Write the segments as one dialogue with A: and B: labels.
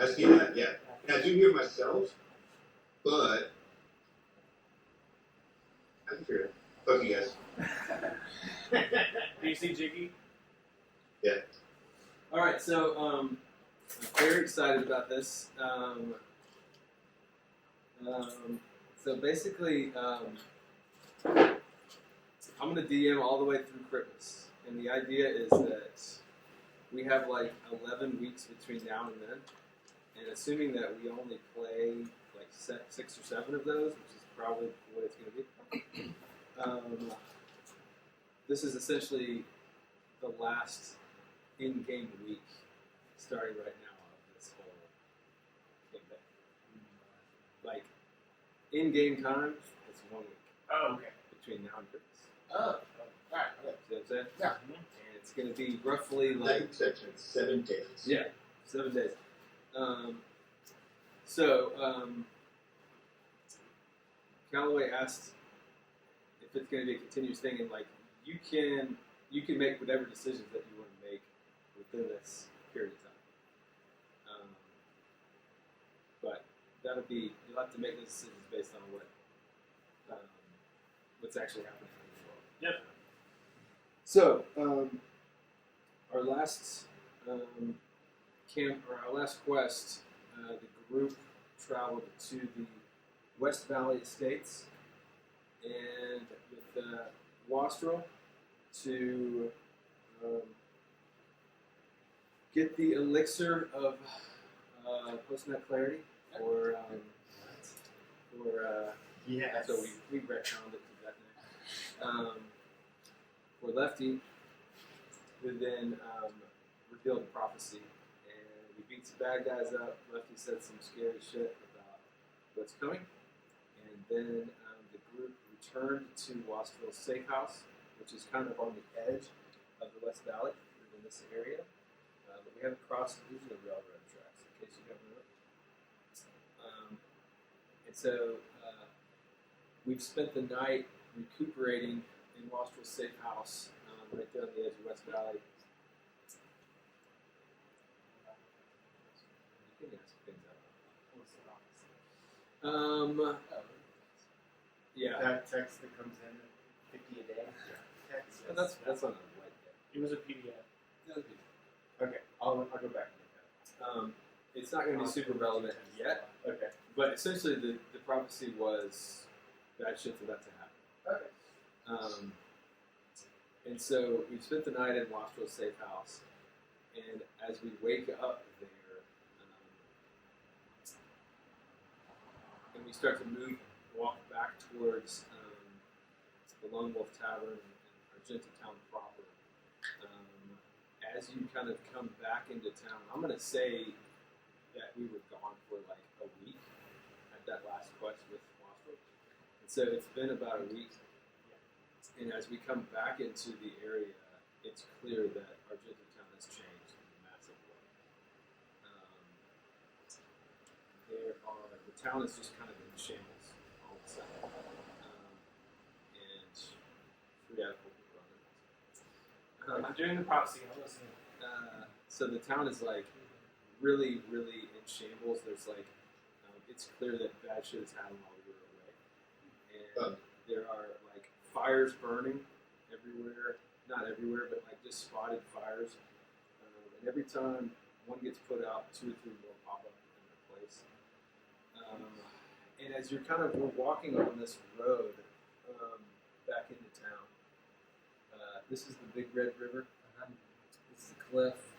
A: I see that, yeah. And I do hear myself, but I can hear it. Fuck you guys.
B: Do you see Jiggy?
A: Yeah.
C: All right, so I'm very excited about this. So basically, I'm going to DM all the way through Christmas, and the idea is that we have like 11 weeks between now and then, and assuming that we only play like 6 or 7 of those, which is probably what it's going to be. This is essentially the last in-game week, starting right now of this whole campaign. Like, in-game time, it's 1 week
B: Oh, okay.
C: between now and Christmas.
B: Oh, alright, okay.
C: See what I'm saying?
B: Yeah.
C: And it's going to be roughly like...
A: Like exception, 7 days.
C: Yeah, 7 days. Callaway asked if it's going to be a continuous thing, and like you can make whatever decisions that you want to make within this period of time. But you'll have to make those decisions based on what's actually happening in the world.
B: Yep.
C: So our last our last quest, the group traveled to the West Valley Estates and with Wastrel to get the elixir of post-nut clarity, or
B: Yes.
C: so we retconned it to that name. For Lefty, who then revealed the prophecy. We beat some bad guys up. Lefty said some scary shit about what's coming. And then the group returned to Wastrel's safe house, which is kind of on the edge of the West Valley, in this area. But we haven't crossed the railroad tracks, in case you don't know it. And so we've spent the night recuperating in Wastrel's safe house, right there on the edge of West Valley. Yeah.
B: That text that comes in at 50 a day? Text.
C: And that's on a light day.
B: It was a PDF.
A: Okay, I'll go back and look at
C: It's not going to be super relevant yet,
A: it. Okay.
C: but essentially the prophecy was bad shit's about to happen.
A: Okay.
C: And so we spent the night in Wastrel's safe house, and as we wake up there, and we start to walk back towards the Lone Wolf Tavern and Argenta Town proper. As you kind of come back into town, I'm going to say that we were gone for like a week at that last quest with Wastrel. And so it's been about a week. And as we come back into the area, it's clear that Argenta Town has changed in a massive way. The town is just kind of in shambles all of a sudden. And free out of people
B: I'm doing the prophecy. I'm listening.
C: So the town is like really, really in shambles. There's like, it's clear that bad shit is happening while we were away. And there are like fires burning everywhere. Not everywhere, but like just spotted fires. And every time one gets put out, 2 or 3 more pop up in their place. And as we're walking on this road back into town, this is the Big Red River. This is a cliff.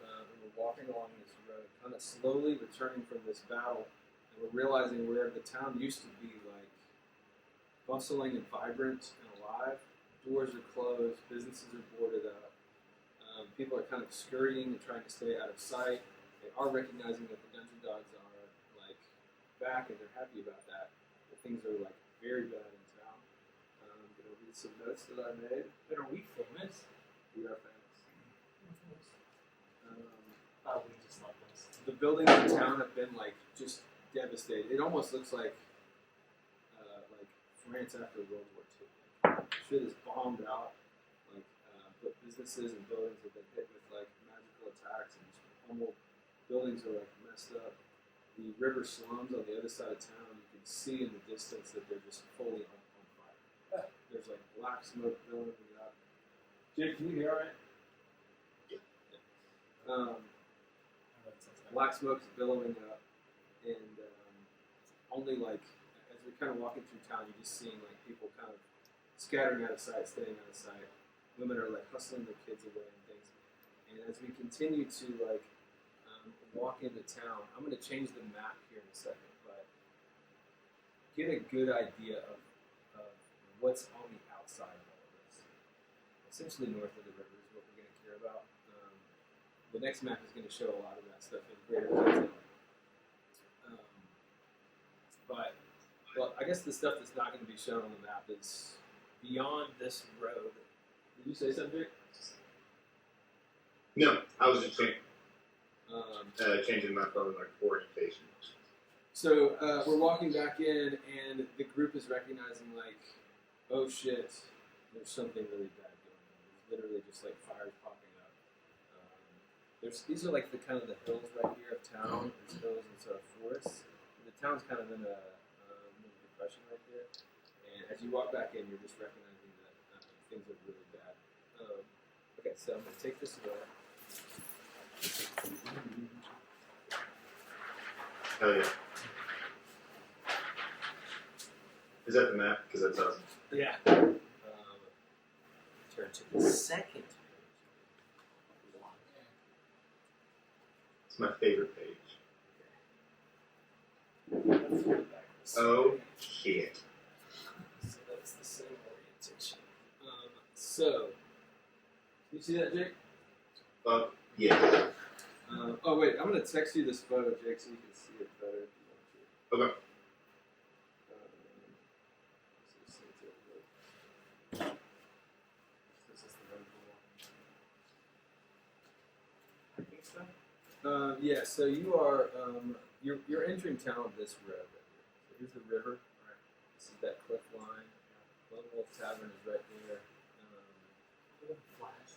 C: And we're walking along this road, kind of slowly returning from this battle, and we're realizing where the town used to be like bustling and vibrant and alive. Doors are closed, businesses are boarded up. People are kind of scurrying and trying to stay out of sight. They are recognizing that the Dungeon Dogs are like back, and they're happy about that. But things are like very bad in town. I'm gonna read some notes that I made.
B: But are we famous?
C: We are famous.
B: We just love this.
C: The buildings in town have been like just devastated. It almost looks like France after World War II. Shit is bombed out. But businesses and buildings have been hit with like magical attacks, and almost buildings are like messed up. The river slums on the other side of town, you can see in the distance that they're just fully on fire. There's like black smoke billowing up. Jake, can you hear all right? Black smoke is billowing up, and only like as we're kind of walking through town, you're just seeing like people kind of scattering out of sight, staying out of sight. Women are like hustling their kids away and things. And as we continue to like walk into town, I'm going to change the map here in a second, but get a good idea of what's on the outside of all of this. Essentially, north of the river is what we're going to care about. The next map is going to show a lot of that stuff in greater detail. Well, I guess the stuff that's not going to be shown on the map is beyond this road. Did you say something, Jake?
A: No, I was just changing my phone like orientation.
C: So we're walking back in, and the group is recognizing like, oh shit, there's something really bad going on. There's literally just like fires popping up. These are like the kind of the hills right here of town. There's hills and sort of forests. The town's kind of in a depression right there. And as you walk back in, you're just recognizing that things are really bad. Okay, so I'm gonna take this away.
A: Hell yeah. Is that the map? Because that's awesome.
C: Yeah. Turn to the second page.
A: It's my favorite page. Oh, shit.
C: So that's the same orientation. So, you see that, Jake?
A: Yeah.
C: Oh wait, I'm gonna text you this photo, Jake, so you can see it better if you want to.
A: Okay.
C: This is the road. Yeah. So you are you're entering town this road right here. So here's the river. Right. This is that cliff line. Lone Wolf Tavern is right there.
B: Flash.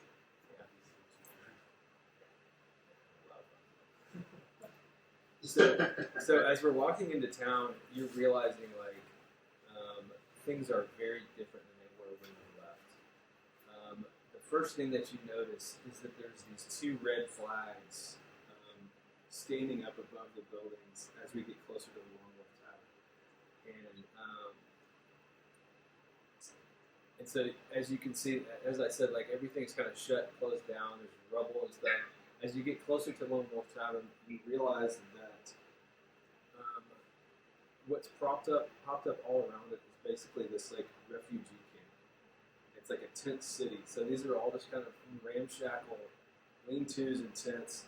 C: So as we're walking into town, you're realizing like things are very different than they were when we left. The first thing that you notice is that there's these two red flags standing up above the buildings as we get closer to the Lone Wolf Tavern, and so as you can see, as I said, like everything's kind of shut, closed down. There's rubble and stuff. As you get closer to Lone Wolf Tavern, you realize that what's popped up all around it is basically this like refugee camp. It's like a tent city. So these are all just kind of ramshackle lean-tos and tents,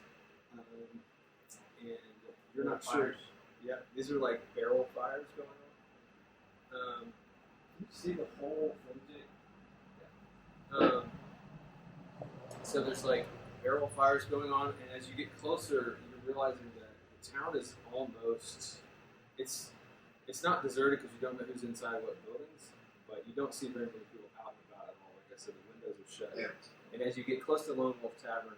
C: and you're not sure. Yeah, these are like barrel fires going on. Can you see the whole thing, Jake? So there's like barrel fires going on, and as you get closer, you're realizing that the town is almost, it's not deserted because you don't know who's inside what buildings, but you don't see very many people out and about at all. Like I said, the windows are shut.
A: Yeah.
C: And as you get close to Lone Wolf Tavern,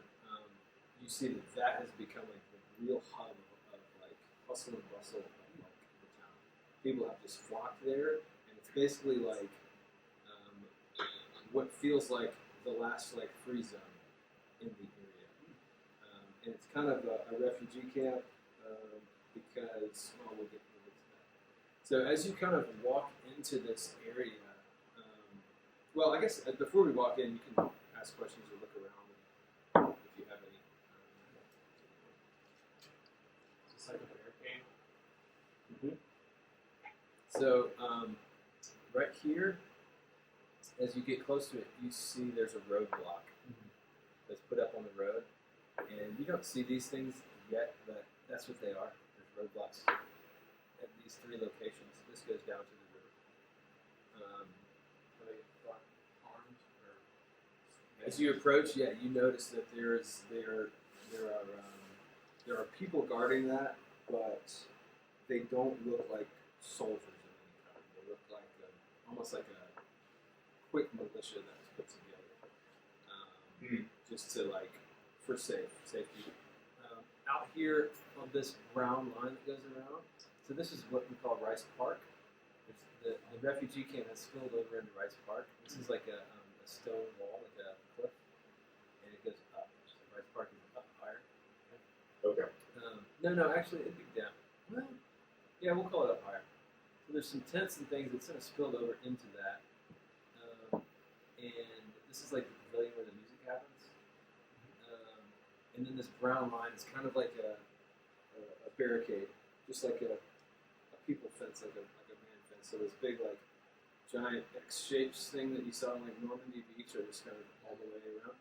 C: you see that has become like the real hub of like hustle and bustle of like the town. People have just flocked there, and it's basically like what feels like the last like free zone in the area, and it's kind of a refugee camp because we'll get to that. So as you kind of walk into this area, well, I guess before we walk in, you can ask questions or look around if you have any.
B: It's like a barricade.
C: Mm-hmm. So right here, as you get close to it, you see there's a roadblock that's put up on the road, and you don't see these things yet, but that's what they are. There's roadblocks at these three locations. This goes down to the river.
B: Are they armed or?
C: As you approach, yeah, you notice that there are people guarding that, but they don't look like soldiers of any kind. They look like almost like a quick militia that was put together, just to like for safety. out here on this brown line that goes around, so this is what we call Rice Park. The refugee camp has spilled over into Rice Park. This is like a stone wall, like a cliff, and it goes up. So Rice Park is up higher.
A: Okay.
C: No, actually, it'd be down. Well, yeah, we'll call it up higher. So there's some tents and things that sort of spilled over into that. And this is like the pavilion where the music happens. And then this brown line is kind of like a barricade, just like a people fence, like a man fence. So this big like giant X-shaped thing that you saw in like Normandy Beach are just kind of all the way around,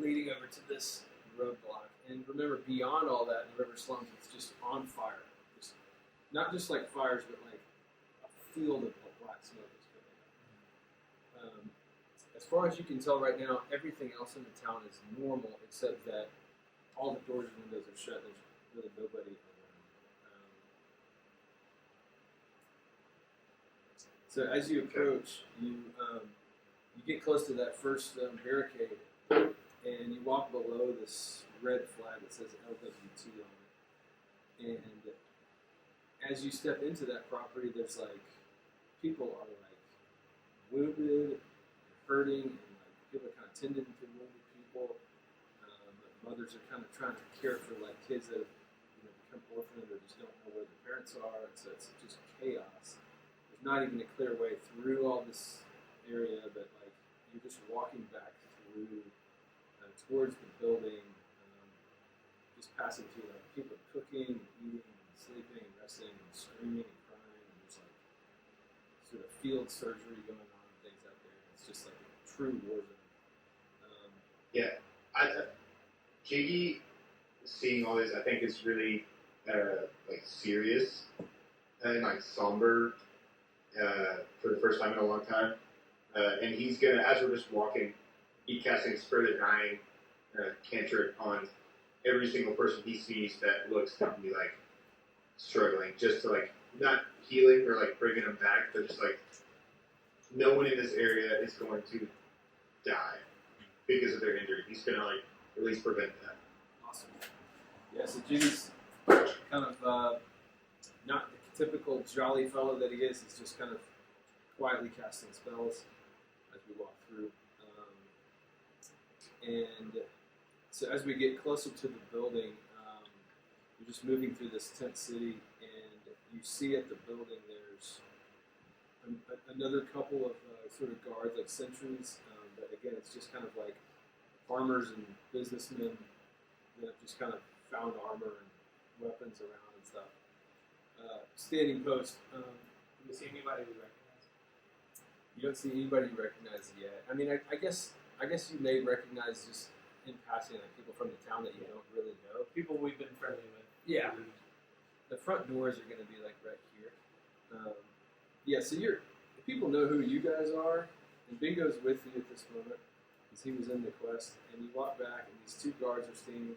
C: leading over to this roadblock. And remember, beyond all that, in the river slums, it's just on fire. Just not just like fires, but like a field of black smoke is coming up. As far as you can tell right now, everything else in the town is normal, except that all the doors and windows are shut. There's really nobody around. So as you approach, you get close to that first barricade, and you walk below this red flag that says LWT on it. And as you step into that property, there's like people are like wounded, hurting, and like people are kind of tending to wounded people. Mothers are kind of trying to care for like kids that have become orphaned or just don't know where their parents are. And so it's just chaos. There's not even a clear way through all this area, but like you're just walking back through towards the building, just passing through like people cooking, and eating, and sleeping, and resting, and screaming and crying, and there's like sort of field surgery going on and things out there. It's just like a true war zone.
A: Jiggy seeing all this, I think, is really like serious and like somber for the first time in a long time. And he's gonna, as we're just walking, be casting Spur the Dying cantrip on every single person he sees that looks to be like struggling, just to like not healing or like bringing them back, but just like no one in this area is going to die because of their injury. He's gonna like at least prevent that.
C: Awesome. Yeah, so Jimmy's kind of not the typical jolly fellow that he is. He's just kind of quietly casting spells as we walk through. And so as we get closer to the building, we're just moving through this tent city, and you see at the building there's another couple of sort of guards, like sentries, but again, it's just kind of like farmers and businessmen that have just kind of found armor and weapons around and stuff. Standing post.
B: Do we see anybody we recognize?
C: You don't see anybody you recognize yet. I mean, I guess you may recognize just in passing like people from the town that you don't really know.
B: People we've been friendly with.
C: Yeah. The front doors are going to be like right here. So the people know who you guys are, and Bingo's with you at this moment because he was in the quest. And you walk back, and these two guards are standing there,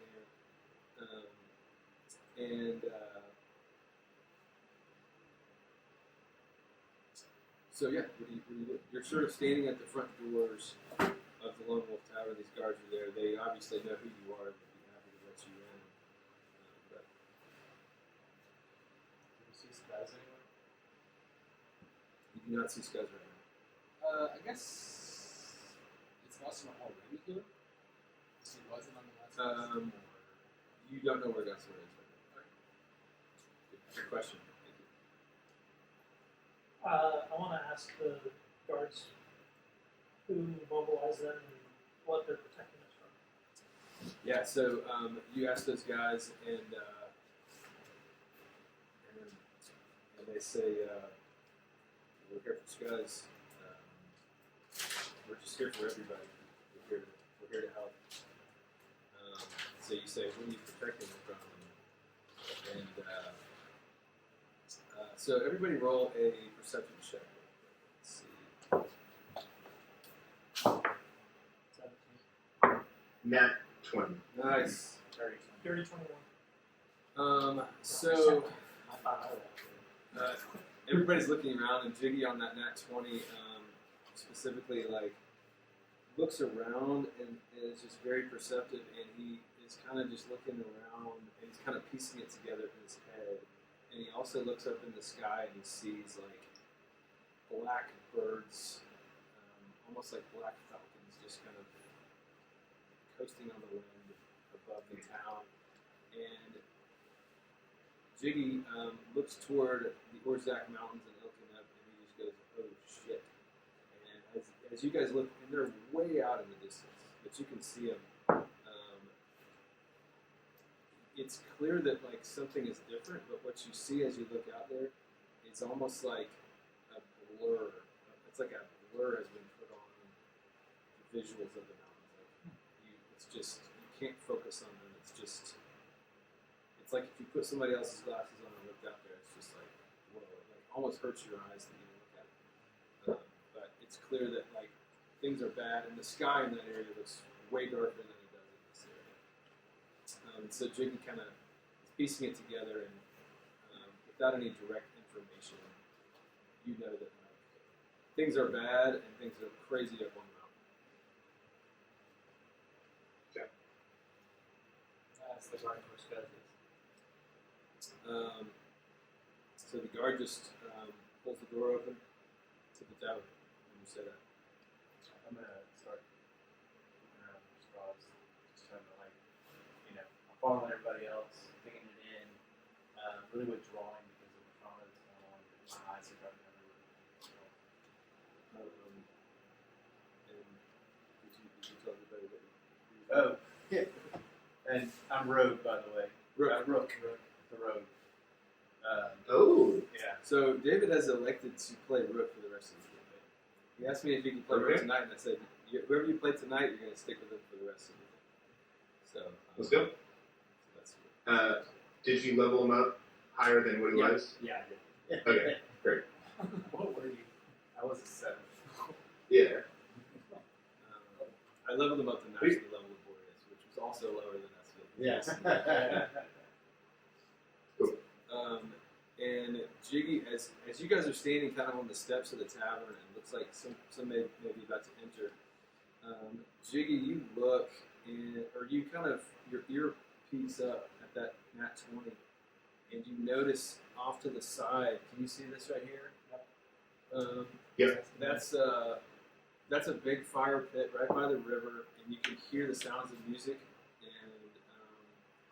C: so yeah, what do you do? You're sort of standing at the front doors of the Lone Wolf Tower. These guards are there. They obviously know who you are and would be happy to let you in. But
B: Do we see Skuz anywhere?
C: you do not see Scuzz right now.
D: I guess it's Gossamer already here. So he wasn't on the last episode, or-
C: You don't know where Gossamer is right now. Good question. Thank you.
E: I want to ask the guards who mobilized them and what they're protecting us from.
C: Yeah, so you ask those guys, and they say, we're here for Scuzz. We're just here for everybody. We're here to help. So you say, what are you protecting them from? And so everybody roll a perception check. Let's see.
B: 17.
A: Nat 20.
C: Nice.
B: 30.
E: Dirty 21.
C: So
B: I thought I would.
C: everybody's looking around, and Jiggy on that nat 20 specifically like looks around and is just very perceptive, and he is he's kind of just looking around, and he's kind of piecing it together in his head. And he also looks up in the sky and he sees like black birds, almost like black falcons, just kind of coasting on the wind above the town. And Jiggy looks toward the Orzak Mountains and Ilkenab, and he just goes, "Oh shit!" And as you guys look, and they're way out in the distance, but you can see them. It's clear that like something is different, but what you see as you look out there is almost like a blur. It's like a blur has been put on the visuals of the mountains. Like it's just you can't focus on them. It's like if you put somebody else's glasses on and looked out there, it's just like whoa, it like almost hurts your eyes to even look at it. But it's clear that like things are bad, and the sky in that area looks way darker than it does in this area. So Jiggy kind of is piecing it together, and without any direct information, you know that like, things are bad and things are crazy up on the mountain.
B: That's the guard horse does this.
C: So the guard just pulls the door open to the tavern when you say that.
B: I'm gonna start looking around for straws, just trying to like, I'm following everybody else, taking it in, really withdrawing because of the trauma that's going on. My eyes are darting everywhere.
C: And did you tell everybody that
B: Oh, yeah. And I'm Rogue, by the way.
C: Rook.
B: The Rogue.
A: Oh,
B: Yeah.
C: So David has elected to play Rook for the rest of the campaign. He asked me if he could play Rook tonight, and I said, whoever you play tonight, you're going to stick with him for the rest of the game. So
A: let's go.
C: So that's
A: Did you level him up higher than what he was?
B: Yeah, I did.
A: Okay, great.
B: What were you? I was a 7.
A: Yeah.
C: I leveled him up to match the level of Boreas, which was also lower than us.
B: Yes.
C: And Jiggy, as you guys are standing kind of on the steps of the tavern, and it looks like some may be about to enter. Jiggy, you look, or you kind of your ear peeks up at that nat 20, and you notice off to the side. Can you see this right here?
A: Yep.
C: That's a big fire pit right by the river, and you can hear the sounds of music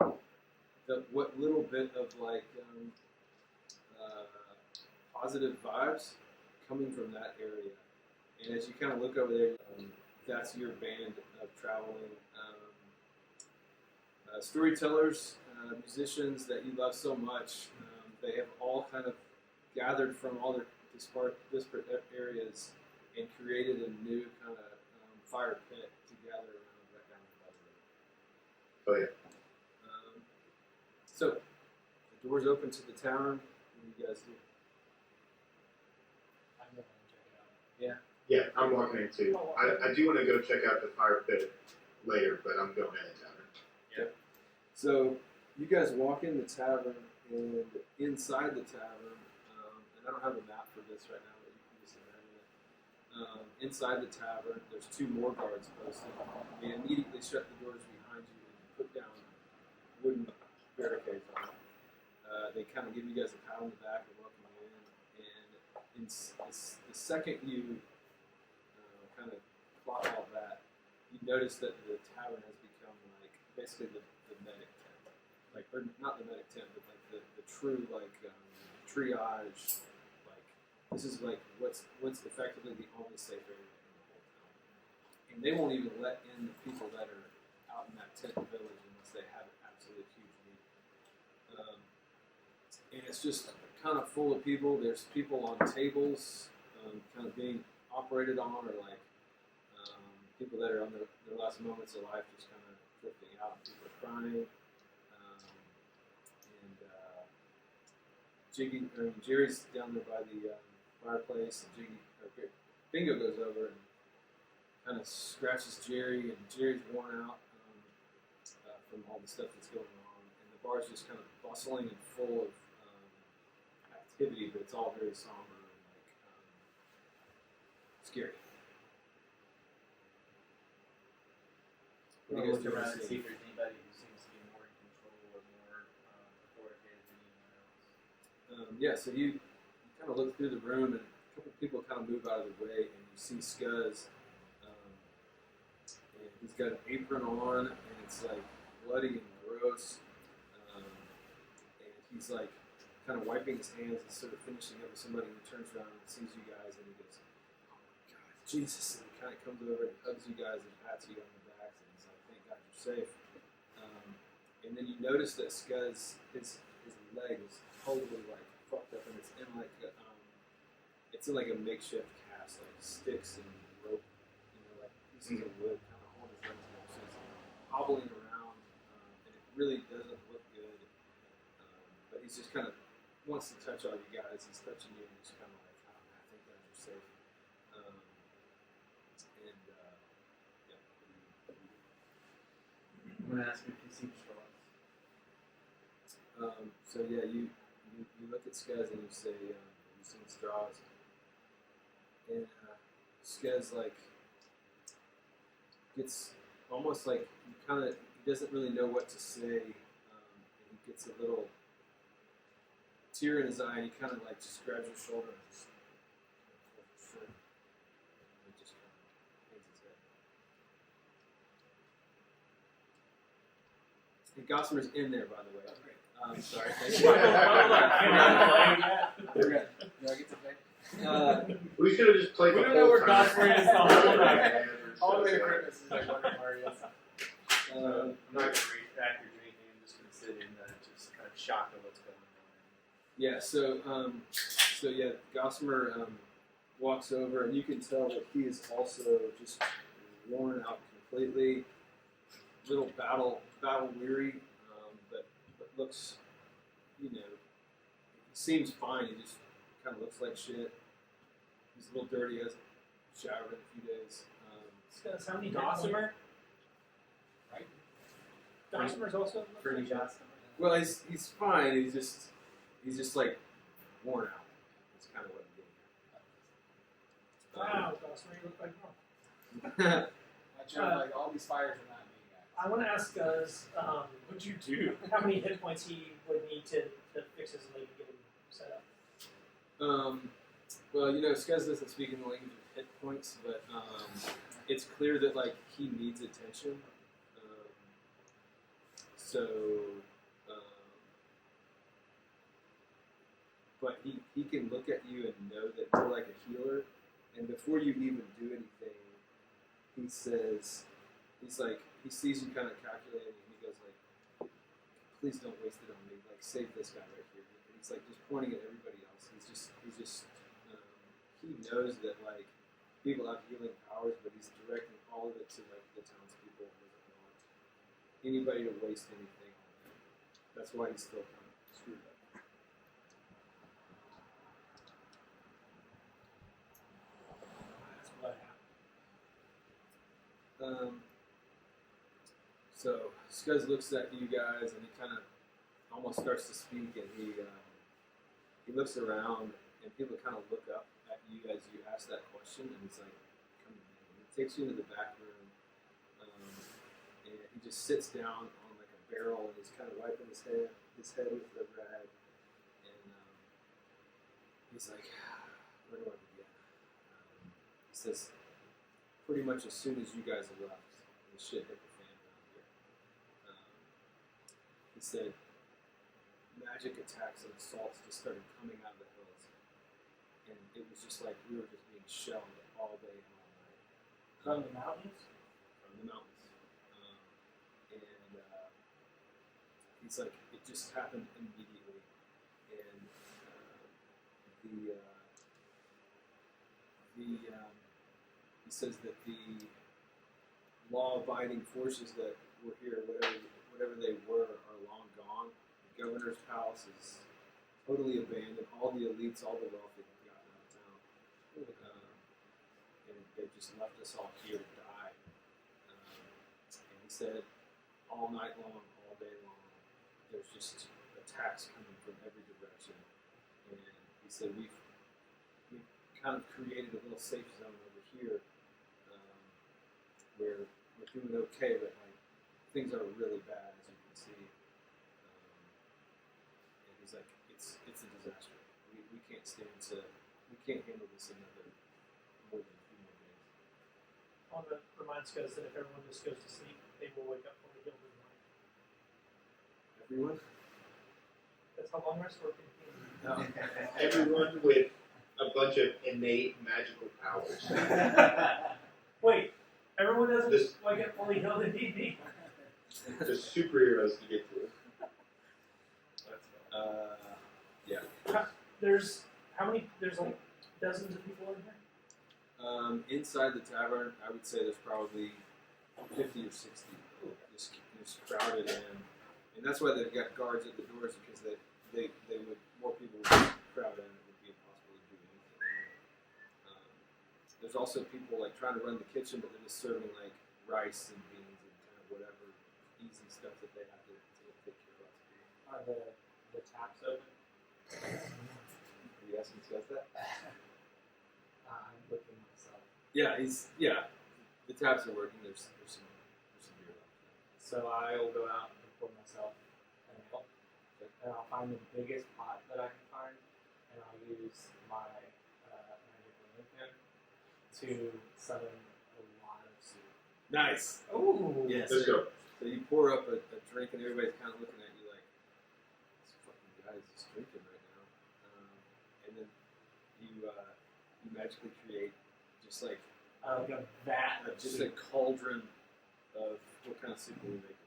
C: and what little bit of like positive vibes coming from that area. And as you kind of look over there, that's your band of traveling storytellers, musicians that you love so much. They have all kind of gathered from all their disparate areas and created a new kind of fire pit together around right down by the river.
A: Oh yeah.
C: So the doors open to the tavern. What do you guys do?
D: I'm going to check it out.
A: Yeah, I'm walking in too. I do want to go check out the fire pit later, but I'm going in the tavern.
C: So you guys walk in the tavern, and inside the tavern, and I don't have a map for this right now, but you can just imagine it. Inside the tavern, there's 2 more guards posted. They immediately shut the doors behind you and put down wooden barricades on them. They kind of give you guys a pat on the back and welcome you in. And the second you kind of clock all that, you notice that the tavern has become like basically the medic tent, like or not the medic tent, but like the true like triage. Like this is like what's effectively the only safe area in the whole town, and they won't even let in the people that are out in that tent village unless they have an absolute huge need. And it's just kind of full of people. There's people on tables, kind of being operated on, or like people that are on their last moments of life, just kind of drifting out. People are crying, and Jerry's down there by the fireplace, and Bingo goes over and kind of scratches Jerry, and Jerry's worn out from all the stuff that's going on, and the bar's just kind of bustling and full of activity, but it's all very somber and like scary. What do you guys
B: Look
C: do?
B: around and see if there's anybody who seems
C: yeah, so you kind of look through the room, and a couple people kind of move out of the way, and you see Scuzz. And he's got an apron on, and it's like bloody and gross. And he's like kind of wiping his hands and sort of finishing up with somebody, and he turns around and sees you guys, and he goes, "Oh my God, Jesus!" And he kind of comes over and hugs you guys and pats you on the back, and he's like, "Thank God you're safe." And then you notice that Scuzz, his leg is totally like fucked up, and it's in like a makeshift cast, like sticks and rope, like pieces of wood kind of holding his legs up. So he's hobbling around, and it really doesn't look good. But he's just kind of wants to touch all you guys. He's touching you, and he's kind of like, "Oh, I think that you're safe."
B: I'm gonna ask if you see straws.
C: So yeah, you look at Scuzz and you say, "Have you seen straws?" And Scuzz like gets almost like he doesn't really know what to say, and he gets a little tear in his eye, and he kind of like just grabs your shoulder and just pulls your shirt, and he just kind of hangs his head. And Gossamer's in there, by the way. Sorry. Thank you.
D: Do I get to play?
A: We should have just played
B: We
A: the
B: don't know
A: whole
B: where
A: time.
B: Gossamer is the whole time.
A: Yeah,
D: All the way to
A: so
D: Christmas is like wondering where he is.
B: I'm not gonna react or do anything. I'm just gonna sit in just kind of shocked at what's going on.
C: Yeah, so yeah, Gossamer walks over, and you can tell that he is also just worn out completely, little battle weary, but looks, he seems fine. He just kind of looks like shit. He's a little dirty. He hasn't showered in a few days.
E: Scuzz, how many
B: Gossamer?
D: Right?
E: Gossamer's also.
B: Pretty Gossamer.
C: Well, he's fine. He's just like worn out. That's kind of what I'm
E: Wow, Gossamer, you look like normal.
C: getting at.
D: Not sure, like, all these fires are not me, guys.
E: I want to ask Scuzz
B: What'd you do?
E: how many hit points he would need to fix his leg and get him set up.
C: Well, Scuzz doesn't speak in the language of hit points, but it's clear that like he needs attention. But he can look at you and know that you're like a healer, and before you even do anything, he says, he sees you kind of calculating, and he goes like, "Please don't waste it on me. Like, save this guy right here." And he's like just pointing at everybody else. He knows that like people have healing powers, but he's directing all of it to like the townspeople. He doesn't want anybody to waste anything on him. That's why he's still kind of screwed up.
E: That's what happened.
C: So Scuzz looks at you guys, and he kind of almost starts to speak, and he looks around, and people kind of look up at you as you ask that question, and he's like, "Come in." And he takes you into the back room, and he just sits down on like a barrel, and he's kind of wiping his head with the rag, and he's like, "Where do I begin?" He says, "Pretty much as soon as you guys left, the shit hit the fan around here." He said, "Magic attacks and assaults just started coming out of the hills, and it was just like we were just being shelled all day and all night."
E: From the mountains?
C: From the mountains. He's like, it just happened immediately, and he says that the law-abiding forces that were here, whatever they were, are long gone. The governor's palace is totally abandoned. All the elites, all the wealthy have gotten out of town, and they've just left us all here to die. And he said, all night long, all day long, there's just attacks coming from every direction. And he said, we've kind of created a little safe zone over here, where we're doing okay, but like things are really bad, as you can see. And he's like, it's a disaster. we can't stand to, we can't handle this another more than a few more days.
E: Well, that reminds us that if everyone just goes to sleep, they will wake up fully healed in the morning.
C: Everyone?
E: That's how long rest working.
C: No.
A: Everyone with a bunch of innate magical powers.
E: Wait, everyone doesn't
A: This-
E: wake up fully healed in D&D?
A: The superheroes to get through.
C: Yeah.
E: There's how many? There's like dozens of people in here.
C: Inside the tavern, I would say there's probably 50 or 60 just crowded in. And that's why they've got guards at the doors, because they would, more people would crowd in, it would be impossible to do anything. There's also people like trying to run the kitchen, but they're just serving like rice and beans and kind of whatever easy stuff that they have to take care of.
B: Are the taps open?
C: Are you asking Scott that?
B: I'm looking myself.
C: Yeah, the taps are working. There's some beer left.
B: So I will go out and pour myself an ale, and I'll find the biggest pot that I can find, and I'll use my magic rolling pin to summon a lot of soup.
C: Nice.
B: Ooh.
C: Yeah.
A: Let's go.
C: So you pour up a drink, and everybody's kind of looking at you like, this fucking guy is just drinking right now. And then you magically create just like
B: Like a vat of
C: just
B: soup.
C: a cauldron of what kind of soup are we making?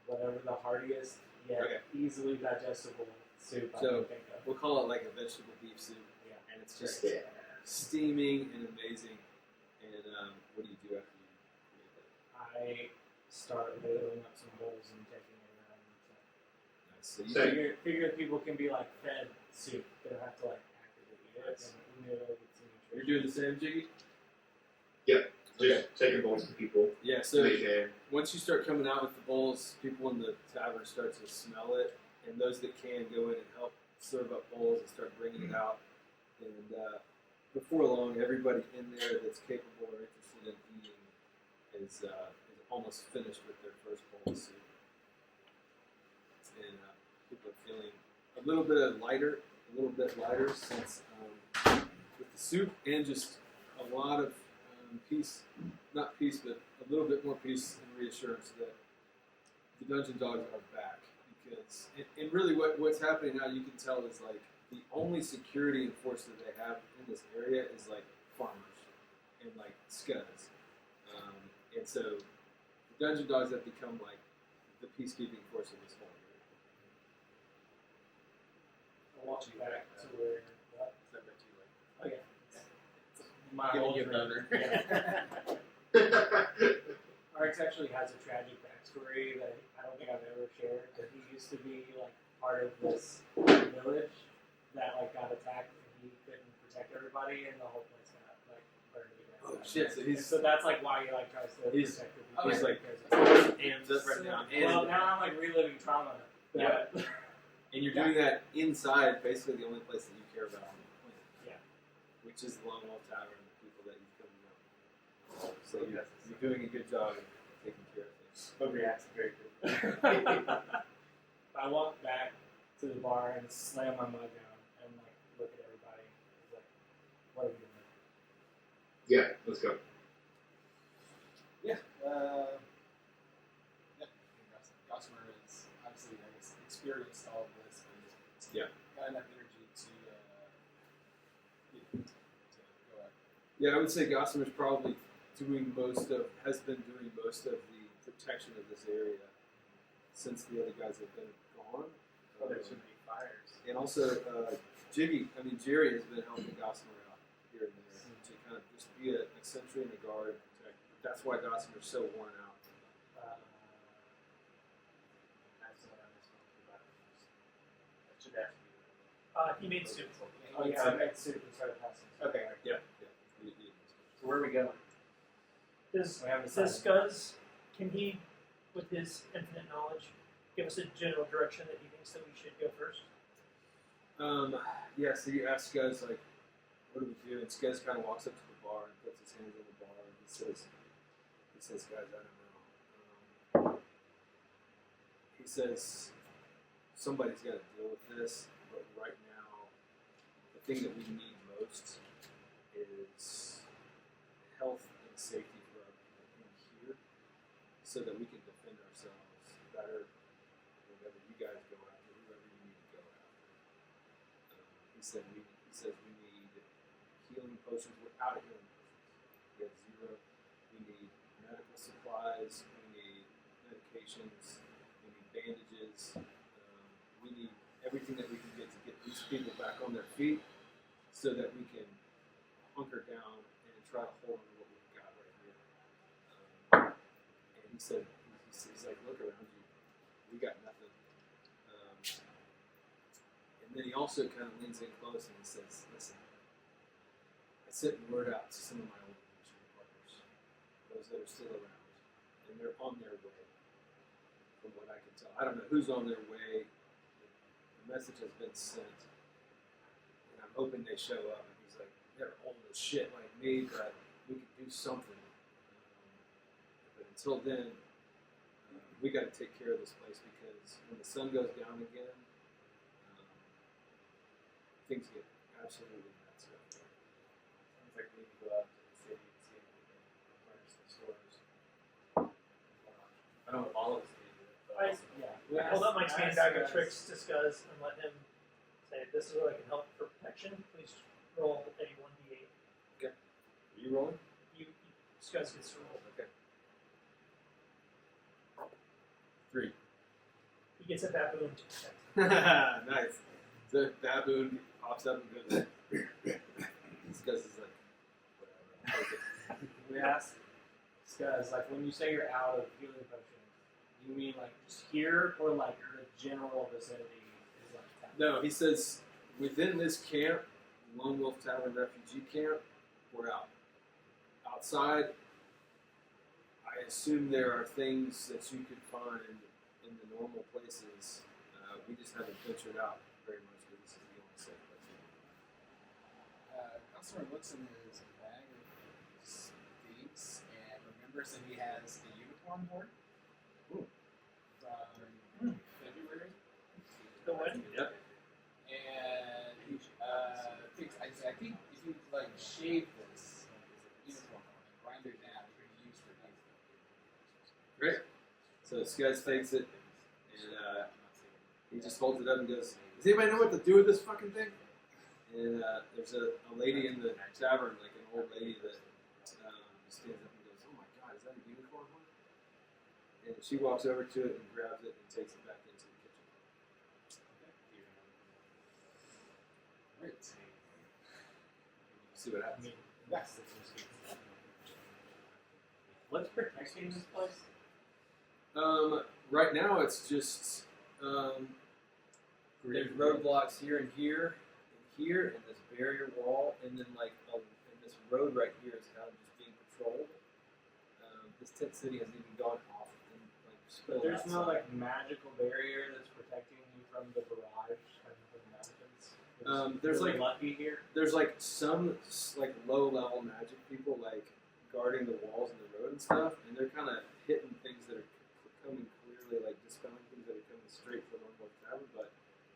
B: Whatever the heartiest yet
C: Okay.
B: easily digestible soup I
C: So-
B: can think of.
C: We'll call it like a vegetable beef soup,
B: Yeah.
C: and it's just
A: Yeah.
C: steaming and amazing. And what do you do after you create that?
B: I start ladling up some bowls and taking it around.
C: Nice. So you
A: So-
B: Figure that people can be like fed soup. They don't have to like actively eat it.
C: Nice.
B: And get some nutrition.
C: you're doing the same, Jiggy?
A: Just taking bowls to people.
C: Yeah. So
A: Make
C: once you start coming out with the bowls, people in the tavern start to smell it, and those that can go in and help serve up bowls and start bringing it out. And before long, everybody in there that's capable or interested in eating is almost finished with their first bowl of soup. And people are feeling a little bit lighter since with the soup and just a lot of not peace, but a little bit more peace and reassurance that the Dungeon Dogs are back. Because, and really what's happening now, you can tell is like the only security enforced that they have in this area is like farmers and like scuds. And so the Dungeon Dogs have become like the peacekeeping force of this whole area.
B: I'll walk you back to where. Oh yeah. My
D: Giving
B: old
D: you a
B: friend.
D: boner.
B: Yeah. Arx actually has a tragic backstory that I don't think I've ever shared. But he used to be like part of this village that like got attacked and he couldn't protect everybody and the whole place got like burned to the ground.
C: Oh, shit, so he's-
B: so that's like why he like tries to
C: he's-
B: protect the
C: I was
B: people
C: like,
B: because
C: hands up right now.
B: well, now I'm like reliving trauma.
C: Yeah.
B: But
C: And you're doing that inside basically the only place that you care about on the planet.
B: Yeah.
C: Which is the Long Wall Tavern, the people that you've come to know. So you're doing a good job of taking care of things.
B: But reacts very good. I walk back to the bar and slam my mug down and like look at everybody. It's like, what are you doing?
A: Yeah, let's go.
D: Yeah. Gossamer is obviously, I guess, experienced all of this and
C: Yeah.
D: got enough energy to go out.
C: Yeah, I would say Gossamer's probably has been doing most of the protection of this area since the other guys have been gone.
B: Oh, there's so many fires.
C: And also, Jerry has been helping Gossamer out here and there to kind of just be a sentry and a guard and protect. That's why Gossamer's so worn out.
B: That's what I'm responsible about. That should ask you.
E: He made soup.
B: Oh yeah, I made soup and started passing.
D: Okay.
C: Yeah.
B: So where are we going?
E: Does
B: We haven't
E: Scuzz, can he, with his infinite knowledge, give us a general direction that he thinks that we should go first?
C: Yeah, so you ask Scuzz, like, what do we do? And Scuzz kind of walks up to the bar and puts his hands on the bar and he says, guys, I don't know. He says, somebody's got to deal with this, but right now, thing that we need most is health and safety for our people in here, so that we can defend ourselves better whenever you guys go after whoever you need to go after. He says we need healing potions. We're out of healing potions. We have zero. We need medical supplies. We need medications. We need bandages. We need everything that we can get to get these people back on their feet, so that we can hunker down and try to hold on to what we've got right here. And he said, he's like, look around you. We got nothing. And then he also kind of leans in close and he says, listen, I sent word out to some of my old ministry partners, those that are still around, and they're on their way, from what I can tell. I don't know who's on their way. The message has been sent, and I'm hoping they show up. And he's like, they're old as shit like me, but we can do something. But until then, we got to take care of this place, because when the sun goes down again, things get absolutely nuts out there.
B: Sounds like we need to go out to the city and see if we can replenish the stores. I know all of us need to do it, but
E: I hold up my hand bag of tricks to Scuzz and let him say, this is what I can help for protection. Please roll a 1d8.
C: Are you rolling?
E: Scuzz gets to roll.
C: Okay. 3.
E: He gets a baboon to protect.
C: Nice. So baboon pops up and goes, this guy's is like, whatever.
B: we asked Scuzz, like, when you say you're out of healing potions, you mean like just here, or like the general vicinity is like town?
C: No, he says, within this camp, Lone Wolf Tavern Refugee Camp, we're out. Outside, I assume there are things that you could find in the normal places. We just haven't ventured out very much, but this is the only safe place.
D: Customer looks in his bag of things and remembers that he has a unicorn board
C: Ooh.
D: from February.
E: The what?
C: Yep.
D: And thinks, I think if you like shave this unicorn horn and grind it down, you can use for next.
C: Great. So this guy takes it, and he just holds it up and goes, does anybody know what to do with this fucking thing? And there's a lady in the tavern, like an old lady that stands up and goes, oh my god, is that a unicorn horn? And she walks over to it and grabs it and takes it back into the kitchen.
D: Great.
C: See what happens.
D: Yes.
B: What's protecting this place?
C: Right now it's just there's roadblocks here and here, and this barrier wall, and then like and this road right here is kind of just being patrolled. This tent city hasn't even gone off and like
B: But
C: spilled
B: there's no
C: outside.
B: like magical barrier that's protecting you from the barrage and from the mountains.
C: There's
B: really
C: like
B: lucky here.
C: there's like some like low level magic people like guarding the walls and the road and stuff, and they're kind of hitting things that are coming clearly, like dispelling things that are coming straight from Lone Wolf Tavern, but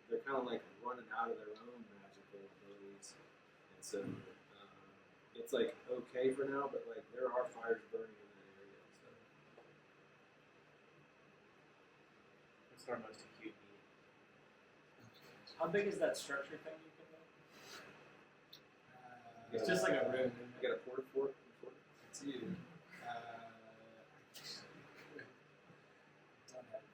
C: they're kind of like running out of their own magical abilities, and so it's like okay for now, but like there are fires burning in that area. So.
B: It's our most acute need. How big is that structure thing you can make? It's just like a room.
C: You got a porta fort?
D: It's you. Don't have it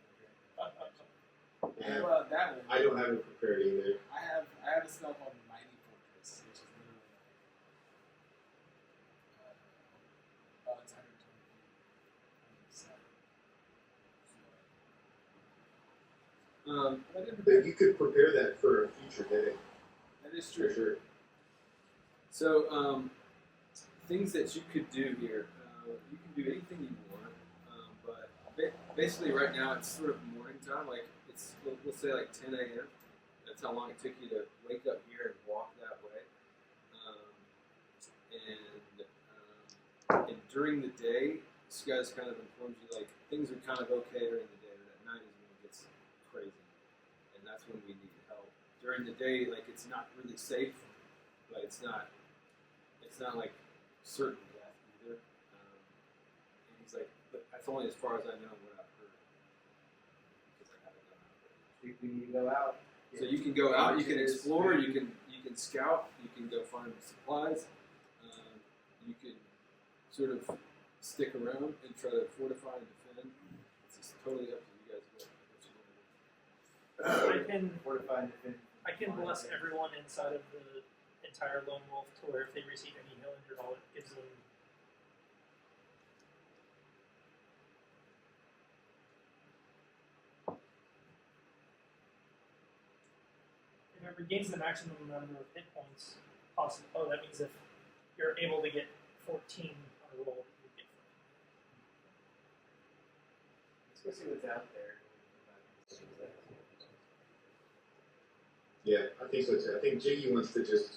D: prepared. Well, that one.
A: I don't have it prepared either.
D: I have a spell called Mighty Fortress, which is literally like it's 120 feet.
A: But you could prepare that for a future day,
D: That is
A: for
D: true.
A: sure.
C: So, things that you could do here. You can do anything you want, but basically right now it's sort of morning time. Like it's we'll say like 10 a.m. That's how long it took you to wake up here and walk that way. And during the day, this guy's kind of informs you like things are kind of okay during the day, but at night is when it gets crazy, and that's when we need help. During the day, like it's not really safe but it's not like certain death either. And he's like, but that's only as far as I know what I've heard. Because I haven't gone out there.
B: Think we need to go out.
C: So you can go out, you can explore, you can scout, you can go find supplies, you can sort of stick around and try to fortify and defend. It's just totally up to you guys what you want to do.
B: Fortify and defend.
E: I can bless everyone inside of the entire lone wolf to where if they receive any healing at all, it gives them. If it regains the maximum number of hit points possible. Oh, that means if you're able to get 14 on a roll, you get 14.
B: Let's go see what's out there.
A: Yeah, I think so too. I think Jiggy wants to just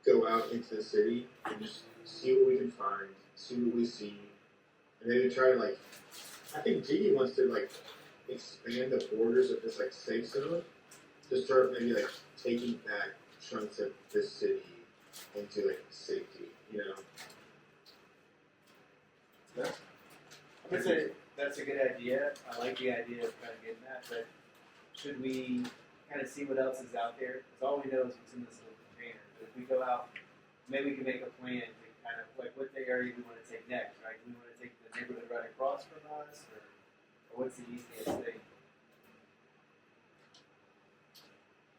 A: go out into the city and just see what we can find, see what we see, and maybe try to like. I think Jiggy wants to like expand the borders of this like safe zone, to start maybe like taking back chunks of this city into like safety. You know.
B: That's a good idea. I like the idea of kind of getting that, but should we kind of see what else is out there? Because all we know is what's in this little container. But if we go out, maybe we can make a plan to kind of, like, what's the area we want to take next, right? Do we want to take the neighborhood right across from us, or what's the easiest thing?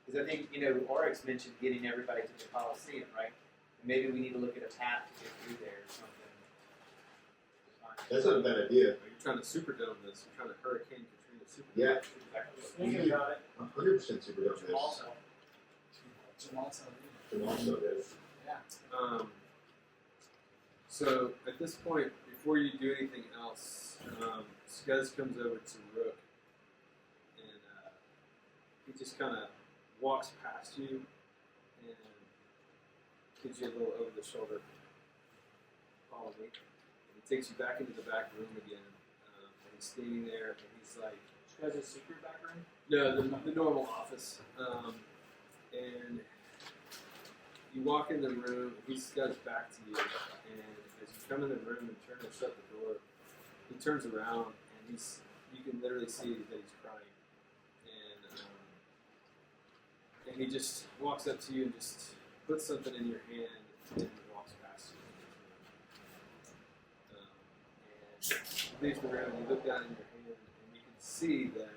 B: Because I think, Oryx mentioned getting everybody to the Coliseum, right? And maybe we need to look at a path to get through there or something.
A: That's not a bad idea.
C: You're trying to superdome this. You're trying to Hurricane Katrina superdome.
A: Yeah.
E: Thinking about it.
A: 100% super dope this.
D: Jamal
A: Jamal does.
D: Yeah.
C: So at this point, before you do anything else, Skuz comes over to Rook, and he just kind of walks past you and gives you a little over the shoulder. Follow me. And he takes you back into the back room again, and he's standing there, and he's like,
E: You guys have a secret back room?
C: no, the normal office. And you walk in the room, he scuds back to you, and as you come in the room and turn to shut the door, he turns around and you can literally see that he's crying. And he just walks up to you and just puts something in your hand and walks past you. And you leave the room, you look down in your hand, and you can see that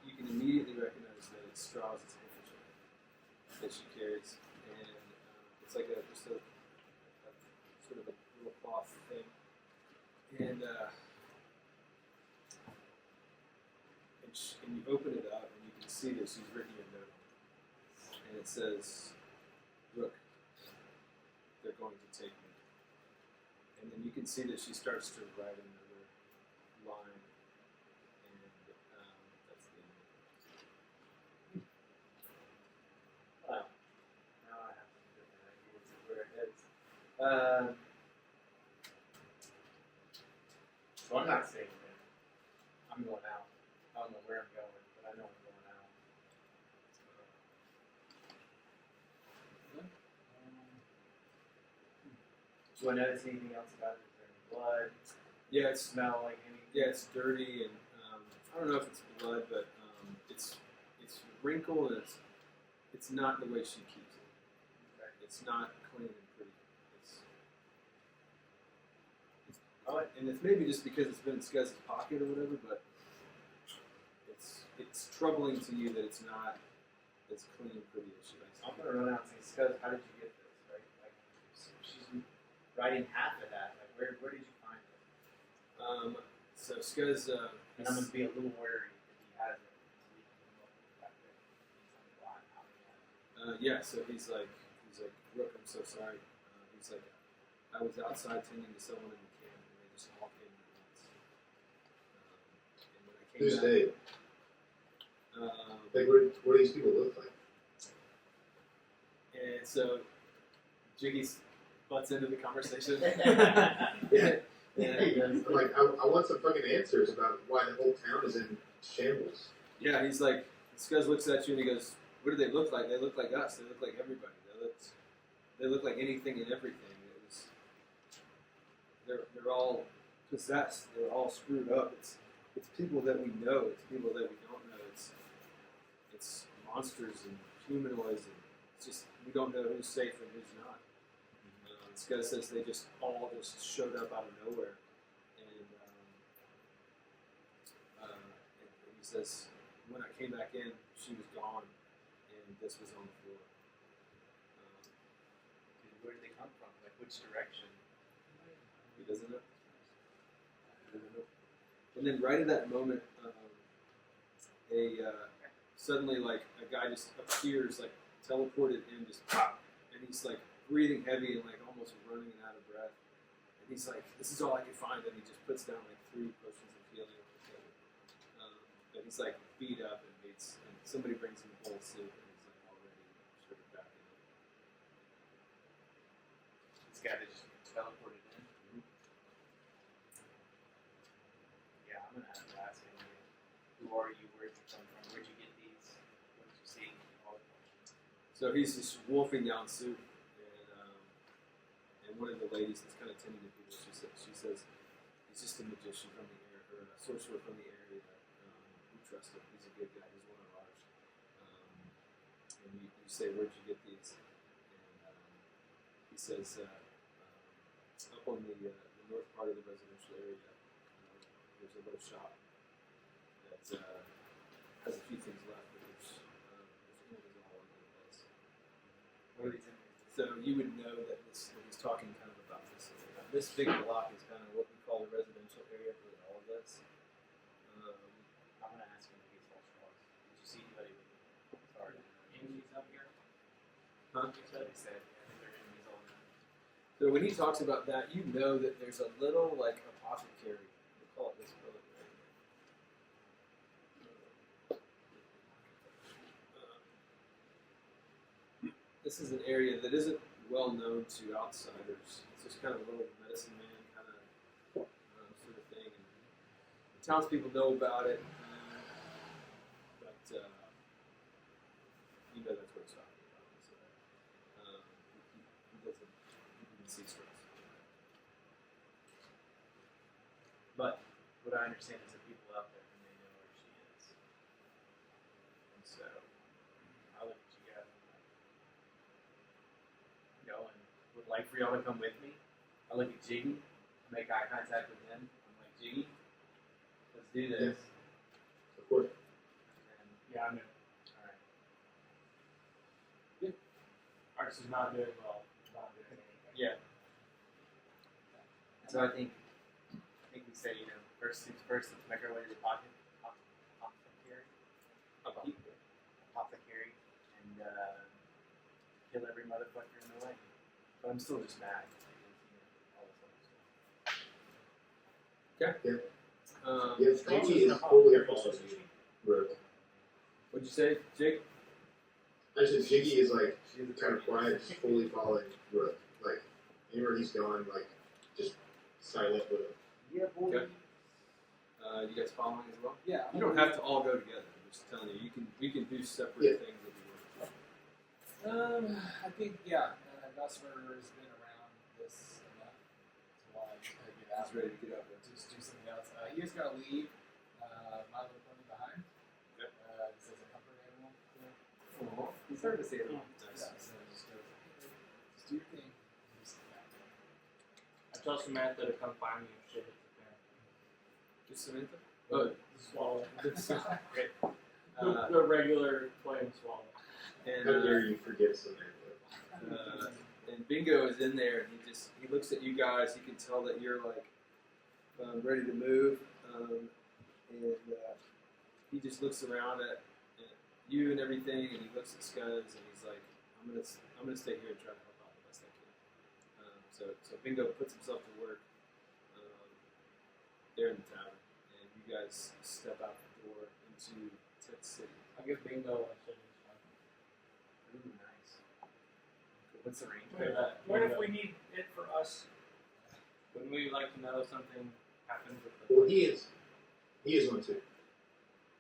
C: you can immediately recognize that it's Strauss' handkerchief that she carries, and it's like just a sort of a little cloth thing, and you open it up and you can see that she's written a note, and it says, "Look, they're going to take me," and then you can see that she starts to write another line. That's the end.
B: Wow. Now I have some different ideas of where it is. So I'm not staying there. I'm going out. I don't know where I'm going, but I know I'm going out. Do I notice anything else about it? Is there any blood?
C: Yeah, it's
B: Smell like anything?
C: yeah, it's dirty, and I don't know if it's blood, but it's wrinkled, and it's not the way she keeps it.
B: Okay.
C: It's not clean and pretty.
B: Oh,
C: And it's maybe just because it's been in Skuz's pocket or whatever, but it's troubling to you that it's not as clean and pretty as she likes.
B: I'm gonna run out and say, Scuzz, how did you get this? Right? Like, she's writing half of that. Like, where did you find it?
C: So Skuz,
B: And I'm gonna be a little worried if he has it. He can come up with the fact that he's on the line. How do you have it?
C: yeah, so he's like, Rook, I'm so sorry. He's like, I was outside tending to someone in the camp, and they just all came at once. And when I came
A: Who's
C: back,
A: they? Like, what do these people look like?
C: and so Jiggy butts into the conversation.
A: I'm like, I want some fucking answers about why the whole town is in shambles.
C: Yeah, he's like, Skuz looks at you and he goes, what do they look like? They look like us. They look like everybody. They they look like anything and everything. It was they're all possessed. They're all screwed up. It's people that we know. It's people that we don't know. It's monsters and humanoids, and it's just we don't know who's safe and who's not. This guy says they just all just showed up out of nowhere, and he says when I came back in, she was gone, and this was on the floor.
B: Where did they come from? Like which direction?
C: He doesn't know. And then right at that moment, suddenly like a guy just appears, like teleported in, just pop, and he's like breathing heavy and like almost running and out of breath. And he's like, "This is all I can find," and he just puts down like 3 potions of healing on the table. But he's like beat up and and somebody brings him a bowl of soup, and he's like already sort of back in.
B: This guy that just teleported in. Yeah, I'm gonna have to ask him. Who are you? Where'd you come from? Where'd you get these? What did you see? All the questions.
C: So he's just wolfing down soup, and one of the ladies that's kind of tending to people, she says, he's just a magician from the area, or a sorcerer from the area. We trust him. He's a good guy. He's one of ours. And you say, where'd you get these? And he says, up on the north part of the residential area, there's a little shop that has a few things left, but there's images all over the place.
B: What are these images?
C: So you would know that he's talking kind of about this area. This big block is kind of what we call the residential area for all of this.
B: I'm gonna ask him if he's all straws. Did you see anybody with enemies up here?
C: Huh?
B: So they said, I think they're enemies all around.
C: So when he talks about that, you know that there's a little like apothecary. We call it this building right here. This is an area that isn't well known to outsiders. It's just kind of a little medicine man kind of sort of thing. And the townspeople know about it, but you know that's what he's talking about. So, he doesn't see stress.
B: But what I understand is the people out there and they know where she is. And so I look at you guys and I'm like, and would like for y'all to come with me. I look at Jiggy, I make eye contact with him. I'm like, Jiggy, let's do this.
A: Of course.
B: And yeah, I'm in. Alright. Yeah. Arts is not doing well. Not doing anything. Yeah. So I think we say, first things first, let's make our way to the apothecary. Apothecary. And kill every motherfucker in the way. But I'm still just mad. All this other stuff.
C: Okay.
A: Yes, Jiggy is totally following you, Rook.
C: What'd you say, Jake?
A: I said Jiggy is like kind of quiet, just fully following Rook. Like anywhere he's going, like just silent with him.
B: Yeah, boy.
C: Okay. You guys following as well?
B: Yeah.
C: You don't have to all go together. I'm just telling you. We can do separate
A: Yeah.
C: things if you want.
D: I think, Gossamer has been around this enough to want to get out.
C: He's ready to get up.
D: Just do something else. He is going to leave My Little Pony behind.
C: Okay.
D: This is a comfort animal.
C: He's starting to say it.
D: Yeah,
C: Nice.
D: so just do your thing.
E: I tell Samantha to come find me if shit hits the fan.
C: Just Samantha? Oh,
E: Swallow.
B: Great.
E: The regular plain swallow.
C: and
A: How dare you forget Samantha?
C: and Bingo is in there, and he looks at you guys. He can tell that you're like ready to move, and he just looks around at you and everything, and he looks at Scuzz, and he's like, I'm gonna stay here and try to help out the best I can. So Bingo puts himself to work there in the tavern, and you guys step out the door into Tent City.
E: I'll give Bingo a shit.
B: Ooh, nice. What's the range?
E: What if we need it for us? Wouldn't we like to know something happened with the...
A: Well, he is one too,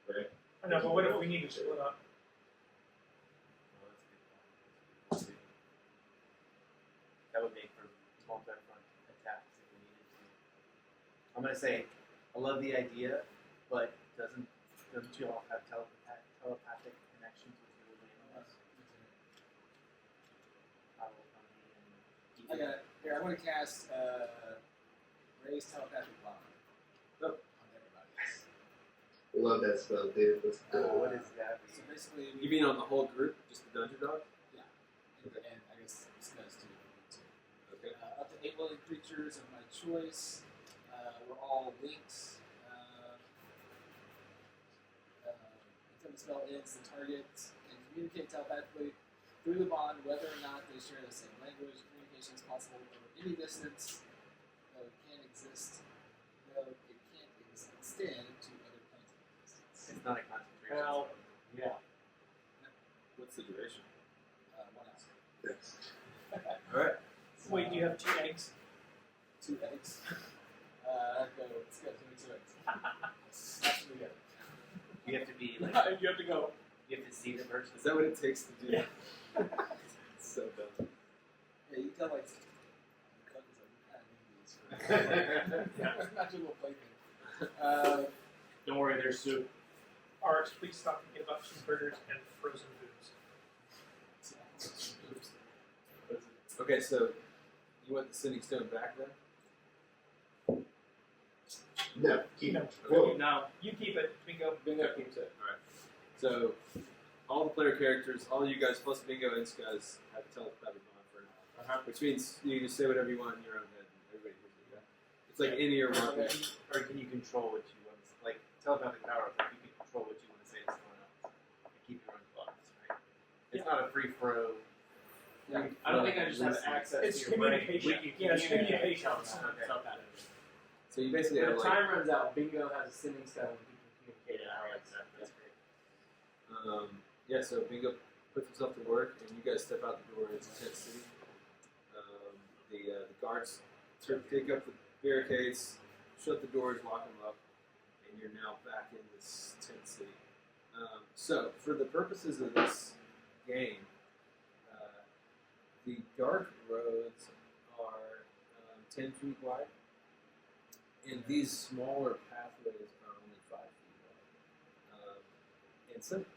A: right?
E: I know, but what if we need to split up?
B: Well, that's a good point. that would make for multi-front attacks if we needed to. I'm gonna say, I love the idea, but don't you all have telepathic connections with your aliens?
D: I got it. Here, I'm going to cast Raise Telepathic Bond.
B: Oh.
D: On everybody else.
A: Love that spell, dude. Let's go.
B: What is that?
D: So basically,
C: You mean on the whole group, just the dungeon dog?
D: and I guess this guy's too.
C: Okay.
D: Up to 8 willing creatures of my choice. We're all links. Until the spell ends, the target can communicate telepathically through the bond, whether or not they share the same language. Communication is possible over any distance, though it can't extend to other planes of existence.
B: It's not a concentration.
E: Well,
B: yeah.
C: What's the duration?
D: 1 hour.
A: Yes.
C: All right.
E: wait, do you have 2 eggs?
D: 2 eggs. Let's go. 2 eggs. Absolutely.
B: You have to be like,
D: You have to go.
B: you have to see the person.
C: Is that what it takes to do
E: Yeah.
C: that? So dumb.
D: Yeah, you tell like cook is like, we kind of need these for not your little plaything.
B: Don't worry, there's soup.
E: RX, please stop thinking about cheeseburgers and frozen foods.
C: Okay, so you want the sending stone back then?
A: No, keep
E: No.
A: it. Whoa.
E: No, you keep it. Bingo.
C: Bingo keeps it. All right. So all the player characters, all you guys plus Bingo and Scuzz have a telepathic bond for now, which means you can just say whatever you want in your own head, and everybody hears it. Yeah? It's like in ear marketing.
B: Or can you control what you want to say? Like, telepathic power, like you can control what you want to say to someone else and keep your own thoughts, right? It's not a free throw. I don't think I just have access
E: It's
B: to your brain.
E: communication.
B: We can
E: Yeah, it's
B: communicate
E: communication.
B: telepathy. Telepathy.
C: So you basically
B: When
C: have
B: the
C: like,
B: time runs out, Bingo has a sending stone. He can communicate.
E: Yeah, I like
B: that. That's great.
C: yeah. So Bingo puts himself to work, and you guys step out the door into Tent City. The guards sort of take up the barricades, shut the doors, lock them up, and you're now back in this Tent City. So for the purposes of this game, the dark roads are 10 feet wide, and these smaller pathways are only 5 feet wide.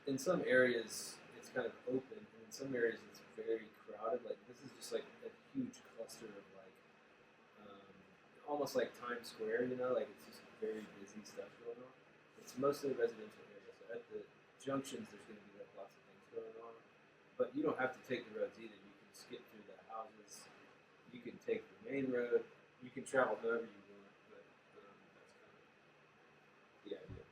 C: In some areas, it's kind of open, and in some areas, it's very crowded. Like this is just like a huge cluster of like, almost like Times Square, you know, like it's just very busy stuff going on. It's mostly a residential area, so at the junctions, there's going to be like lots of things going on. But you don't have to take the roads either. You can skip through the houses. You can take the main road. You can travel however you want, but that's kind of the idea.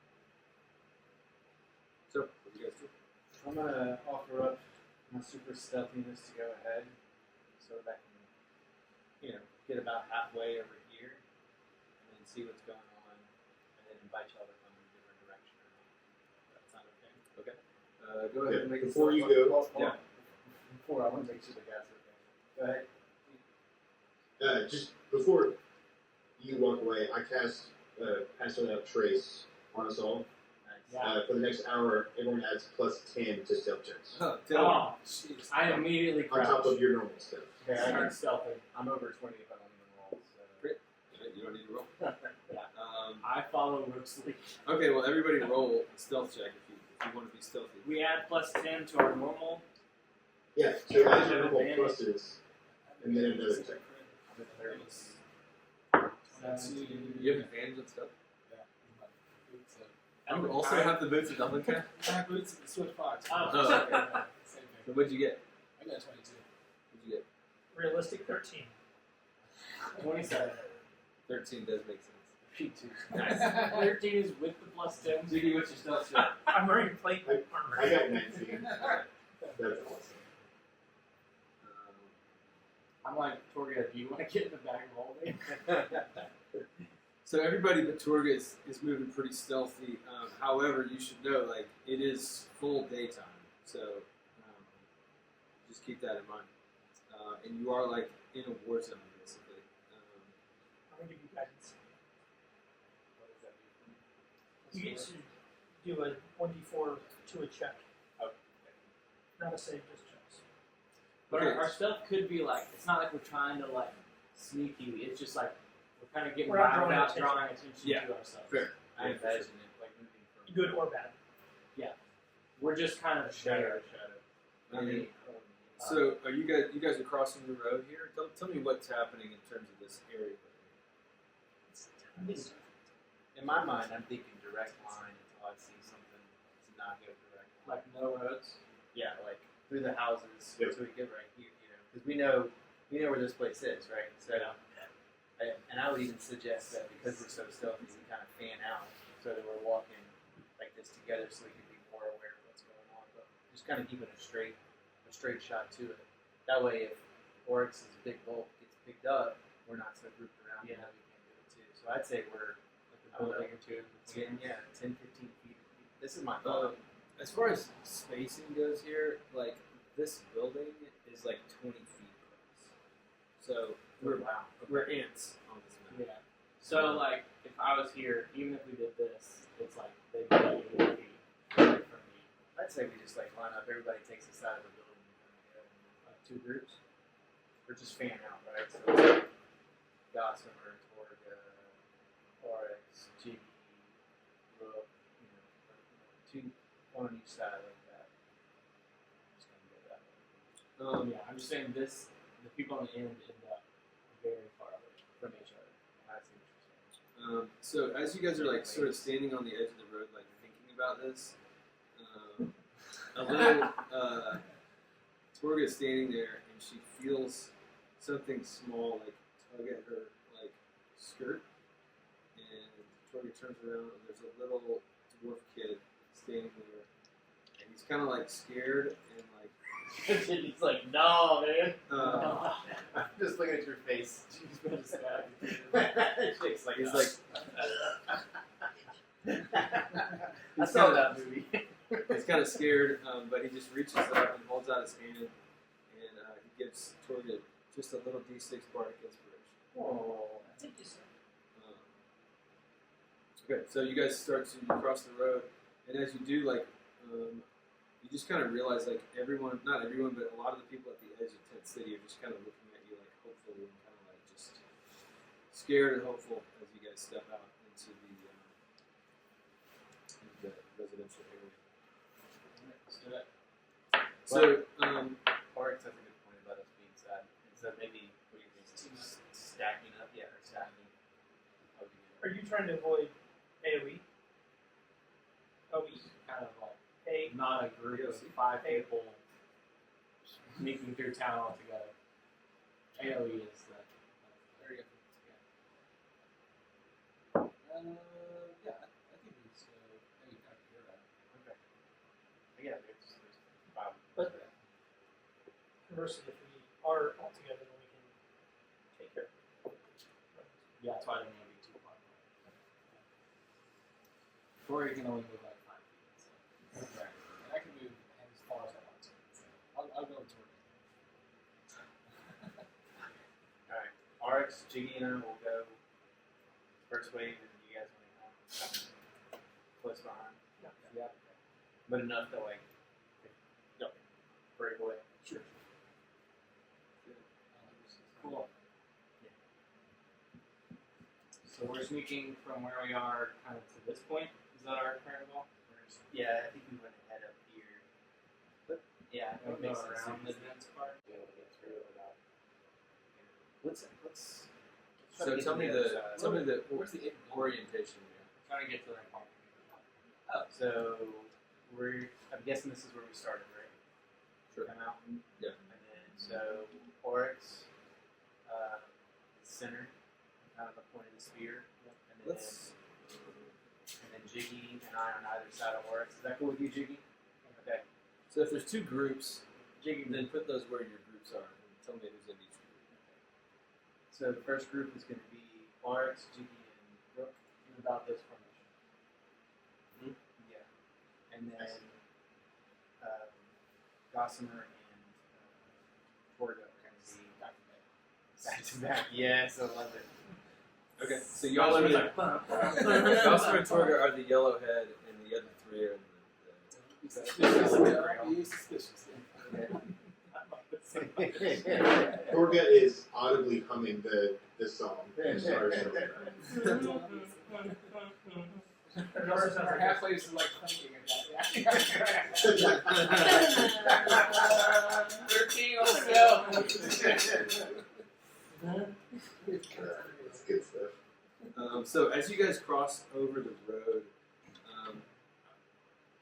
C: So, what do you guys do?
B: I'm gonna offer up my super stealthiness to go ahead, so that I can, get about halfway over here, and then see what's going on, and then invite y'all to come in a different direction. That sound okay?
C: Okay. Go ahead and make a
A: Before you
C: stealth
A: go,
C: check.
B: Yeah. Before, I want to make sure the guys are okay. Go ahead.
A: just before you walk away, I cast Pass Without Trace on us all.
B: Nice.
A: For the next hour, everyone adds +10 to stealth checks.
B: Oh,
D: Jeez.
B: I immediately
A: On top
B: crouch.
A: of your normal stuff.
B: Okay, I got stealthy. I'm over 20 if I don't even roll. So.
C: Great. You don't need to roll.
B: I follow Rook's lead.
C: Okay, well, everybody roll a stealth check if you want to be stealthy.
E: We add +10 to our normal.
A: Yeah, so add your normal pluses, and then another check.
B: I'm at 30.
C: You have advantage on stuff?
D: Yeah. Boots of-
C: You also have the boots of Dumbledore?
D: I have boots of the Swift Fox.
E: Oh.
C: Oh, okay.
D: Same
C: So
D: thing.
C: what'd you get?
D: I got 22.
C: What'd you get?
E: Realistic 13.
B: 27.
C: 13 does make sense.
B: P2.
C: Nice.
B: 13 is with the +10.
C: Ziggy, what's your stealth check?
E: I'm wearing plate
A: I
E: armor.
A: got 19. That's awesome.
B: I'm like, Torga, do you want to get in the bag of holding?
C: So everybody but Torga is moving pretty stealthy. However, you should know, like, it is full daytime. So just keep that in mind. And you are, like, in a war zone, basically.
E: I'm going to give you guidance.
B: What does that
E: You get to do a 1d4 to a check.
B: Oh,
E: Not a save, just checks.
B: But
C: Okay.
B: our stuff could be like, it's not like we're trying to like sneak you. It's just like we're kind of getting
E: We're not
B: by
E: drawing
B: without
E: attention.
B: drawing attention
C: Yeah.
B: to ourselves.
C: Fair.
B: I
C: Yeah, for
B: imagine
C: sure.
B: it like moving from
E: Good or bad.
B: We're just kind of
C: Shadow.
B: I mean,
C: So are you guys are crossing the road here? Tell me what's happening in terms of this area.
B: in my mind, I'm thinking direct line until I see something to not go direct. Like no roads. Yeah, like through the houses
A: Yep.
B: until we get right here, because we know where this place is, right? So, and I would even suggest that because we're so stealthy, we kind of fan out so that we're walking like this together, so we can be more aware of what's going on. But just kind of keeping a straight shot to it. That way, if Oryx's big bulk gets picked up, we're not so grouped around. Yeah, we can do it too. So I'd say we're I don't know, 10, 15 feet. This is my thought.
C: As far as spacing goes here, like this building is like 20 feet across. So we're ants on this map.
B: Yeah. So like, if I was here, even if we did this, it's like they'd be 8 feet away from me. I'd say we just like line up. Everybody takes a side of the building and go in 2 groups, or just fan out, right? So it's like Gossamer, Torga, Oryx, Jiggy, Rook, one on each side like that. Just gonna go that way. Yeah, I'm just saying this. The people on the end end up very far away from each other. I see what you're saying.
C: So as you guys are like sort of standing on the edge of the road, like thinking about this, a little Torga is standing there and she feels something small like tug at her like skirt, and Torga turns around and there's a little dwarf kid standing there, and he's kind of like scared and like.
B: He's like, no, man.
F: I'm just looking at your face.
B: She's gonna stab you.
F: Jake's like,
C: He's like,
F: I saw that movie.
C: he's kind of scared, but he just reaches up and holds out his hand, and he gives Torga just a little D6 bardic inspiration.
B: Oh.
E: Thank you, sir.
C: Okay, so you guys start to cross the road, and as you do, like, you just kind of realize, like, everyone, not everyone, but a lot of the people at the edge of Tent City are just kind of looking at you, like, hopefully, and kind of, like, just scared and hopeful as you guys step out into the residential area. So,
F: Oryx has a good point about us being sad. And so maybe what you're doing is stacking up. Yeah, or stacking.
E: Are you trying to avoid AoE? OE.
B: Kind of like
E: A.
B: not a group of 5 people sneaking through town altogether. AoE is that.
D: There you go. Yeah, I think we just maybe kind of hear that.
F: Okay. Yeah, there's 5.
E: But conversely, if we are all together, then we can take care of it.
B: Yeah, that's why I didn't want to be too far. Or you can only move like 5 feet. So.
D: Right. And I can move as far as I want to. So I'll go toward it.
F: Alright. Oryx, Jiggy, and I will go first wave, and you guys want to come close behind.
B: Yeah.
F: But enough that, like, break away.
D: Sure.
B: Cool. So we're sneaking from where we are kind of to this point. Is that our current goal?
F: Yeah, I think we went ahead up here. But yeah,
B: We'll
F: that
B: go
F: makes sense.
B: around the dense part.
F: Be able to get through it without. Let's try
C: so
F: to get
C: tell
F: to
C: me
F: other
C: the
F: side.
C: tell me the
D: Where's the
C: orientation here.
B: Trying to get to that point.
F: Oh, so I'm guessing this is where we started, right?
C: Sure.
F: Come out.
C: Yeah.
F: And then so Oryx, center, kind of the point of the spear, and then Jiggy and I on either side of Oryx. Is that cool with you, Jiggy? Okay.
C: So if there's 2 groups,
F: Jiggy,
C: then put those where your groups are, and tell me who's in each group.
F: So the first group is going to be Oryx, Jiggy, and Rook.
B: In about this formation.
F: Yeah. And then Gossamer and Torga are going to be back to back. Yes, I love it.
C: Okay, so y'all are the Gossamer and Torga are the yellowhead, and the other 3 are the
D: Be suspicious. Be suspicious.
F: Okay.
A: Torga is audibly humming the song from Star Wars.
D: We're halfway to like clanking at that. 13 on
A: That's good stuff.
C: So as you guys cross over the road,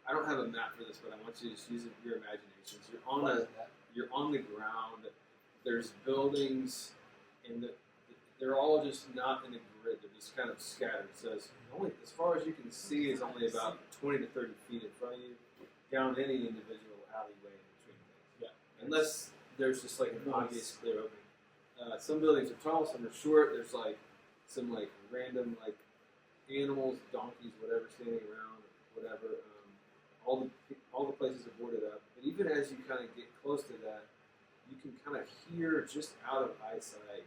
C: I don't have a map for this, but I want you to just use your imaginations. You're on the ground. There's buildings, and they're all just not in a grid. They're just kind of scattered. So it's only as far as you can see is only about 20 to 30 feet in front of you, down any individual alleyway in between things.
F: Yeah.
C: Unless there's just like an obvious clear opening. Some buildings are tall, some are short. There's like some like random like animals, donkeys, whatever, standing around, whatever. All the places are boarded up. But even as you kind of get close to that, you can kind of hear just out of eyesight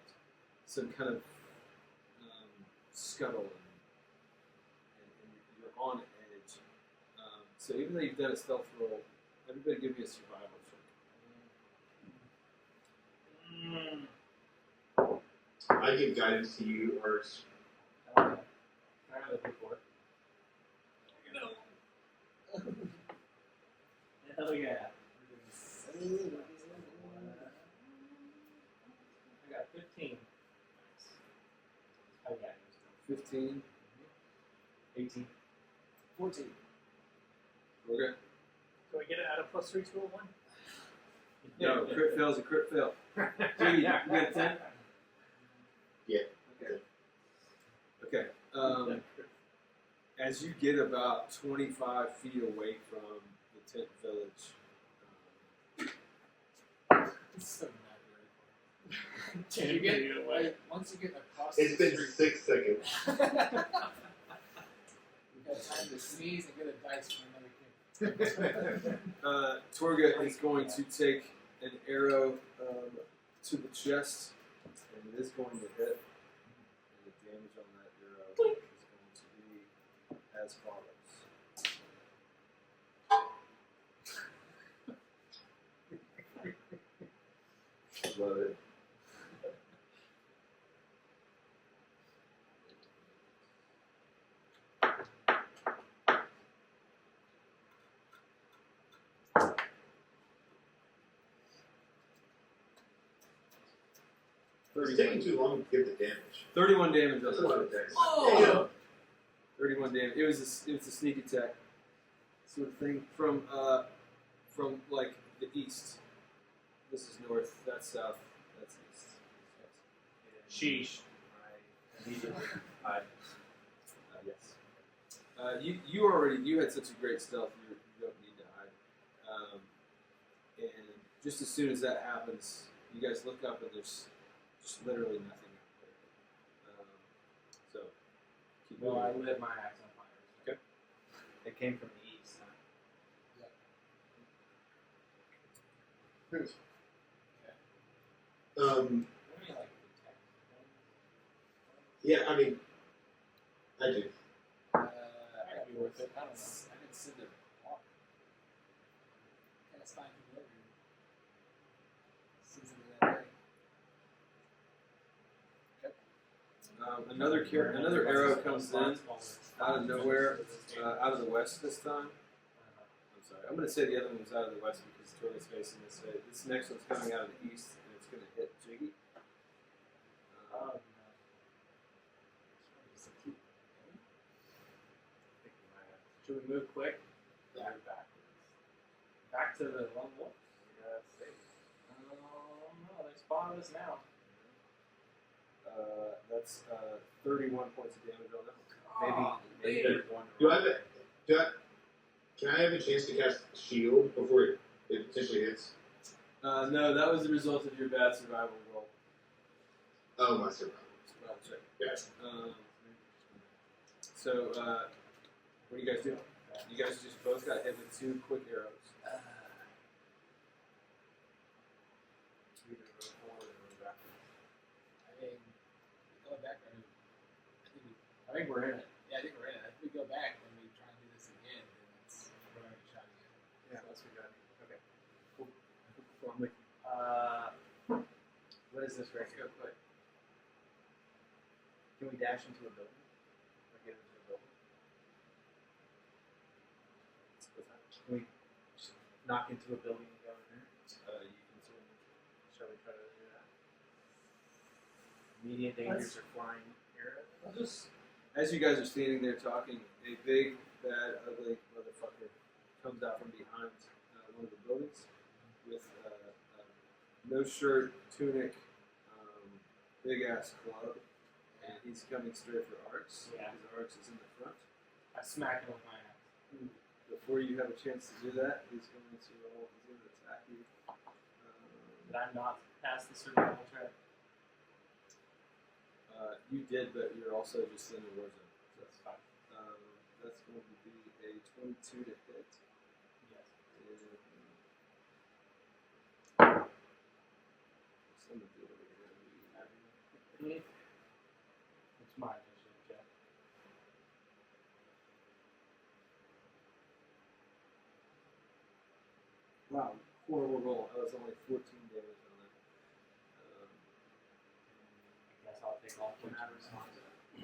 C: some kind of scuttle, and you're on edge. So even though you've done a stealth roll, everybody give me a survival check.
A: I give guidance to you, or
F: I have a D4. Hell yeah. I got 15. Oh yeah.
C: 15.
F: 18.
D: 14.
C: Okay.
E: Do I get it out of +3 to a 1?
C: No, crit fail is a crit fail. Jiggy, you got a 10?
A: Yeah.
C: Okay. As you get about 25 feet away from the tent village,
D: It's so not very. You get like, once you get across
A: it's
D: the
A: been
D: street,
A: 6 seconds.
D: you got time to sneeze and get a dice from another kid.
C: Torga is going to take an arrow to the chest, and it is going to hit. And the damage on that arrow is going to be as follows. Love it.
A: It's taking too long to get the damage.
C: 31 damage.
A: That's a lot of damage.
D: Oh!
C: 31 damage. It was a sneak attack sort of thing from like the east. This is north. That's south. That's east.
F: Sheesh. I immediately hide.
C: Yes. You had such a great stealth. You don't need to hide. And just as soon as that happens, you guys look up and there's just literally nothing out there. So keep
F: Well, I
C: moving.
F: lit my axe on fire.
C: Okay.
F: It came from the east.
A: Yeah, I mean, I do.
D: Might be worth it. I don't know. I didn't sit there and walk. Can't find people over here. Season of that day.
C: Another arrow comes in out of nowhere, out of the west this time. I'm sorry. I'm going to say the other one was out of the west because Torga's facing this way. This next one's coming out of the east, and it's going to hit Jiggy.
F: Should we move quick? Yeah. Back to the lone wolf? No, they spotted us now.
C: That's 31 points of damage on that one.
F: Maybe
D: man.
F: there's one.
A: Can I have a chance to cast shield before it potentially hits?
C: No, that was the result of your bad survival roll.
A: Oh, my survival.
C: Survival check.
A: Yes.
C: So, what do you guys do? You guys just both got hit with 2 quick arrows.
D: Going back,
F: I think we're in it.
D: I think we're in it. If we go back and we try and do this again, then we're already shot again.
F: Yeah, that's good. Okay.
C: I'm with you.
B: What is this right
C: Let's
B: here?
C: go quick.
B: Can we dash into a building? Or get into a building? Can we just knock into a building and go in there?
C: You can certainly.
B: Shall we try to do that? Immediate dangers are flying arrows.
E: I'll just
C: As you guys are standing there talking, a big, bad, ugly motherfucker comes out from behind one of the buildings with no shirt, tunic, big ass club, and he's coming straight for Arx.
F: Yeah.
C: Because Arx is in the front.
F: I smack him with my axe.
C: Before you have a chance to do that, he's going to roll. He's going to attack you.
F: Did I not pass the survival check?
C: You did, but you're also just in the war zone. So
F: That's fine.
C: that's going to be a 22 to hit.
F: Yes.
C: Some of the over here.
F: It's my initiative check.
C: Wow, horrible roll. That was only 14 damage on that.
F: I guess I'll take all points of response.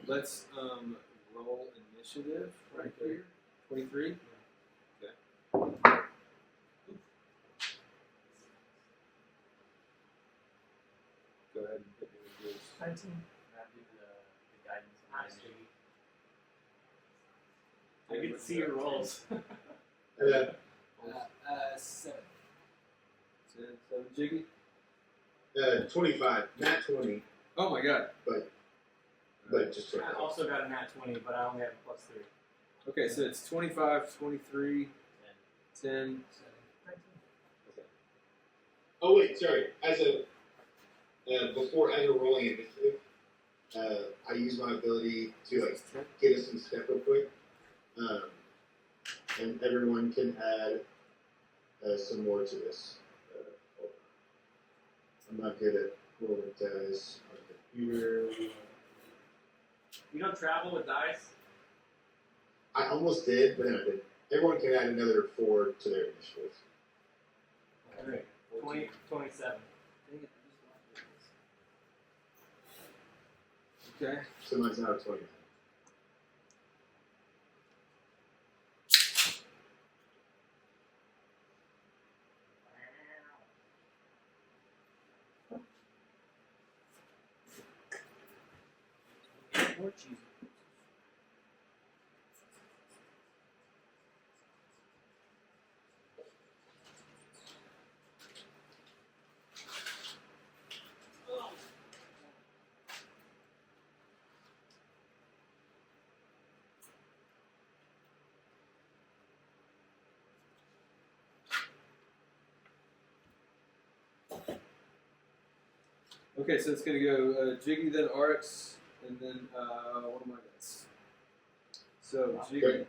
C: Let's roll initiative right here. 23. Okay. Go ahead and hit me with yours.
E: 19.
B: Can I do the guidance?
F: Nice,
B: on
F: Jiggy. I get to see your rolls.
A: Uh,
D: 7.
C: 7 Jiggy.
A: 25, not 20,
C: Oh my god.
A: but just
F: I also got a nat 20, but I only have a +3.
C: Okay, so it's 25, 23, 10.
E: 19.
A: Oh wait, sorry. As a rolling initiative, I use my ability to like get us in step real quick, and everyone can add some more to this. Hold on. I'm not good at rolling dice on the computer.
F: You don't travel with dice?
A: I almost did, but then I didn't. Everyone can add another 4 to their initiative.
F: Okay. 20, 27.
C: Okay.
A: So mine's now 20.
B: More cheese.
C: Okay, so it's going to go Jiggy, then Arx, and then one of my guys. So, Jiggy,
A: Okay.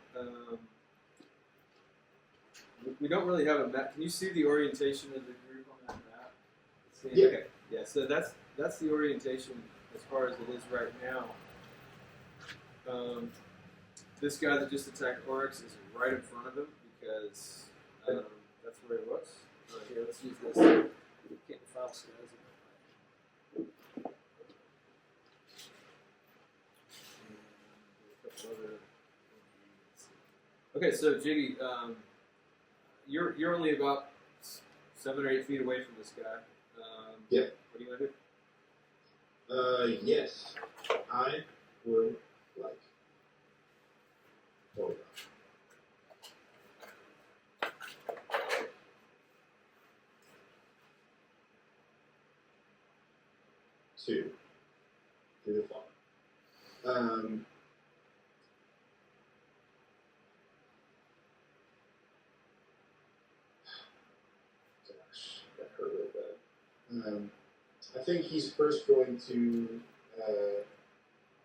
C: we don't really have a map. Can you see the orientation of the group on that map? See?
A: Yeah.
C: Okay. Yeah, so that's the orientation as far as it is right now. This guy that just attacked Oryx is right in front of him because that's where he was. Here, let's use this.
D: Can't file scales.
C: Okay, so Jiggy, you're only about 7 or 8 feet away from this guy.
A: Yeah.
C: What do you want to do?
A: Yes, I would like. Hold on. Two. Do the fall. Gosh, that hurt real bad. I think he's first going to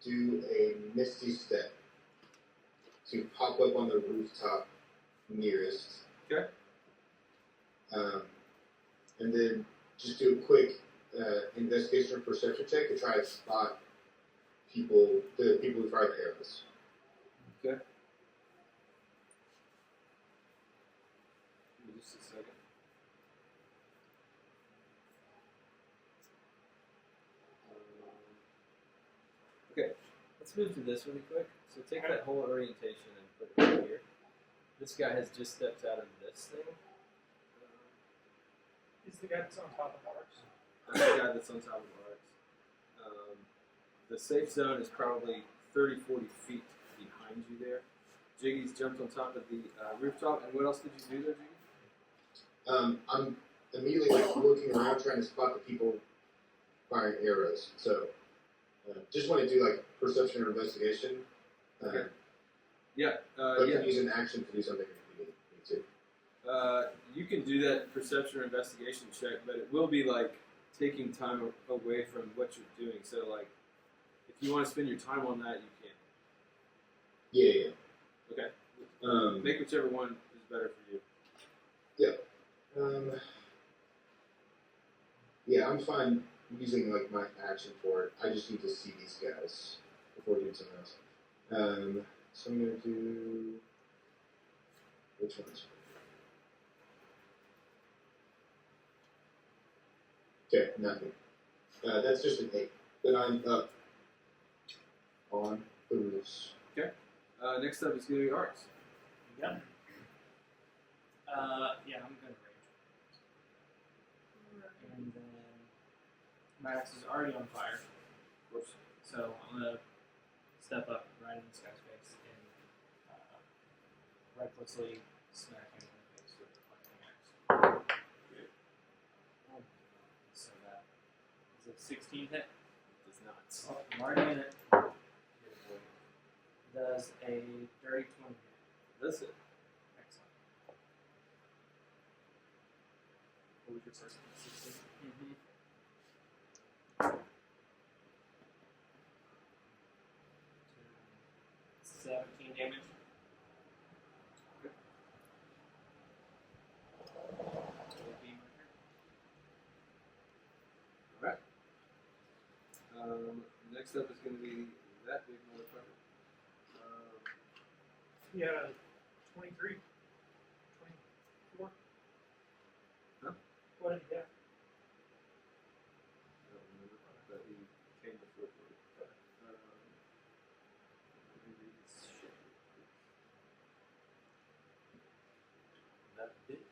A: do a misty step to pop up on the rooftop nearest.
C: Okay.
A: And then just do a quick investigation or perception check to try to spot the people who fire the arrows.
C: Okay. Give me just a second. Let's move to this really quick. So take that whole orientation and put it right here. This guy has just stepped out of this thing.
E: He's the guy that's on top of ours.
C: That's the guy that's on top of ours. The safe zone is probably 30, 40 feet behind you there. Jiggy's jumped on top of the rooftop. And what else did you do there, Jiggy?
A: I'm immediately looking around trying to spot the people firing arrows. So just want to do perception or investigation.
C: Okay. Yeah.
A: But
C: Yeah.
A: can use an action to do something if you need to.
C: You can do that perception or investigation check, but it will be taking time away from what you're doing. So if you want to spend your time on that, you can.
A: Yeah.
C: Okay. Make whichever one is better for you.
A: Yeah, I'm fine using my action for it. I just need to see these guys before doing something else. So I'm gonna do which ones? Okay, nothing. That's just an 8. Then I'm up on the roofs.
C: Next up is going to be Arts.
B: Yep. Yeah, I'm gonna rage. And then Max is already on fire.
C: Of course.
B: So I'm gonna step up right in this guy's face and recklessly smack him in the face with the flaming axe. So that is a 16 hit.
C: Does not.
B: Oh, I'm already in it. Does a dirty 20 hit.
C: That's it.
B: Excellent. What was your first one? 16? Mm-hmm. 17 damage. Will be my turn.
C: Alright. Next up is going to be that big motherfucker.
E: Yeah, 23, 24.
C: Huh?
E: What did he get?
C: I don't remember, but he came before for it. Let me read this shit real quick. That big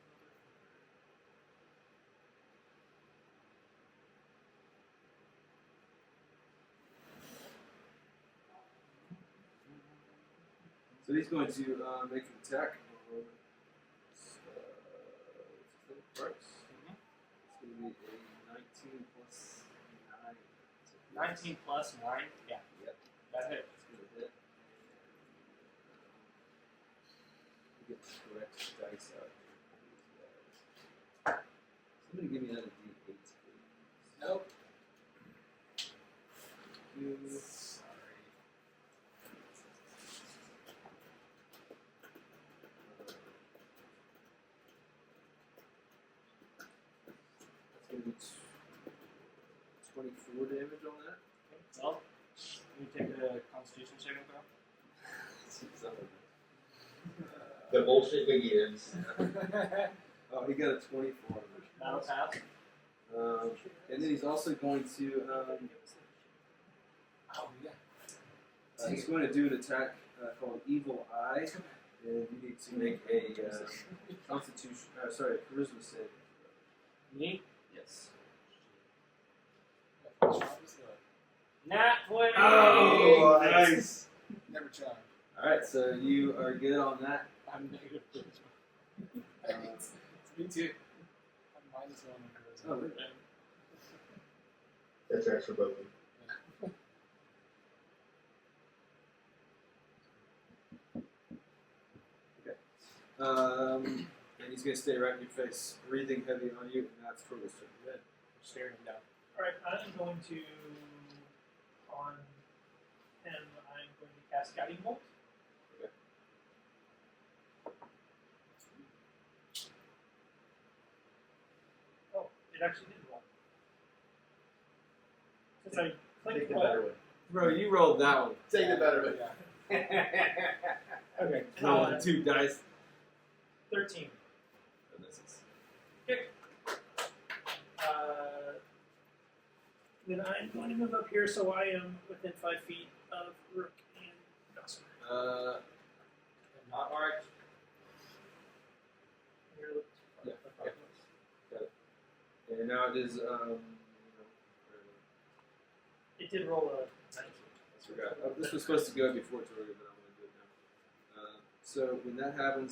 C: So he's going to make an attack on Parks. It's going to be a 19 plus 9.
B: 19 plus 9? Yeah.
C: Yep.
B: That hit.
C: It's going to hit. And get the correct dice out. Somebody give me another D8, please.
D: Nope.
C: Sorry. That's going to be 24 damage on that.
B: Well, you take a Constitution saving throw.
A: The bullshit begins.
C: Oh, he got a 24.
B: That'll pass.
C: And then he's also going to
D: Oh, yeah.
C: he's going to do an attack called Evil Eye, and you need to make a Constitution. Charisma save.
B: Me?
C: Yes.
B: Nat 20!
C: Oh, nice.
D: Never tried.
C: All right, so you are good on that.
D: I'm negative charisma. Thanks. Me too. I'm -1 on charisma.
C: Oh, really?
A: That tracks for both of them.
C: And he's going to stay right in your face, breathing heavy on you, and that's Torgo's turn.
B: Good. Staring him down.
E: Alright, I'm going to, on him, I'm going to cast Guiding Bolt.
C: Okay.
E: Oh, it actually did roll. Since I clicked
B: Take the
E: roll.
B: better one.
C: Bro, you rolled that one.
A: Take the better one.
E: Okay,
C: Rolling 2 dice.
E: 13.
C: Oh, this is-
E: Then I'm going to move up here so I am within 5 feet of Rook and Gossamer.
F: Not Arch.
E: You're looking
C: Yeah,
E: for the
C: yeah. And now it is,
E: It did roll a 19.
C: I forgot. This was supposed to go before Torga, but I'm going to do it now. So when that happens,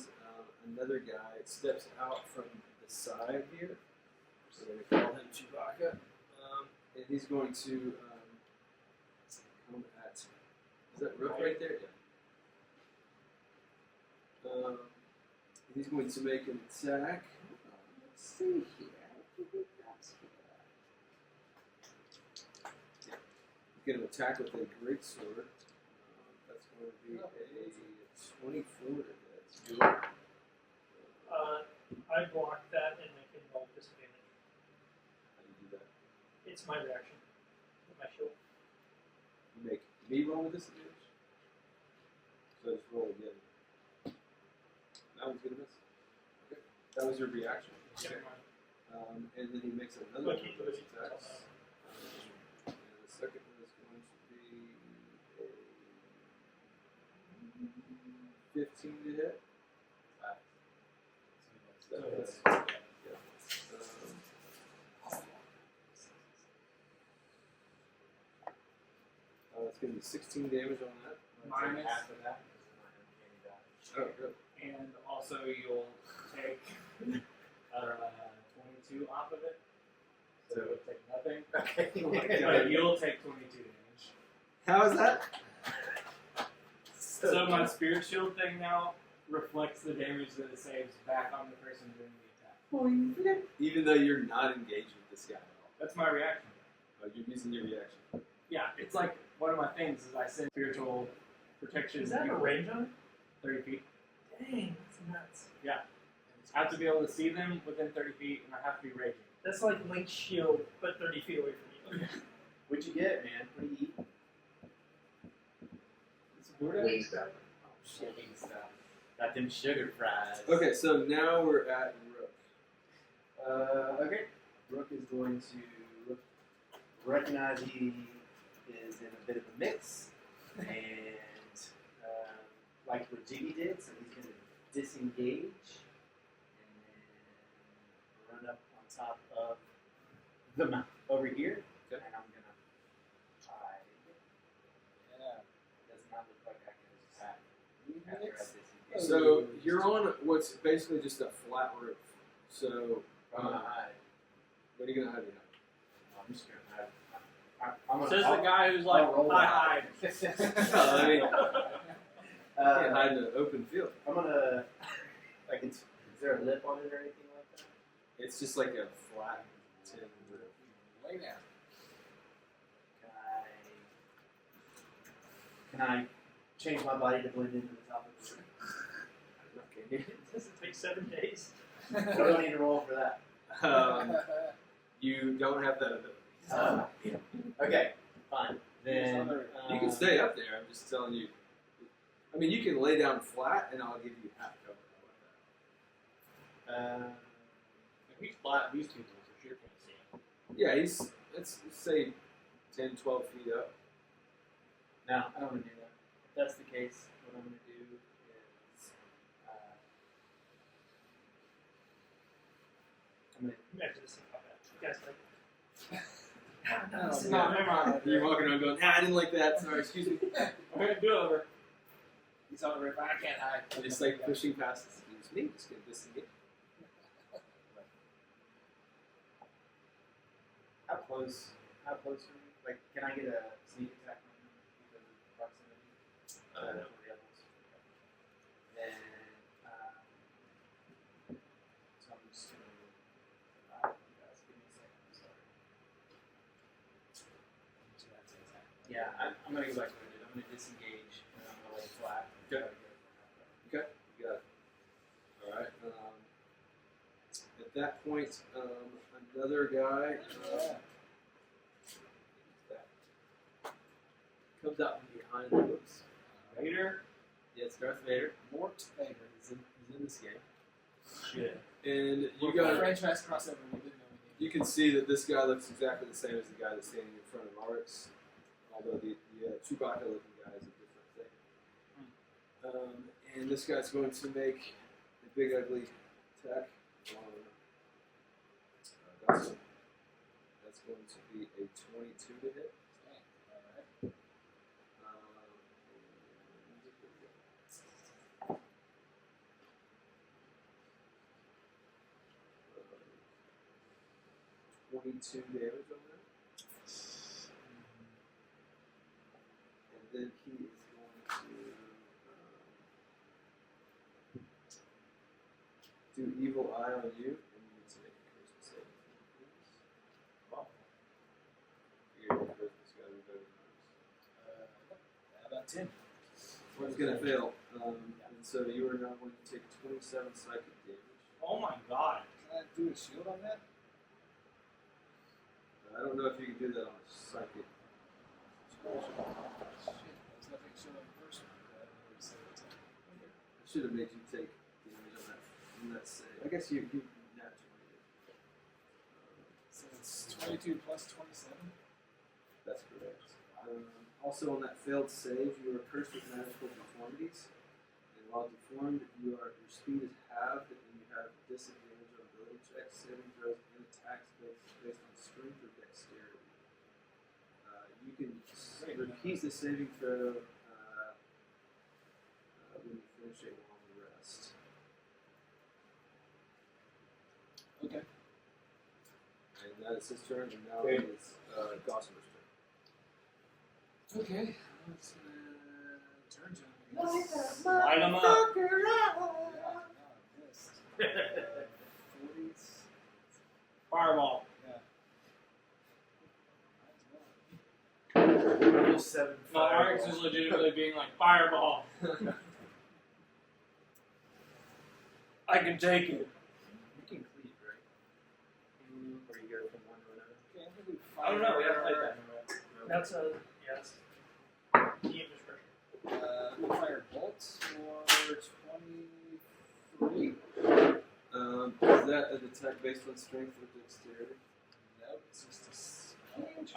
C: another guy steps out from the side here. So we're going to call him Chewbacca. And he's going to come at. Is that Rook right there? Yeah. He's going to make an attack. Let's see here. Yeah. He's going to attack with a great sword. That's going to be a 24 to hit.
E: I blocked that and make him roll disadvantage.
C: How do you do that?
E: It's my reaction with my shield.
C: You make me roll with disadvantage? So I just roll again. That one's gonna miss. Okay. That was your reaction.
E: Yeah.
C: And then he makes another one
E: Okay,
C: of those
E: okay.
C: attacks. And the second one is going to be a 15 to hit. That's, yeah. It's going to be 16 damage on that.
F: Minus.
B: half of that.
C: Oh, good.
F: And also you'll take 22 off of it. So you'll take nothing.
B: Okay.
F: But you'll take 22 damage.
C: How is that?
F: So my spirit shield thing now reflects the damage that it saves back on the person doing the attack.
C: Even though you're not engaged with this guy at all.
F: That's my reaction.
C: You're using your reaction.
F: Yeah, it's like one of my things is I send spiritual protection.
E: Is that a range on it?
F: 30 feet.
E: Dang, that's nuts.
F: I have to be able to see them within 30 feet, and I have to be raging.
E: That's like Link's shield, but 30 feet away from you.
B: What'd you get, man? What do you eat?
A: Wing stuff.
B: Oh shit, eating stuff. Got them sugar fries.
C: Okay, so now we're at Rook.
B: Okay. Rook is going to recognize he is in a bit of a mix, and like what Jiggy did, so he's going to disengage and then run up on top of the mount over here,
C: Okay.
B: and I'm going to hide.
D: Yeah.
B: Does not look like I can attack after I disengage.
C: So you're on what's basically just a flat roof. So
B: I'm going to hide.
C: what are you gonna hide behind?
B: I'm just going to hide. I'm gonna,
F: Says the guy who's like,
B: I'll roll
F: I
B: that.
C: Well, I mean, you can't
B: uh,
C: hide in an open field.
B: I'm gonna like. Is there a lip on it or anything like that?
C: It's just like a flat tin roof.
D: Lay down.
B: Can I change my body to blend into the top of the roof?
C: Okay.
E: Does it take 7 days?
B: I don't need to roll for that.
C: You don't have that ability.
B: Okay, fine. Then
C: You can stay up there. I'm just telling you. I mean, you can lay down flat, and I'll give you half cover. How about
F: if he's flat, these people for sure can't see him.
C: that? Yeah, he's let's say 10, 12 feet up.
B: no, I don't want to do that. If that's the case, what I'm going to do is I'm going to.
E: You have to just think about that. You guys like.
D: No,
F: No, never mind.
C: You're walking around going, I didn't like that. Sorry, excuse me.
F: Okay, do it over.
D: He's on the roof. I can't hide.
C: Just like pushing past. Excuse me. Just gonna disengage.
B: How close are we? Like, can I get a sneak attack on him because of proximity?
C: No.
B: For the others? Then, so I'm just gonna. Guys, give me a second. I'm sorry. Yeah, I'm gonna go back to what I did. I'm gonna disengage and I'm gonna lay flat.
C: Okay. Okay, you got it. All right. At that point, another guy comes out from behind the woods.
F: Vader?
C: Yeah, it's Darth Vader.
D: Mort Vader.
C: He's in this game.
F: Shit.
C: And you
D: Got
C: got
D: franchise crossover. We didn't know we needed.
C: you can see that this guy looks exactly the same as the guy that's standing in front of Arx. although the Chewbacca looking guy is a different thing. And this guy's going to make a big ugly attack on Dustin. That's going to be a 22 to hit.
D: Okay, alright.
C: 22 damage on that. And then he is going to do evil eye on you, and you need to make a charisma saving throw, please.
F: Wow.
C: Your charisma's got to be better than
D: About 10.
C: ours. One's going to fail. And so you are now going to take 27 psychic damage.
F: Oh my god.
D: Can I do a shield on that?
C: I don't know if you can do that on a psychic situation.
D: Shit, I was gonna make sure on the first one. I never said it.
C: I should have made you take damage on that save. I guess you naturally did.
D: So it's 22 plus 27.
C: That's correct. Also, on that failed save, you are cursed with magical deformities. And while deformed, your speed is halved, and you have disadvantage on ability checks, saving throws, and attacks based on strength or dexterity. You can repeat the saving throw when you finish a long rest.
D: Okay.
C: And that is his turn, and now
A: Okay.
C: it is Gossamer's turn.
D: Okay. Let's turn to him.
F: Light 'em up.
D: Yeah, no, I missed. 40s.
F: Fireball.
D: Yeah.
F: Level 7 No, Arx is legitimately being like, fireball. I can take it.
C: You can cleave, right? Or you go from one to another.
D: Okay, I'm gonna do
F: I don't know, we haven't played
D: fire.
F: that.
E: That's a yes. Team discretion.
D: Fire bolt for 23.
C: Is that an attack based on strength or dexterity?
D: Nope, it's just a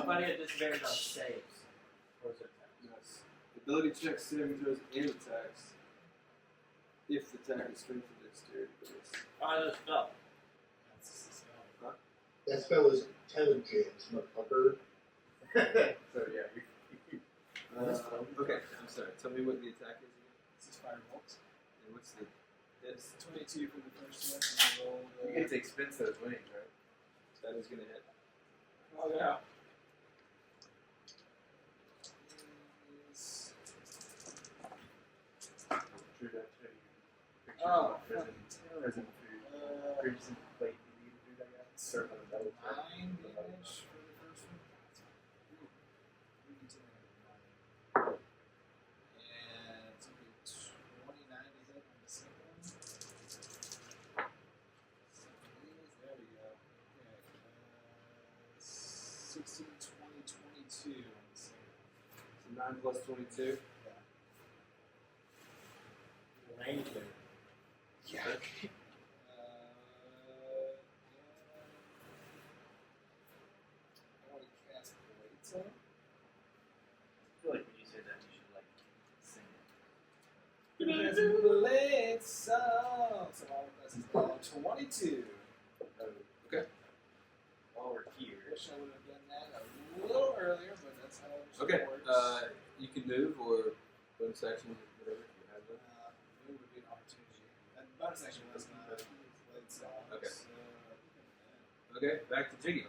F: I thought he had disadvantage on saves. Or is it attacks?
C: Yes. Ability checks, saving throws, and attacks. If the attack is strength or dexterity, but it's
F: Oh, that's spell.
D: That's just a spell.
A: That spell is intelligence, motherfucker.
F: So yeah,
C: okay. I'm sorry. Tell me what the attack is again.
D: This is fire bolt.
C: And what's the
D: It's 22 for the first one, and I rolled.
B: You get to expense those wings, right?
C: that is gonna hit?
F: Oh yeah.
D: is-
B: Drew that to you. Pictures
D: Oh,
B: of
D: fucking
B: prison
D: terrible.
B: food. Prison plate. You need to do that yet? Serve on a double check.
D: 9 damage for the first one. Ooh. We can take that. And it's going to be 29 to hit on the second one. There we go. Okay. 16, 20, 22 on the second one.
C: So 9 plus 22.
F: Ranger.
D: Yeah. I want to cast Blades on him.
F: I feel like when you say that, you should like sing it.
D: Blades song. So all of this is now 22.
C: Okay.
F: While we're here.
D: Wish I would have done that a little earlier, but that's how it
C: Okay.
D: works.
C: You can move or bonus action, whatever you have them.
D: Move would be an opportunity. And bonus action was not a Blade song.
C: Okay.
D: So,
C: Okay. Back to Jiggy.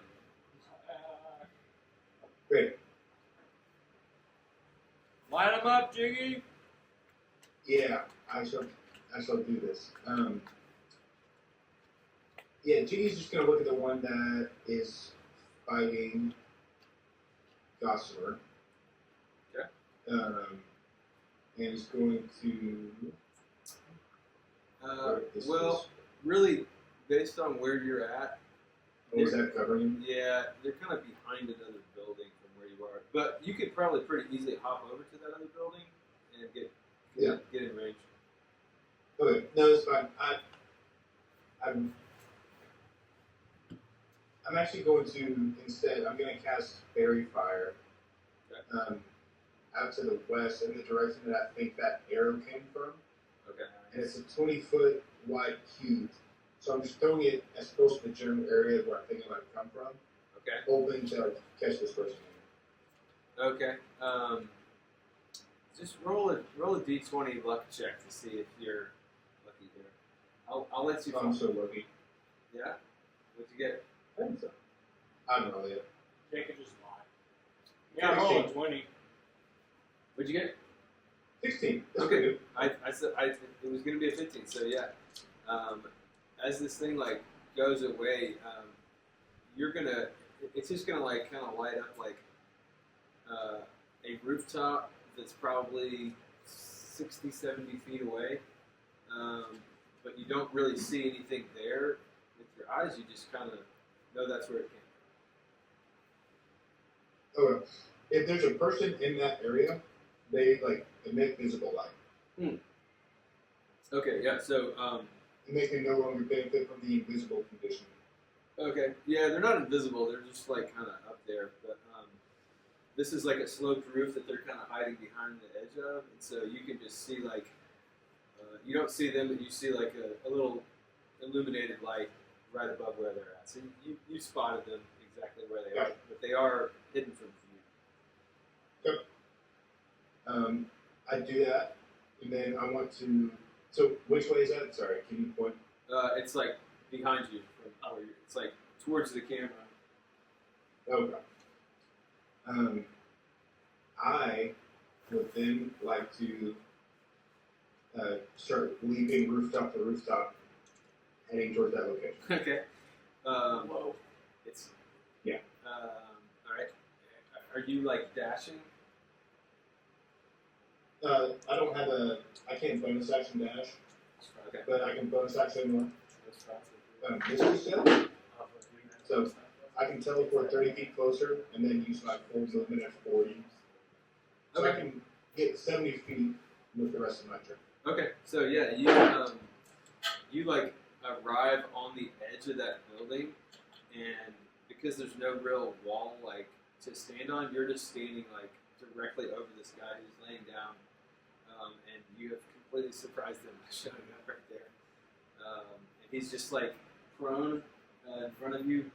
A: Great.
F: Light 'em up, Jiggy.
A: Yeah, I shall do this. Yeah, Jiggy's just gonna look at the one that is fighting Gossamer.
C: Okay.
A: And is going to. This
C: Well,
A: is-
C: really, based on where you're at,
A: what was that covering?
C: yeah, they're kind of behind another building from where you are. But you could probably pretty easily hop over to that other building and get in range.
A: Okay, no, it's fine. I'm actually going to instead. I'm going to cast Fairy Fire.
C: Okay.
A: out to the west in the direction that I think that arrow came from.
C: Okay.
A: And it's a 20-foot wide cube. So I'm just throwing it as close to the general area where I think it might come from,
C: Okay.
A: hoping to catch this person.
C: Okay. Just roll a d20 luck check to see if you're lucky here. I'll let you.
A: I'm so lucky.
C: Yeah. What'd you get?
A: I think so. I don't know yet.
F: They could just lie. Yeah, I rolled a 20.
C: What'd you get?
A: 16. That's
C: Okay.
A: pretty good.
C: I said it was gonna be a 15. So yeah. As this thing like goes away, it's just gonna like kind of light up like a rooftop that's probably 60, 70 feet away. But you don't really see anything there with your eyes. You just kind of know that's where it came
A: Okay. If there's a person in that area, they like emit visible light.
C: from. Okay, yeah. So,
A: And they can no longer benefit from the invisible condition.
C: okay, yeah, they're not invisible. They're just like kind of up there. But this is like a sloped roof that they're kind of hiding behind the edge of, and so you can just see like you don't see them, but you see like a little illuminated light right above where they're at. So you spotted them exactly where they are, but they are hidden from view.
A: I do that, and then I want to. So which way is that? Sorry, can you point?
C: It's like behind you. From where it's like towards the camera.
A: Okay. I would then like to start leaping rooftop to rooftop, heading towards that location.
C: Okay.
F: Whoa.
C: It's
A: Yeah.
C: All right. Are you like dashing?
A: I don't have a. I can't bonus action dash,
C: Okay.
A: but I can bonus action
C: That's
A: distance step. So I can teleport 30 feet closer and then use my full movement at 40. So I can get 70 feet with the rest of my turn.
C: Okay, so yeah, you like arrive on the edge of that building, and because there's no real wall like to stand on, you're just standing like directly over this guy who's laying down, and you have completely surprised him by showing up right there. And he's just like prone in front of you,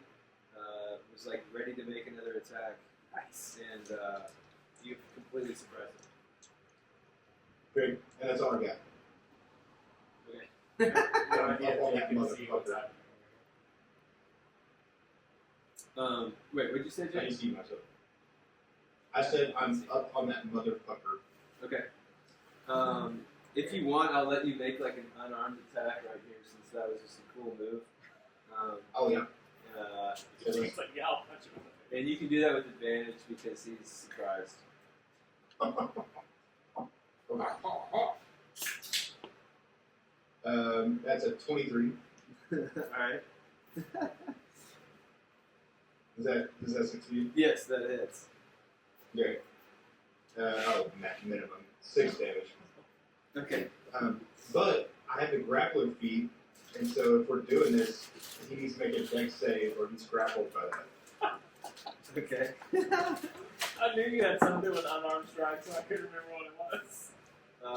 C: was like ready to make another attack. Nice. And you've completely surprised him.
A: Great. And that's all I got.
C: Okay.
F: No idea
A: I'll
F: if you can see
A: motherfucker.
F: what's happening.
C: Wait, what'd you say,
A: I
C: Jay?
A: can see myself. I said I'm up on that motherfucker.
C: Okay. If you want, I'll let you make like an unarmed attack right here, since that was just a cool move.
A: Oh, yeah.
F: It's like, yeah, I'll punch him in the face.
C: And you can do that with advantage because he's surprised.
A: That's a 23.
C: Alright.
A: Does that succeed?
C: Yes, that hits.
A: Great. Minimum 6 damage.
C: Okay.
A: But I have the grappler feat, and so if we're doing this, he needs to make a dex save or he's grappled by that.
C: Okay.
F: I knew you had something with unarmed strikes, so I couldn't remember what it was.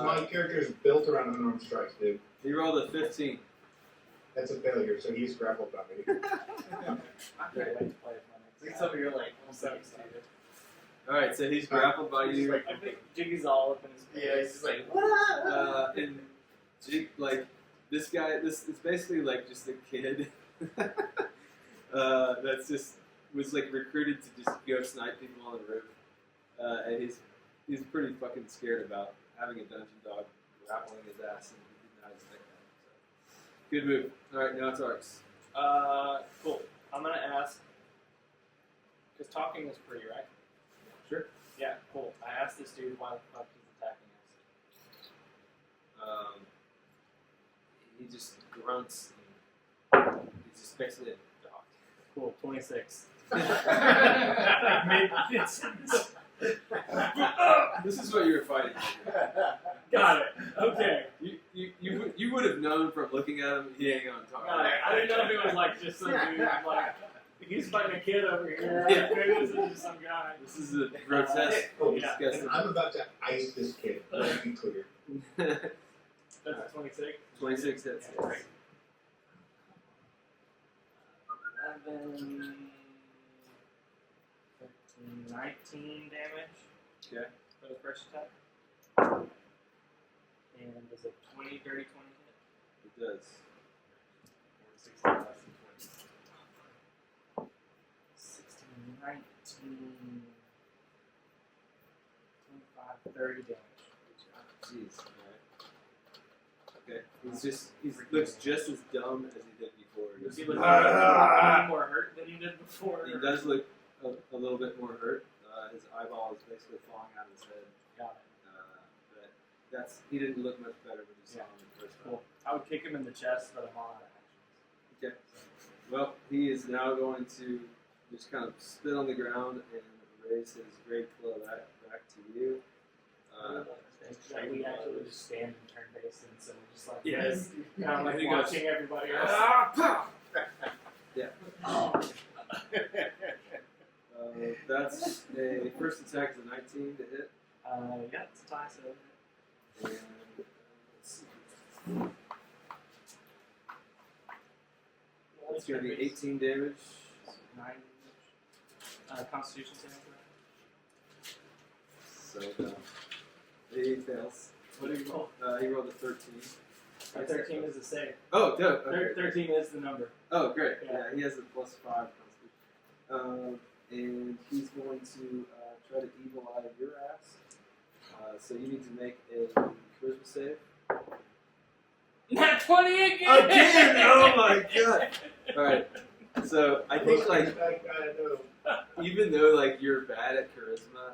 A: My character is built around unarmed strikes, dude.
C: He rolled a 15.
A: That's a failure, so he's grappled by me.
F: I can't wait to play it for next time.
B: You're like,
F: I'm so excited.
C: Alright, so he's grappled by
A: He's
C: you.
A: like-
F: I think Jiggy's all up in his face.
B: Yeah, he's just like,
C: And like this guy, it's basically like just a kid that's just was like recruited to just go snipe people on the roof, and he's pretty fucking scared about having a dungeon dog grappling his ass, and he didn't know how to stick that. So good move. All right, now it's Arx.
F: Cool. I'm gonna ask, because talking is free, right?
C: Sure.
F: Yeah, cool. I asked this dude why the fuck he's attacking us.
C: He just grunts. And he's just basically a dog.
F: Cool, 26.
C: This is what you were fighting.
F: Got it. Okay.
C: You would have known from looking at him he ain't gonna talk.
F: Got it. I didn't know if it was like just some dude like he's fighting a kid over here.
C: Yeah.
F: Maybe this is just some guy.
C: This is a grotesque,
A: Oh,
F: yeah.
C: disgusting.
A: And I'm about to ice this kid. Let's be clear.
F: That's 26.
C: 26 hits.
F: Yeah, great. 11, 13, 19 damage.
C: Okay.
F: For the first attack. And does a 20, dirty 20 hit?
C: It does.
F: 16 less than 20. 16, 19, 25, 30 damage.
C: Jeez. Alright. Okay. He looks just as dumb as he did before.
F: Does he
C: Just-
F: look any more hurt than he did before?
C: He does look a little bit more hurt. His eyeball is basically falling out of his head.
F: Got it.
C: But he didn't look much better when you saw
F: Yeah.
C: him the first time.
F: Cool. I would kick him in the chest, but I'm all out of actions.
C: Okay. Well, he is now going to just kind of spit on the ground and raise his great claw back to you.
F: Like we actually just stand and turn base, and so we're just like
C: Yeah.
F: this, kind of like
C: He goes,
F: watching everybody else.
C: Pow! That's a first attack is a 19 to hit.
F: Yeah, it's a tie, so
C: And let's see. It's going to be 18 damage.
F: 9 damage. Constitution saving throw.
C: So he fails.
F: What do you roll?
C: He rolled a 13.
F: 13 is a save.
C: Oh, dope. Okay.
F: 13 is the number.
C: Oh, great.
F: Yeah.
C: Yeah, he has a +5 constitution. And he's going to try to evil eye your ass. So you need to make a charisma save.
F: Not 20 again!
C: Again! Oh my god! Alright. So I think like
A: I know.
C: even though like you're bad at charisma,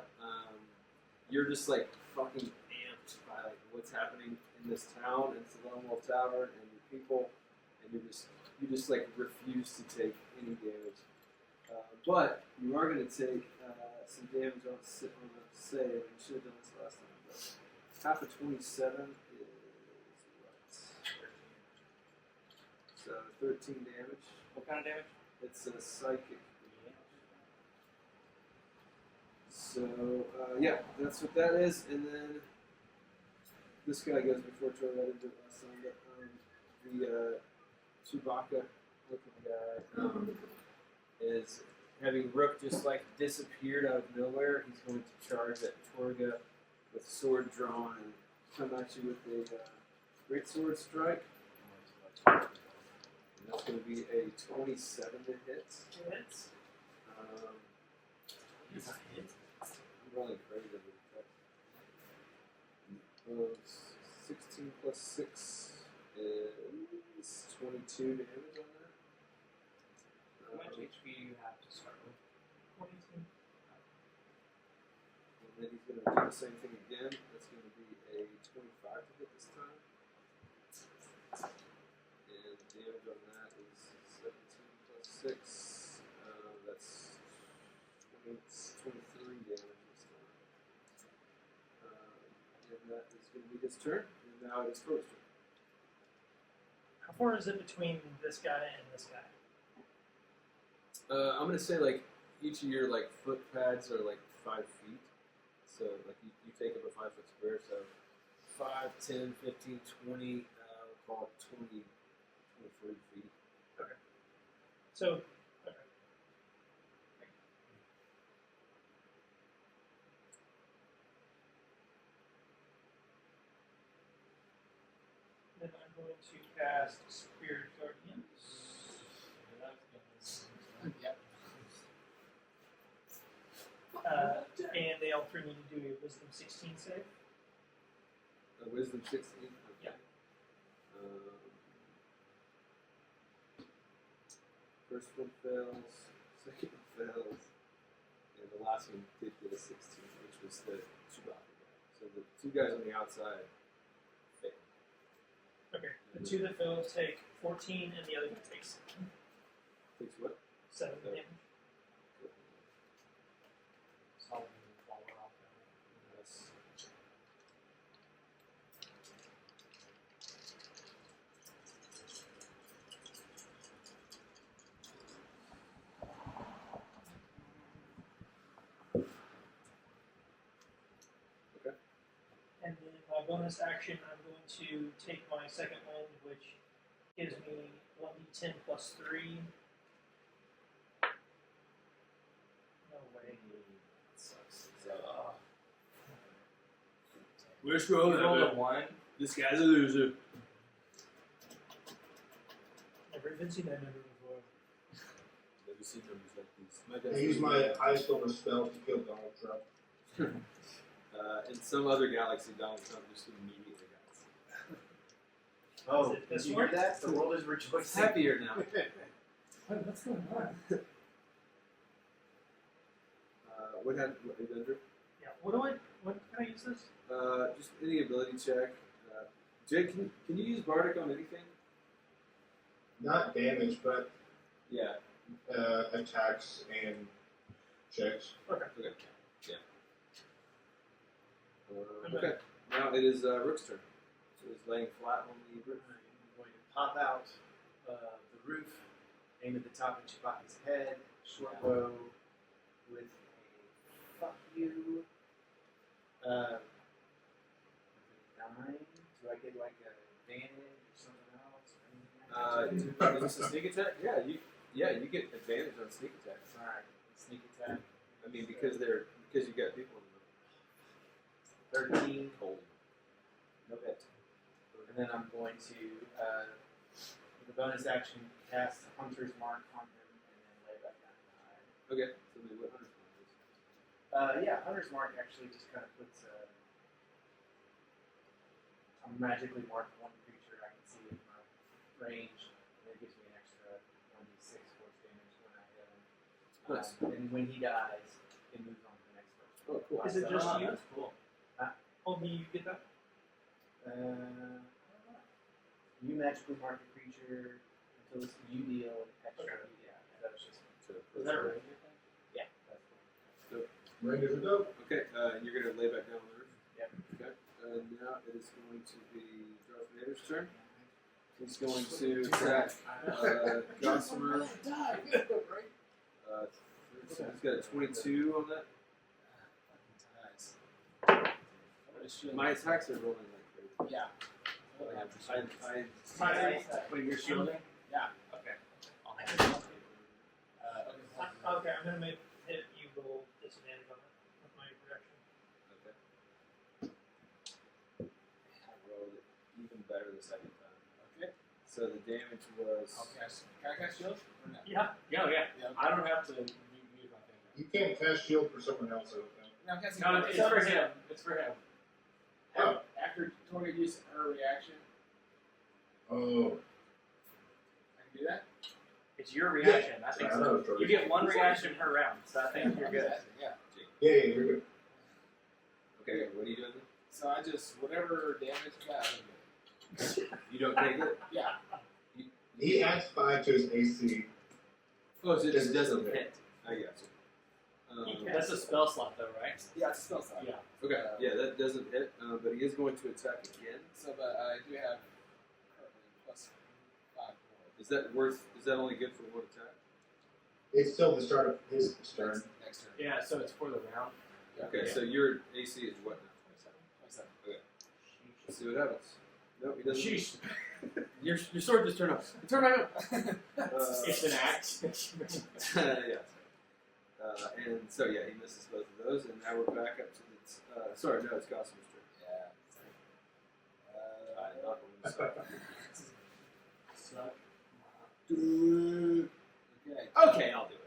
C: you're just like fucking amped by like what's happening in this town. It's the Lone Wolf Tavern and your people, and you just like refuse to take any damage. But you are going to take some damage on the save. You should have done this last time. But half of 27 is what? So 13 damage.
F: What kind of damage?
C: It's a psychic. So, yeah, that's what that is. And then this guy goes before Troy. I didn't do it last time, but the Chewbacca looking guy is having Rook just like disappeared out of nowhere. He's going to charge at Torga with sword drawn and come at you with a great sword strike. And that's going to be a 27 to hit.
E: Hits.
F: Is that hit?
C: I'm rolling crazy with that. 16 plus 6 is 22 damage on that.
F: How much HP do you have to start with?
E: 22.
C: And then he's going to do the same thing again. That's going to be a 25 to hit this time. And the damage on that is 17 plus 6. That's 23 damage this time. And that is going to be his turn. And now it is Troy's turn.
E: How far is it between this guy and this guy?
C: I'm going to say like each of your like foot pads are like 5 feet. So like you take up a 5 foot square. So 5, 10, 15, 20, we'll call it 20, 23 feet.
E: So, okay. Then I'm going to cast Spirit Guardians.
D: Yep.
E: And they all three need to do a Wisdom 16 save.
C: Wisdom 16. Okay.
E: Yeah.
C: First one fails, second one fails, and the last one did get a 16, which was the Chewbacca guy. So the two guys on the outside failed.
E: Okay. The two that fail take 14, and the other one takes
C: Takes what?
E: 7
C: Okay.
E: damage.
F: Solid follower off
C: Yes.
E: bonus action, I'm going to take my second wind, which gives me 1d10 plus 3. No way.
F: Sucks.
C: We're
F: You
C: scrolling
F: rolled
C: at
F: a 1.
C: This guy's a loser.
E: Never even seen that number before.
C: Never seen numbers like these.
A: I use my highest level spell to kill Donald Trump.
C: In some other galaxy, Donald Trump just immediately dies.
B: Oh,
E: Is it
B: did
E: this
B: you
E: one?
B: hear that? The world is rejoicing.
C: It's happier now.
E: What's going on?
C: What have you done, Drew?
E: Yeah. What can I use this?
C: Just any ability check. Jake, can you use Bardic on anything?
A: Not damage, but
C: Yeah.
A: attacks and checks.
E: Okay.
C: Okay. Yeah. Okay. Now it is Rook's turn. So he's laying flat on the roof.
B: I'm going to pop out the roof, aim at the top of Chewbacca's head, short bow with a fuck you. 9. Do I get like a advantage or something else? Or anything like that?
C: Is this a sneak attack? Yeah, you get advantage on sneak attacks.
B: Alright, sneak attack.
C: I mean, because you got people in the
B: 13.
C: cold.
B: No hit. And then I'm going to, with the bonus action, cast Hunter's Mark on him and then lay back down and hide.
C: Okay. So maybe what Hunter's Mark is.
B: Yeah, Hunter's Mark actually just kind of puts I'll magically mark one creature I can see in my range, and it gives me an extra 1d6 force damage when I hit him.
C: Nice.
B: And when he dies, it moves on to the next person.
C: Oh, cool.
E: Is it just you?
F: That's cool.
E: Only you get that?
B: I don't know. You magically mark the creature until you deal an extra.
E: Okay.
B: Yeah, that's just.
F: Is that a ranger thing?
B: Yeah, that's cool.
A: Rangers are dope.
C: Okay, and you're going to lay back down on the roof?
B: Yep.
C: Okay. Now it is going to be Darth Vader's turn. He's going to attack Gossamer. So he's got a 22 on that. My attacks are rolling like crazy.
D: Yeah.
B: Wait, you're shielding?
D: Yeah.
B: Okay.
E: Okay, I'm gonna make hit you roll disadvantage on it with my reaction.
C: Okay. I rolled it even better the second time.
D: Okay.
C: So the damage was.
D: Can I cast shield? Or no?
E: Yeah.
F: Yeah, yeah.
D: Yeah.
F: I don't have to use my thing.
A: You can't cast shield for someone else, I don't think.
D: No, I'm casting
F: No, it's for him. It's for him.
A: Oh.
D: After Tori uses her reaction,
A: Oh.
D: I can do that?
F: It's your reaction. I think
A: I
F: so.
A: know, Troy.
F: You get one reaction per round, so I think you're
D: I'm
F: good.
D: casting, yeah.
A: Yeah, you're good.
C: Okay, what are you doing then?
D: So I just, whatever damage I got, I'm good.
C: You don't take it?
D: Yeah.
A: He adds 5 to his AC.
C: Oh, so it just doesn't hit. I got you.
F: That's a spell slot, though, right?
D: Yeah, it's a spell slot.
F: Yeah.
C: Okay, yeah, that doesn't hit, but he is going to attack again.
D: So, but I do have currently plus 5 more.
C: Is that worth? Is that only good for one attack?
A: It's still the start of his turn.
D: Next turn.
F: Yeah, so it's for the round.
D: Yeah.
C: Okay,
F: Yeah.
C: so your AC is what now?
D: 27.
C: Let's see what happens. Nope, he doesn't.
F: Sheesh.
C: Your sword just turned off. Turn back up.
F: It's an axe.
C: Yeah. And so yeah, he misses both of those, and now we're back up to the. Sorry, no, it's Gossamer's turn.
D: Yeah.
C: I knock on the side.
F: Suck.
D: Okay.
C: Okay, I'll do it.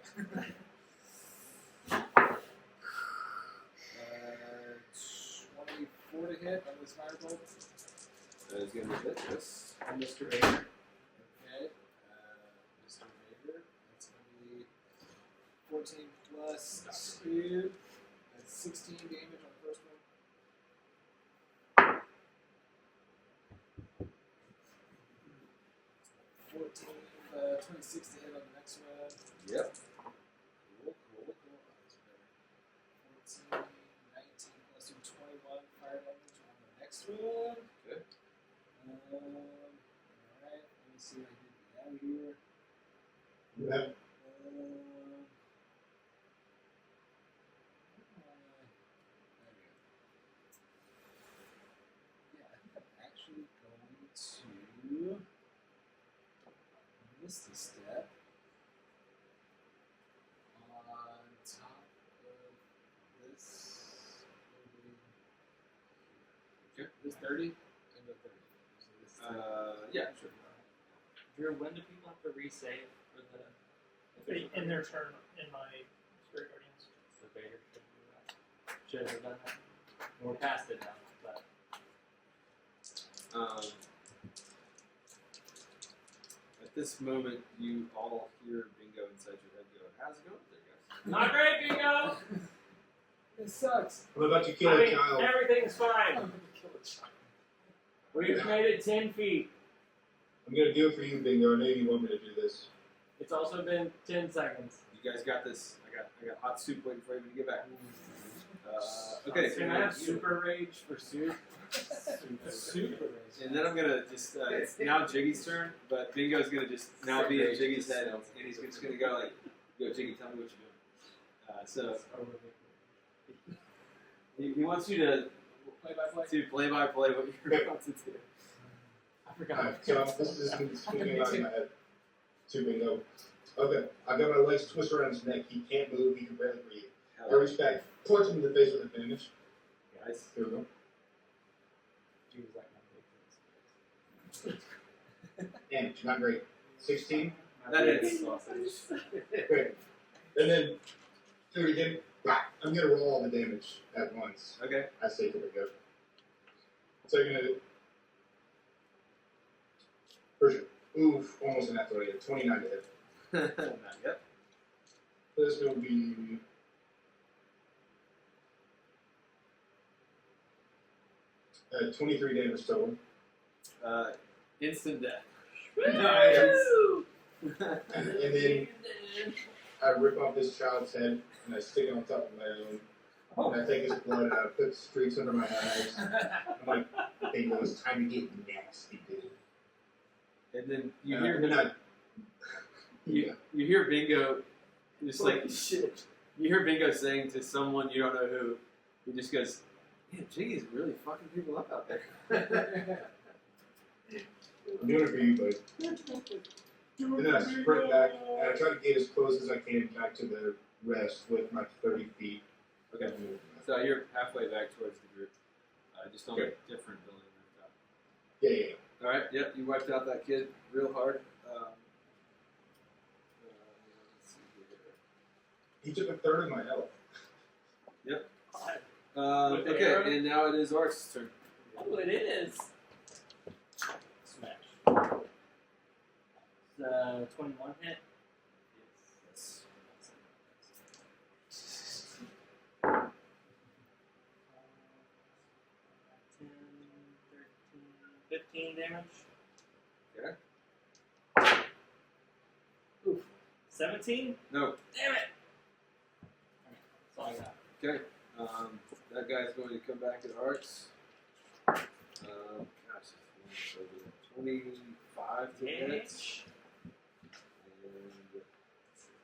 D: 24 to hit on this firebolt.
C: That is going to hit this.
F: Mr. Vader.
D: Okay. Mr. Vader. That's going to be 14 plus 2. That's 16 damage on the first one. 26 to hit on the next one.
C: Yep.
D: Cool. That's better. 14, 19 plus 2, 21 fire damage on the next one.
C: Okay.
D: Alright, let me see what I did out here.
A: You have
D: Misty Step on top of this.
C: Okay.
D: This 30 and the 30. So this
C: Yeah, sure.
F: Drew, when do people have to resave for the
E: In their turn in my Spirit Guardians.
F: So Vader should do that. Should have done that. We're past it now, but
C: At this moment, you all hear Bingo inside your head go, "How's it going there, guys?"
F: not great, Bingo.
D: It sucks.
A: I'm about to kill
F: I
A: a
F: mean,
A: child.
F: everything's
D: I'm
F: fine.
D: gonna kill a child.
F: We've made it 10 feet.
A: I'm gonna do it for you, Bingo. I know you want me to do this.
F: It's also been 10 seconds.
C: You guys got this. I got hot soup waiting for you to get back. Okay,
F: Can I have super rage for soup?
D: Super
C: and then I'm gonna just it's now Jiggy's turn, but Bingo's gonna just now be in Jiggy's head, and he's just gonna go like, "Go, Jiggy, tell me what you're doing." So he wants you to
D: Play by play.
C: play by play what you're about to do.
F: I forgot.
A: Alright, so this is spinning out in my head. To Bingo. Okay, I've got my legs twisted around his neck. He can't move. He can barely breathe. I reach back, punch him in the face with advantage.
C: Guys,
A: Here we go.
F: He was like my big
A: Damage, not great. 16.
C: that is.
A: Great. And then do it again. Bah! I'm gonna roll all the damage at once.
C: Okay.
A: I say here we go. So you're gonna do. Persia. Oof, almost an athletic. 29 to hit.
C: Yep.
A: This will be. 23 damage total.
C: Instant death.
A: Nice. And then I rip off this child's head and I stick it on top of my own. And I take his blood and I put streaks under my eyes. I'm like, Bingo, it's time to get nasty, dude.
C: And then you
A: And
C: hear
A: then I.
C: you hear Bingo just like
A: shit.
C: you hear Bingo saying to someone you don't know who, he just goes, "Man, Jiggy's really fucking people up out there."
A: I'm doing it for you, buddy. And then I sprint back and I try to get as close as I can back to the rest with my 30 feet.
C: Okay. So you're halfway back towards the group, just on
A: Okay.
C: a different building rooftop.
A: Yeah.
C: All right. Yep. You wiped out that kid real hard. Let's see here.
A: He took a third of my health.
F: With the
C: Okay,
F: arrow?
C: and now it is Ark's turn.
F: Oh, it is. Smash. The 21 hit.
C: Yes.
F: 10, 13, 15 damage.
C: Okay.
F: Oof. 17?
C: No.
F: Damn it! That's all I got.
C: Okay. That guy's going to come back at Ark's. Gosh, it's 25 to hit.
F: Damage.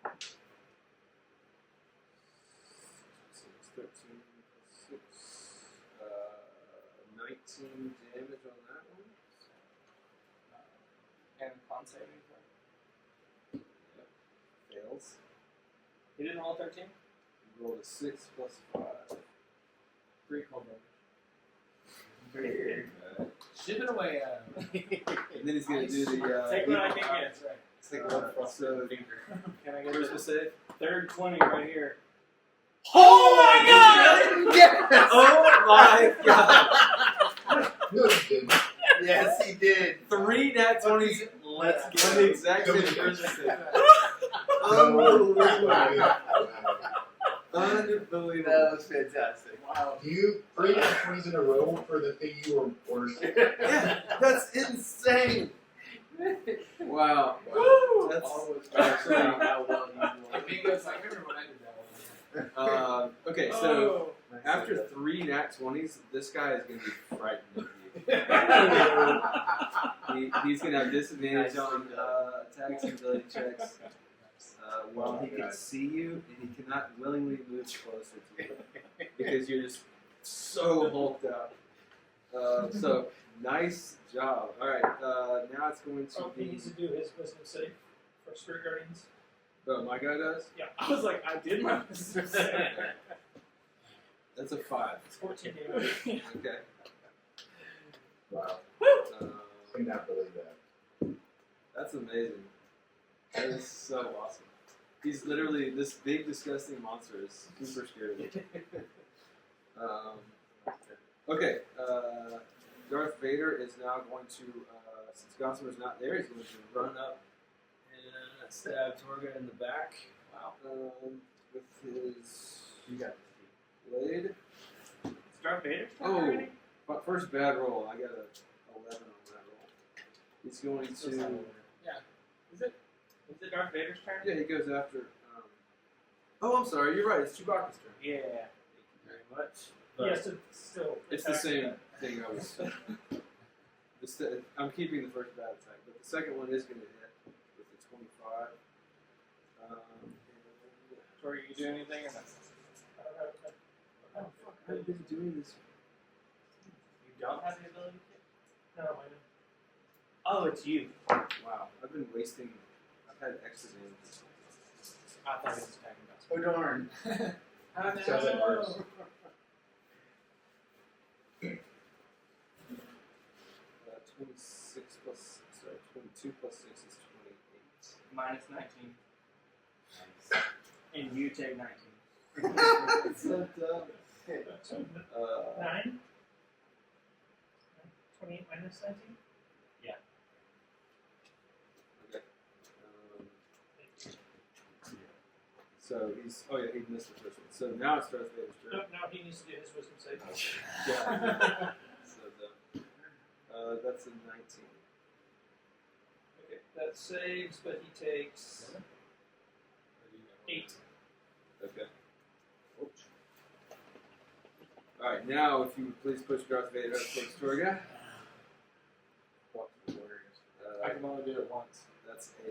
C: And so it's 13 plus 6. 19 damage on that one.
F: And con saving throw.
C: Yep. Fails.
F: He didn't roll 13?
C: You rolled a 6 plus 5.
F: 3 cold damage.
D: Ship it away at him.
C: And then he's going to do the.
F: Take what I can get.
D: That's right.
C: Take one so
F: Can I get
C: first
F: the
C: will save.
F: third 20 right here?
C: Oh my god! Yes! Oh my god!
A: No, you didn't.
G: Yes, he did.
C: 3 nat 20s.
F: Let's
C: On the exact same first save.
A: Unbelievable.
C: Unbelievable.
G: That was fantastic.
D: Wow.
A: You 3 20s in a row for the thing you were worse.
C: Yeah, that's insane. Wow.
G: Woo!
C: That's
G: Almost
C: actually.
G: how well you won.
D: Bingo's like, I remember when I did that one.
C: Okay, so after 3 nat 20s, this guy is going to be frightened of you. He's going to have disadvantage on attacks and ability checks while he can see you, and he cannot willingly move closer to you because you're just so hulked out. So nice job. All right, now it's going to
E: Oh, he
C: be.
E: needs to do his wisdom save. for Spirit Guardians.
C: Oh, my guy does?
F: I was like, I did my
C: That's a 5.
E: It's 14 damage.
C: Okay.
A: Wow.
C: Um,
A: Cannot believe that.
C: That's amazing. That is so awesome. He's literally this big, disgusting monster is super scary. Okay, Darth Vader is now going to, since Gossamer's not there, he's going to run up and stab Torga in the back.
F: Wow.
C: With his
F: You got
C: blade.
F: this. Darth Vader's turn
C: Oh,
F: already?
C: but first bad roll. I got a 11 on that roll. He's going to.
F: Is it Darth Vader's turn?
C: Yeah, he goes after. Oh, I'm sorry. You're right. It's Chewbacca's turn.
F: Yeah. Thank you very much.
E: Yes, it's still.
C: It's the
E: attack.
C: same thing. I was. I'm keeping the first bad attack, but the second one is going to hit with the 25.
F: Tori, you do anything or not?
E: Oh, fuck.
C: I've been doing this.
F: You don't have the ability to?
E: No, I know.
F: Oh, it's you.
C: Wow, I've been wasting. I've had extra damage.
F: I thought it was attacking us.
G: Oh darn.
A: Sounds like ours.
C: 26 plus. Sorry, 22 plus 6 is 28.
F: Minus 19. And you take 19.
C: So dumb.
E: 9? 28 minus 19?
C: Okay. So he's. Oh yeah, he missed the first one. So now it's Darth Vader's turn.
E: Nope, now he needs to do his wisdom save.
C: Yeah. So that's a 19.
E: Okay, that saves, but he takes 8.
C: Okay. Oops. All right. Now, if you would please push Darth Vader up towards Torga.
F: Walk to the warriors.
C: Uh,
F: I can only do it once.
C: That's a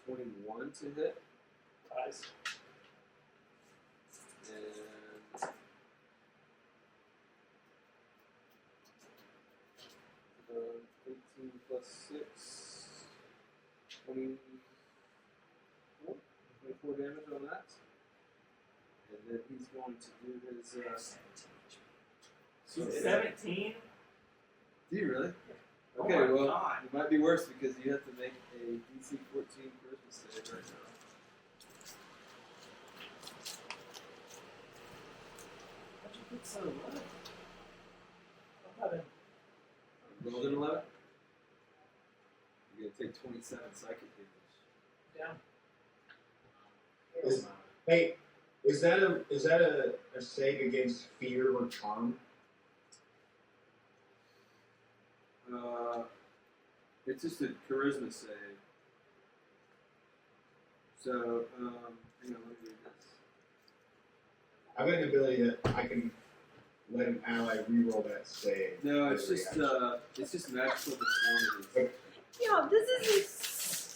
C: 21 to hit.
E: Ties.
C: And 18 plus 6, 24 damage on that. And then he's going to do his.
F: He's 17?
C: Do you really?
F: Oh
C: Okay,
F: my
C: well,
F: God.
C: it might be worse because you have to make a DC 14 charisma save right now.
F: How'd you get so low?
E: 11.
C: Rolled an 11. You're going to take 27 psychic damage.
E: Down.
A: Hey, is that a save against fear or charm?
C: It's just a charisma save. So, hang on, let me read this.
A: I've got an ability that I can let an ally reroll that save.
C: No,
A: as
C: it's
A: a
C: just magical deformities.
H: Yo, this is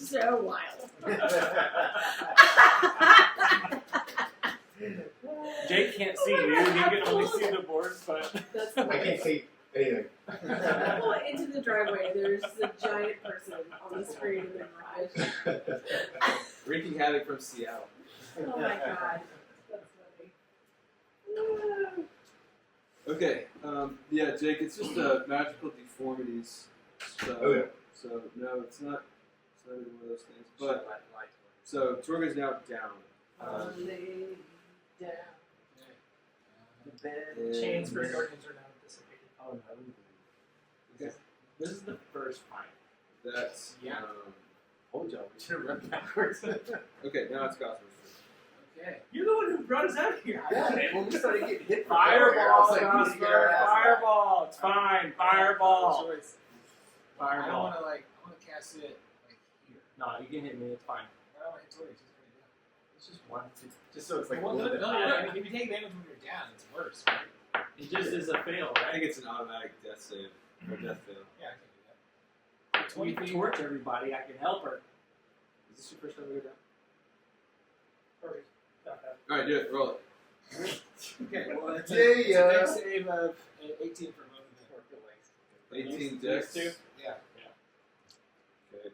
H: so wild.
F: Jake can't see you, he can only see the board, but.
H: That's
A: reaction. I can't see anything.
H: Pull it into the driveway. There's a giant person on the screen in the garage.
C: Wreaking Havoc from Seattle.
H: Oh my god. That's funny.
C: Okay, yeah, Jake, it's just magical deformities. So,
A: Oh, yeah.
C: So no, it's not even one of those things. But so Torga's now down.
H: Lay down.
C: And-
E: Chain Spirit Guardians are now dissipated.
F: Oh no.
C: Okay.
F: This is the first fight.
C: That's
F: Yeah. Hold job. We should have run backwards.
C: okay. Now it's Gossamer's
F: Okay. You're the one who brought us out here.
G: When we started getting hit from everywhere, I
F: Fireball,
G: was like, we need to get our
F: Gosper,
G: ass out.
F: fireball. It's fine. Fireball.
B: Choice. I
F: Fireball.
B: don't want to I want to cast it like here.
F: No, you can hit me. It's fine.
B: I don't want to hit Tori. She's pretty good.
F: It's just one.
G: Just so it's like a
B: Well, no,
G: little bit.
B: I mean, if you take damage when you're down, it's worse, right?
F: It just is a fail,
C: I think
F: right?
C: it's an automatic death save or death fail.
B: Yeah, I can do that.
F: We torch everybody. I can help her.
C: Is this your first time to go down?
E: Perfect. Got that.
C: All right, do it. Roll it.
B: Okay, well, it's
G: Yeah,
B: a
G: yeah.
B: dex save of 18 for both of them.
C: 18
F: These
C: dex.
F: two?
B: Yeah.
C: Okay,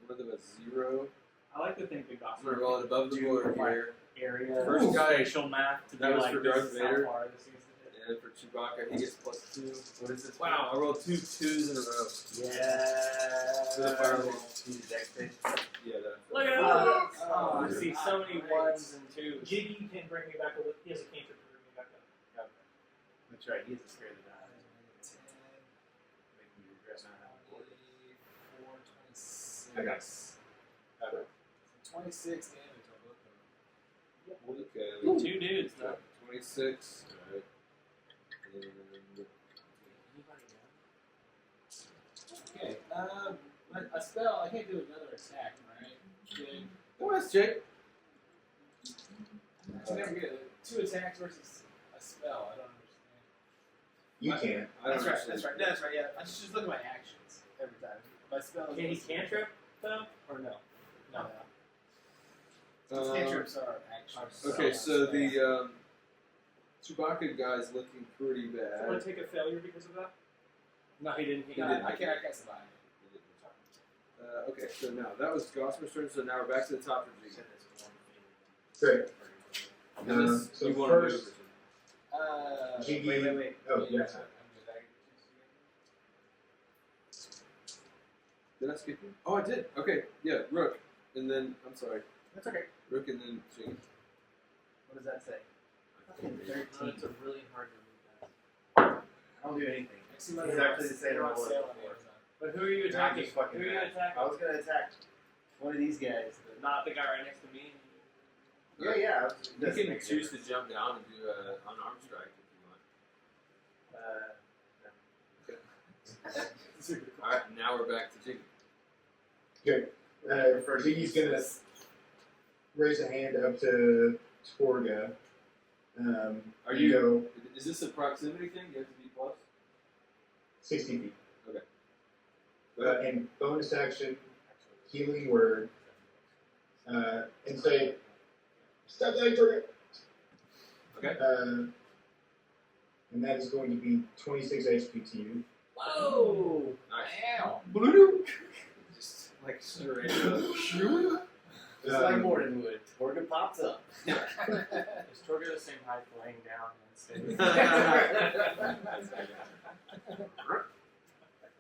C: one with a 0.
F: I like to think the
C: I'm
F: gospel
C: gonna roll it above the border here.
F: area
C: First guy-
F: spatial math to be
C: that was
F: like
C: for
F: this
C: Darth
F: is
C: Vader.
F: how far this needs to hit.
C: And for Chewbacca, he gets +2.
G: What is this?
C: Wow, I rolled 2 2s in a row.
F: Yeah.
C: For the fireball. Yeah, that.
F: Look at
G: Oh,
F: that. Oh, I see so many ones and twos.
E: Jiggy can bring me back up. He has a cantrip to bring me back up.
G: That's right. He has a scare the die.
D: 10,
G: Making you regret not having a board.
D: 24, 26.
G: I got it.
D: So 26 damage on both of them.
C: Okay.
F: 2 dudes though.
C: 26. Alright. And
D: Okay. A spell. I can't do another attack, right? Good.
C: oh, that's Jake.
D: I never get it. 2 attacks versus a spell. I don't understand.
A: You can.
C: I don't
D: That's right.
C: actually-
D: That's right. No, that's right. Yeah. I just look at my actions every time. My spell.
F: Can he cantrip though? Or no?
D: No. No.
C: Uh,
D: Cantrips are actions.
C: Okay, so the Chewbacca guy's looking pretty
E: Do I
C: bad.
E: take a failure because of that?
F: No, he didn't. He
D: No,
F: didn't.
D: I can't survive.
C: Okay, so now that was Gossamer's turn, so now we're back to the top for Jiggy.
A: Great.
C: And this,
A: So
C: you want to
A: first-
C: move.
A: Jiggy.
G: Wait.
A: Oh, yeah.
C: Did I skip you? Oh, I did. Okay, yeah, Rook, and then I'm sorry,
G: That's okay.
C: Rook, and then Jiggy.
G: What does that say?
F: It's a really hard to read that.
G: I don't do anything.
D: It's
G: Exactly the same
D: They're on
G: as
D: sale
G: before.
D: on Amazon.
F: But who are you
G: I'm
F: attacking?
G: just fucking
F: Who are you
G: mad.
F: attacking?
G: I was gonna attack one of these guys.
F: Not the guy right next to me.
G: Yeah.
C: You can choose to jump down and do an unarmed strike if you want. Alright, now we're back to Jiggy.
A: First, Jiggy's gonna raise a hand up to Torga.
C: Are
A: and
C: you-
A: go
C: Is this a proximity thing? You have to be plus?
A: 60 feet?
C: Okay. Go ahead.
A: And bonus action, healing word, and say, "Stop that, Torga."
C: Okay.
A: And that is going to be 26 HP to you.
D: Whoa!
C: Nice.
D: Ow!
C: Just like straight up.
G: It's like Mordenwood. Torga pops up.
F: Is Torga the same height laying down and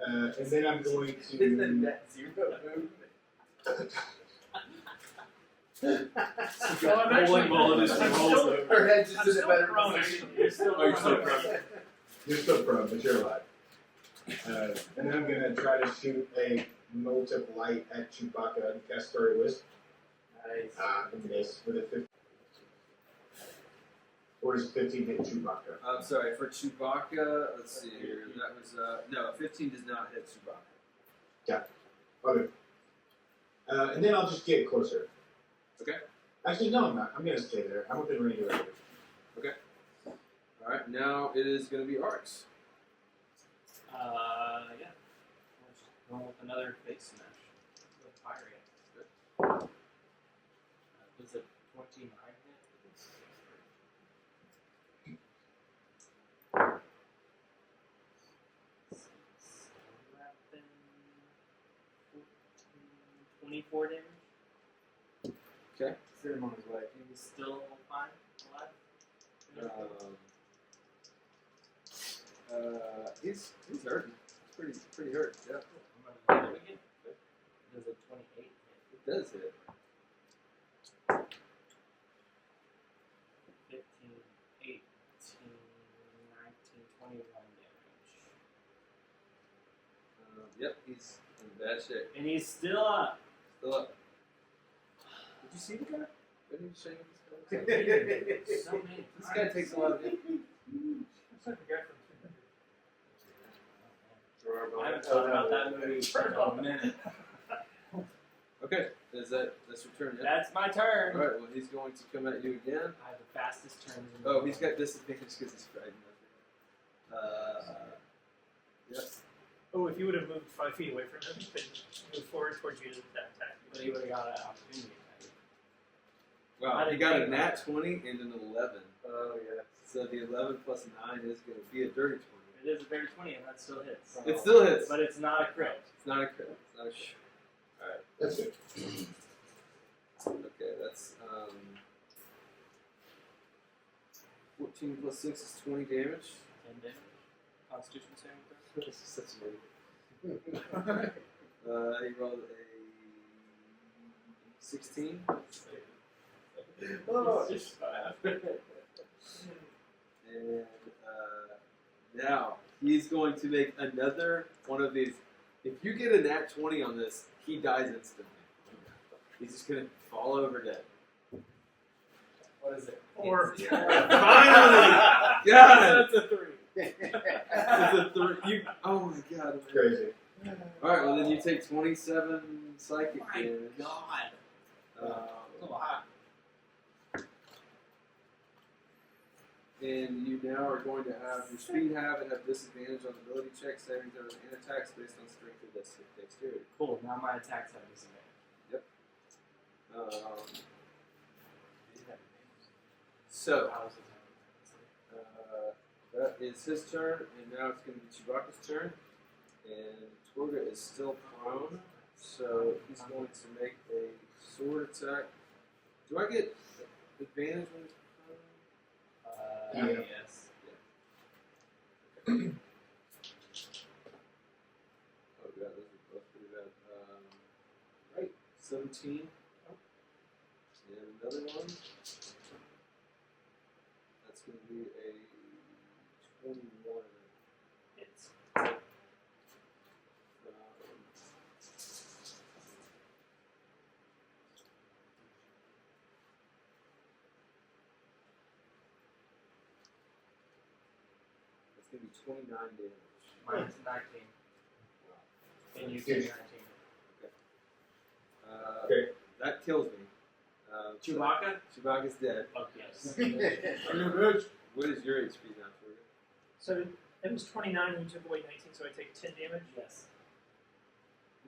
A: And then I'm going
G: It's the
A: to.
G: net zero movement.
F: Bowling ball just rolls over.
G: Her head's just
E: I'm
G: in a
E: still
G: better
E: prone.
G: position.
E: You're still
C: Oh, you're still
E: prone.
C: prone.
A: You're still prone, but you're alive. And then I'm going to try to shoot a Mote of Light at Chewbacca and cast Story Wisp.
G: Nice.
A: And miss with a 15. Or does 15 hit Chewbacca?
C: I'm sorry, for Chewbacca, let's see here. That was, no, 15 does not hit Chewbacca.
A: Okay. And then I'll just get closer.
C: Okay.
A: Actually, no, I'm not. I'm going to stay there. I'm within range of it.
C: Alright, now it is going to be Arx.
F: Yeah. Let's roll with another face smash. With fire yet. Was it 29 hit? Seven, 14, 24 damage.
C: Okay.
G: Sit him on his way.
F: He was still fine, alive.
C: He's hurting. He's pretty hurt, yeah.
F: I'm gonna hit him again. Does a 28 hit?
C: It does hit.
F: 15, 18, 19, 21 damage.
C: Yep, he's in bad shape.
F: And he's still up.
C: Still up. Did you see the guy? Didn't he show you this guy?
F: So many.
C: This guy takes a lot of damage.
E: That's like the guy from
F: I haven't thought about that movie for a minute.
C: Okay, that's your turn, yeah?
F: That's my turn.
C: Alright, well, he's going to come at you again.
F: I have the fastest turn. in the
C: Oh,
F: world.
C: he's got disadvantage because he's frightened. Yes.
E: Oh, if you would have moved 5 feet away from him, he could move forward towards you to attack
F: But he would have got an opportunity.
C: Wow, he got a nat 20 and an 11.
G: Oh, yeah.
C: So the 11 plus 9 is going to be a dirty 20.
F: It is a very 20, and that still hits.
C: It still hits.
F: But it's not a crit.
C: It's not a crit. It's not a crit. Alright.
A: That's good.
C: Okay, that's 14 plus 6 is 20 damage.
F: 10 damage. Constitution saving throw.
C: This is such a he rolled a 16.
F: Oh, just 5.
C: And now he's going to make another one of these. If you get a nat 20 on this, he dies instantly. He's just going to fall over dead.
F: What is it?
E: Or
C: Finally! God!
F: That's a 3.
C: It's a three. Oh my god.
A: Crazy.
C: Alright, well then you take 27 psychic
F: My
C: damage.
F: God.
C: A lot. And you now are going to have your speed half and have disadvantage on ability checks, saving throws, and attacks based on strength or dexterity.
F: Cool. Now my attacks have disadvantage.
C: So,
F: How is it?
C: that is his turn, and now it's going to be Chewbacca's turn. And Torga is still prone, so he's going to make a sword attack. Do I get advantage when he's prone?
A: Yeah.
F: Yes.
C: Oh god, those are both pretty bad. Right, 17. And another one. That's going to be a 21.
E: it's
C: That's going to be 29 damage.
F: Mine's 19. And you
A: Huge.
F: take 19.
A: Okay.
C: That kills me.
F: Chewbacca?
C: Chewbacca's dead.
F: Oh, yes.
C: What is your HP now, Torga?
E: so it was 29 and you took away 19, so I take 10 damage.
F: Yes.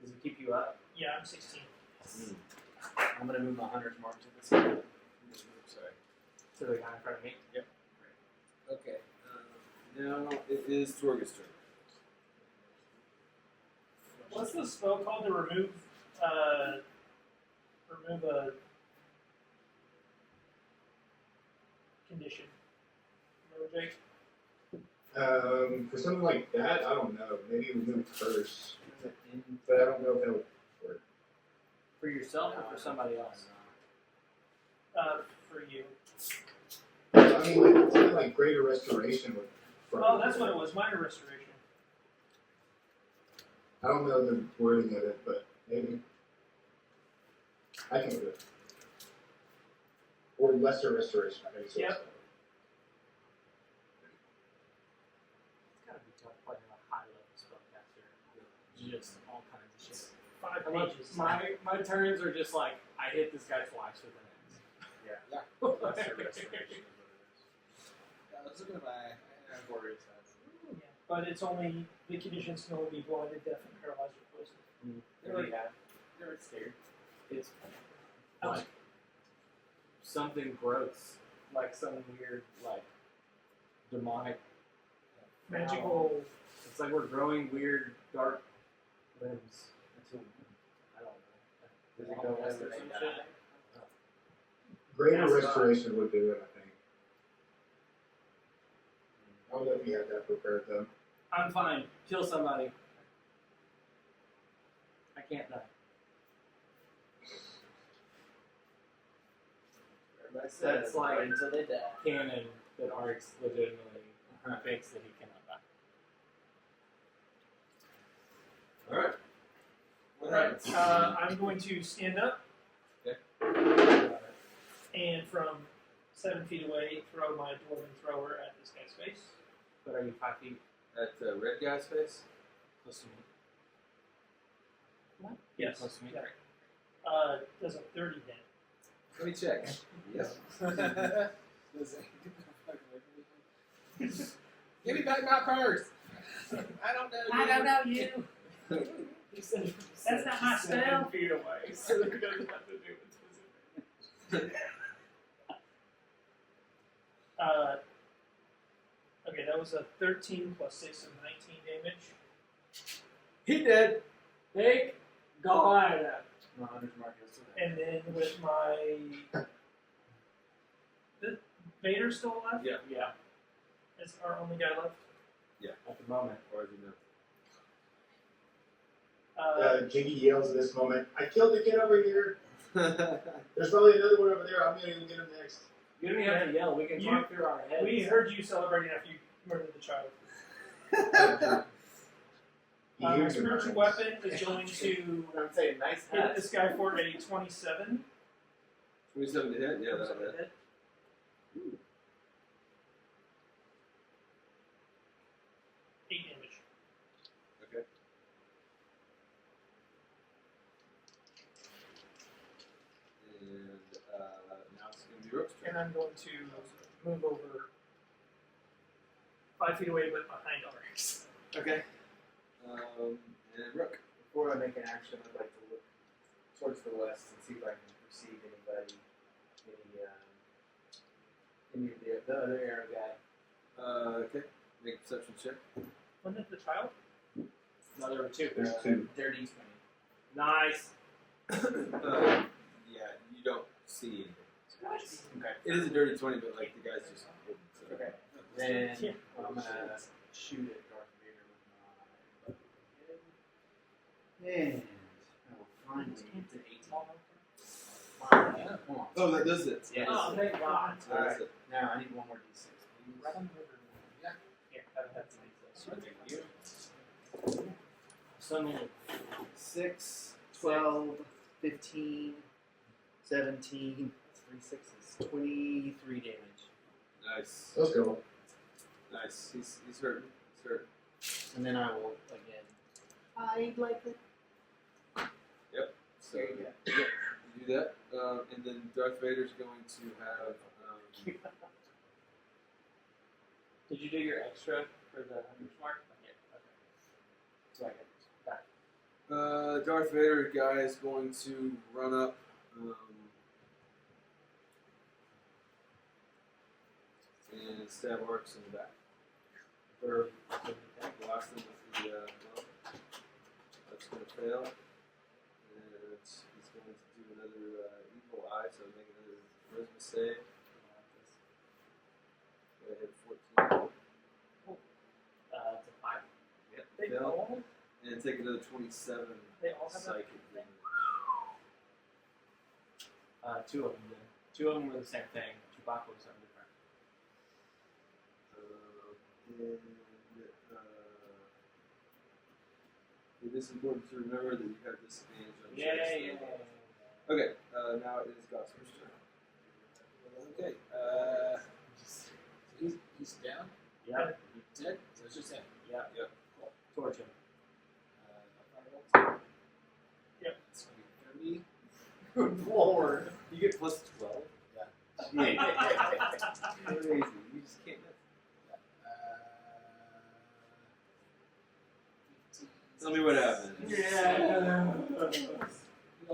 F: Does it keep you up?
E: Yeah, I'm 16.
F: I'm going to move my hunter's mark to this side.
C: Sorry.
F: To the guy in front of me. Yep.
C: Okay. Now it is Torga's turn.
E: What's the spell called to remove a condition? Remember, Jake?
A: For something like that, I don't know. Maybe remove curse, but I don't know if that would work.
F: For yourself or for somebody else?
E: For you.
A: I mean, like, something like greater restoration would.
E: Oh, that's what it was. Minor restoration.
A: I don't know the wording of it, but maybe I can do it. Or lesser restoration. Maybe so.
E: Yep.
F: It's gotta be tough playing a high level spellcaster with just all kinds of shit.
E: 5
F: I love-
E: pages.
F: My turns are just like I hit this guy twice with an axe.
C: Yeah.
F: Lesser restoration.
D: I was looking at my
F: Warrior's hat.
E: Yeah, but it's only the conditions can only be blinded, deaf, and paralyzed or poisoned.
F: They're like that. They're scared. It's
E: Oh.
F: like something gross, like some weird, like demonic,
E: Magical.
F: It's like we're growing weird, dark limbs. I don't know. Does it go west or some shit?
A: Greater
E: That's
A: restoration would do it, I think. I don't know if you had that prepared though.
F: I'm fine. Kill somebody. I can't die. That's like
B: until they die.
F: canon that Arx legitimately thinks that he cannot die.
C: Alright.
E: Alright, I'm going to stand up.
C: Okay.
E: And from 7 feet away, throw my dwarven thrower at this guy's face.
F: But are you 5 feet
C: At the red guy's face?
F: close to me?
E: What? Yes.
F: Close to me?
E: Yeah. Does a 30 hit.
C: Let me check. Yes.
D: Give me back my purse. I don't know.
E: I don't know you.
F: He said
E: That's not my
F: 7
E: spell.
F: feet away, so it doesn't have to do with disadvantage.
E: Okay, that was a 13 plus 6 of 19 damage.
F: He dead. Take
E: Go by that.
F: No, Hunter's Mark yesterday.
E: And then with my. Vader's still alive?
C: Yeah.
F: Yeah,
E: Is our only guy left?
F: at the moment.
C: Or do you know?
A: Jiggy yells at this moment, I killed the kid over here. There's probably another one over there. I'm going to go get him next.
F: You don't even have to yell. We can talk through our heads.
E: We heard you celebrating after you murdered the child.
A: He
E: My
A: hears your
E: spiritual
A: minds.
E: weapon is going to
F: I'm saying nice
E: hit
F: hat.
E: this guy for a 27.
C: 27 to hit? Yeah, that'll hit.
E: hit.
C: Ooh.
E: 8 damage.
C: Okay. And now it's going to be Rook's
E: And
C: turn.
E: I'm going to move over 5 feet away, but behind Arx.
C: Okay. And Rook.
F: Before I make an action, I'd like to look towards the west and see if I can perceive anybody, any of the other arrow guy.
C: Okay. Make a perception check.
E: Wasn't it the child?
F: No, there were two.
A: There's two.
F: Dirty 20. Nice.
C: Yeah, you don't see anything.
E: Nice.
F: Okay.
C: It is a dirty 20, but like the guy's just hidden. So.
F: Okay. Then
E: Yeah.
F: I'm gonna shoot at Darth Vader with my. And I will finally get to 18. Finally. Come on.
C: Oh, that does it.
F: Yes.
E: Oh, thank God.
C: That
F: Alright.
C: does it.
F: Now I need one more d6, please.
E: Here, that's
F: Thank you. So many. 6, 12, 15, 17, 3 6s, 23 damage.
C: Nice.
A: Let's go.
C: Nice. He's hurting. He's hurting.
F: And then I will again.
H: I'd like it.
C: So you do that, and then Darth Vader's going to have.
B: Did you do your extra for the Hunter's Mark? Yeah. Okay. So I get back.
C: Darth Vader guy is going to run up. And stab Arx in the back. Or blast him with the glove. That's going to fail. And he's going to do another evil eye, so make another charisma save. Go ahead, 14.
B: It's a 5.
C: Yep,
E: They
C: fail.
E: all,
C: And take another 27
E: they all have that.
C: psychic damage.
B: Two of them did. Two of them were the same thing. Chewbacca was something different.
C: It is important to remember that you have disadvantage on
B: Yeah.
C: checks. Okay, now it is Gosper's turn. Okay,
D: He's down.
B: Yeah.
D: He's dead. So it's just him.
B: Yeah.
C: Yep.
D: Cool.
B: Torch him.
D: Firebolt.
E: Yep.
D: It's gonna be 30.
F: Good lord.
C: you get plus 12.
D: Yeah.
C: Crazy, you just can't miss. Tell me what happened.
F: Yeah.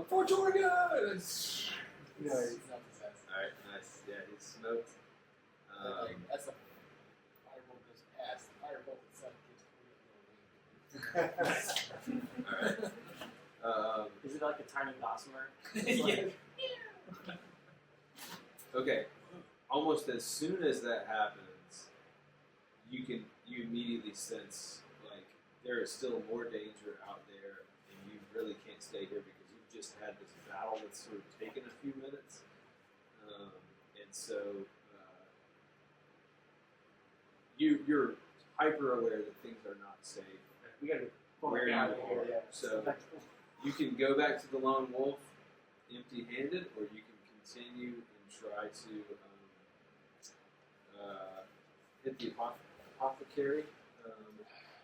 D: For Torga! It's
F: Nice.
D: not disaster.
C: Alright, nice. Yeah, he's smoked.
D: That's a firebolt goes past. The firebolt itself gives 3
C: Alright.
B: Is it like a tiny gossamer?
D: yeah.
C: Okay. Almost as soon as that happens, you immediately sense like there is still more danger out there, and you really can't stay here because you've just had this battle that's sort of taken a few minutes, and so you're hyper aware that things are not safe
B: We gotta
C: where you
B: out of here.
C: are. So you can go back to the Lone Wolf empty-handed, or you can continue and try to hit the apothecary.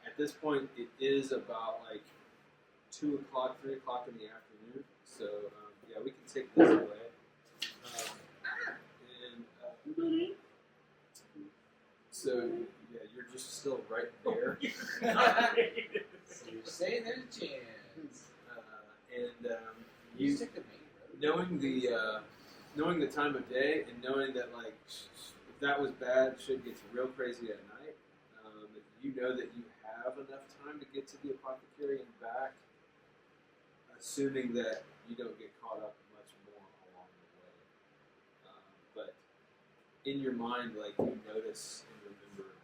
C: At this point, it is about like 2 o'clock, 3 o'clock in the afternoon. So yeah, we can take this away. So yeah, you're just still right there.
D: So you're saying there's a chance.
C: And
D: You
C: you
D: took the main road.
C: knowing the time of day and knowing that like if that was bad, shit gets real crazy at night. You know that you have enough time to get to the apothecary and back. assuming that you don't get caught up much more along the way. But in your mind, like you notice and remember,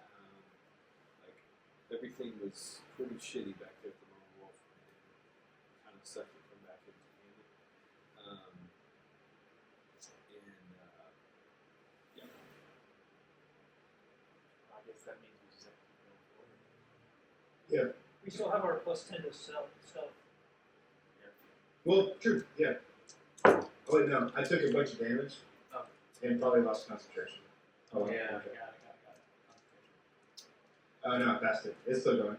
C: like everything was pretty shitty back there at the Lone Wolf, and kind of sucked to come back empty-handed. Yeah.
B: I guess that means we just have to keep going forward.
E: We still have our +10 to stealth.
A: Well, true. Yeah. Oh wait, no. I took a bunch of damage.
B: Oh.
A: And probably lost concentration. Oh
B: Yeah,
A: okay.
B: got it.
A: Oh no, I passed it. It's still going.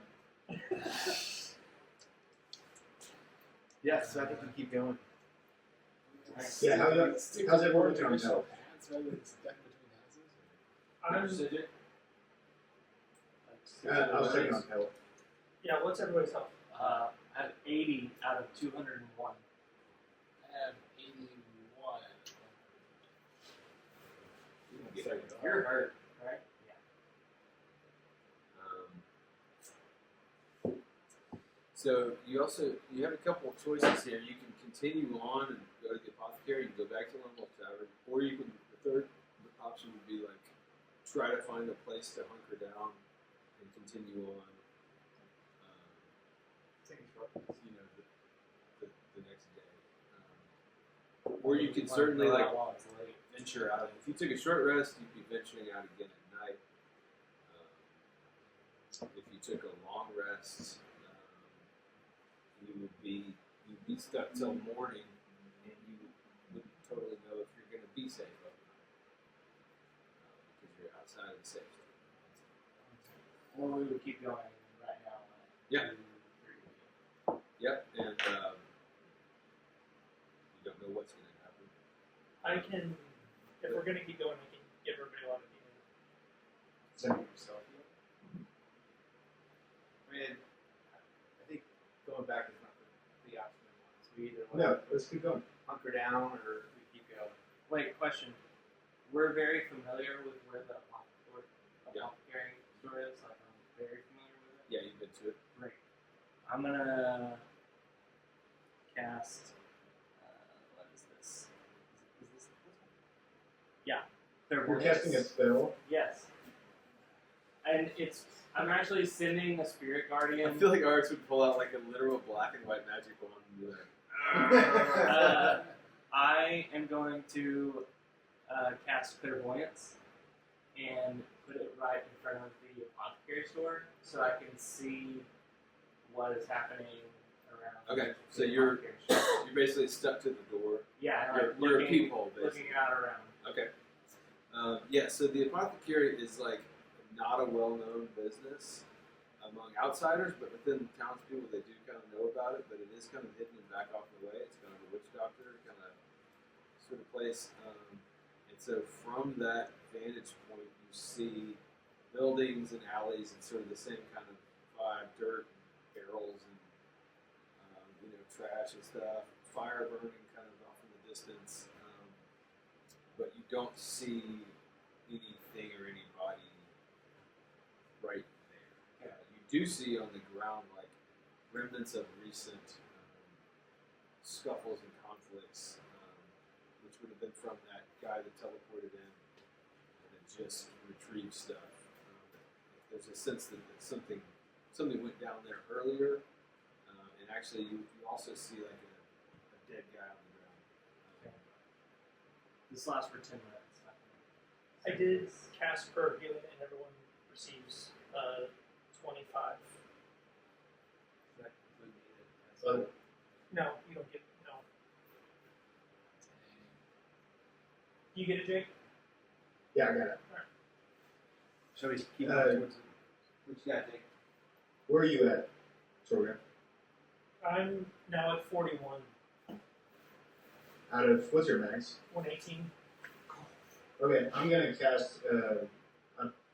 B: Yeah, so I think we keep going.
A: Yeah, how's everyone doing on
D: traditional
A: health?
D: paths rather than stuck between houses?
E: I'm
A: I was checking on health.
E: yeah. What's everybody's health?
B: I have 80 out of 201.
D: I have 81.
B: You're hurt, right? Yeah.
C: So you have a couple of choices here. You can continue on and go to the apothecary. You can go back to Lone Wolf Tavern, or you can. The third option would be like try to find a place to hunker down and continue on. You know, the next day, or you could certainly like venture out. If you took a short rest, you'd be venturing out again at night. If you took a long rest, you'd be stuck till morning, and you wouldn't totally know if you're going to be safe overnight because you're outside of the safe zone.
B: Or we would keep going right now.
C: Yeah.
B: 2, 3.
C: Yep, and you don't know what's going to happen.
E: I can, if we're gonna keep going, I can give everybody a lot of healing.
A: Same.
F: yourself. I mean, I think going back is not the option we want. So we either
A: No, let's keep going.
F: hunker down or we keep going.
B: Wait, question. We're very familiar with where the
C: Yeah.
B: apothecary store is. Like, I'm very familiar with it.
C: Yeah, you've been to it.
B: Great. I'm gonna cast. What is this? Is this one? Yeah.
A: You're
B: Clairvoyance.
A: casting a spell.
B: Yes. And I'm actually sending a spirit guardian.
C: I feel like Arts would pull out like a literal black and white magic wand and be like,
B: I am going to cast clairvoyance and put it right in front of the apothecary store so I can see what is happening around.
C: Okay, so
B: the
C: you're-
B: apothecary store.
C: you're basically stuck to the door.
B: Yeah,
C: You're,
B: like
C: you're a
B: looking,
C: peephole, basically.
B: looking out around.
C: Okay. Yeah, so the apothecary is like not a well-known business among outsiders, but within townspeople, they do kind of know about it. But it is kind of hidden and back off the way. It's kind of a witch doctor kind of sort of place. And so from that vantage point, you see buildings and alleys and sort of the same kind of vibe: dirt, and barrels, and trash and stuff. Fire burning kind of off in the distance. But you don't see anything or anybody right there. You do see on the ground like remnants of recent scuffles and conflicts, which would have been from that guy that teleported in and had just retrieved stuff. There's a sense that something went down there earlier, and actually you also see like a dead guy on the ground.
B: This lasts for 10 minutes.
E: I did cast for healing, and everyone receives 25.
F: Does that include me?
A: So,
E: No, you don't get no. You get it, Jake?
A: yeah, I got it.
F: Shall we keep
A: Uh,
F: going towards it? What you got, Jake?
A: Where are you at, Sorgan?
E: I'm now at 41,
A: Out of what's your max?
E: 118.
A: Okay, I'm gonna cast a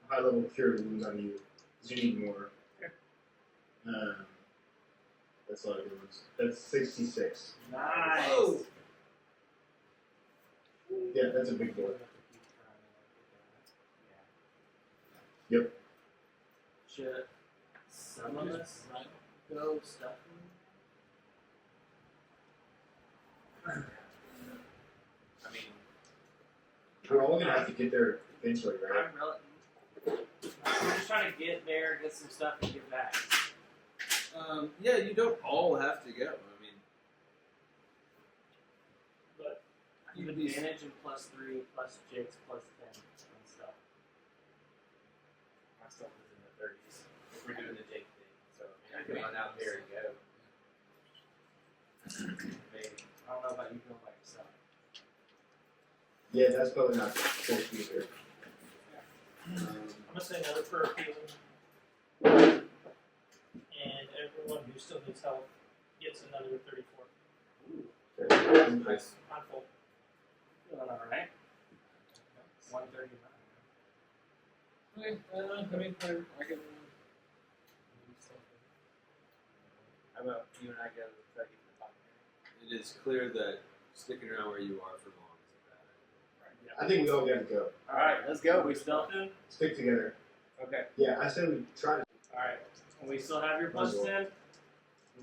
A: high level cure wounds on you because you need more.
E: Okay.
A: That's a lot of good ones. That's 66.
B: Nice.
C: Whoa.
A: Yeah, that's a big boy. Yep.
B: Should some of us go stuff?
F: I mean,
A: We're all gonna have to get there eventually, right?
B: We're just trying to get there, get some stuff, and get back.
C: Yeah, you don't all have to go. I mean,
E: But
C: you'd be
B: Advantage and +3, plus Jake's +10 and stuff. My stuff is in the 30s. If we're doing the Jake thing, so
F: I can run out there and go.
B: maybe. I don't know about you going by yourself.
A: Yeah, that's probably not supposed to be here.
E: I'm gonna say another prayer healing. And everyone who still needs help gets another 34.
C: nice.
E: On full.
B: Feeling alright? 139.
D: Okay, I mean, I can.
F: How about you and I go try to get to the top here?
C: It is clear that sticking around where you are for long is a bad idea.
A: I think we all gotta go.
F: Alright, let's go.
B: We stealthing?
A: Stick together.
F: Okay.
A: Yeah, I said we try to.
B: Alright. And we still have your +10?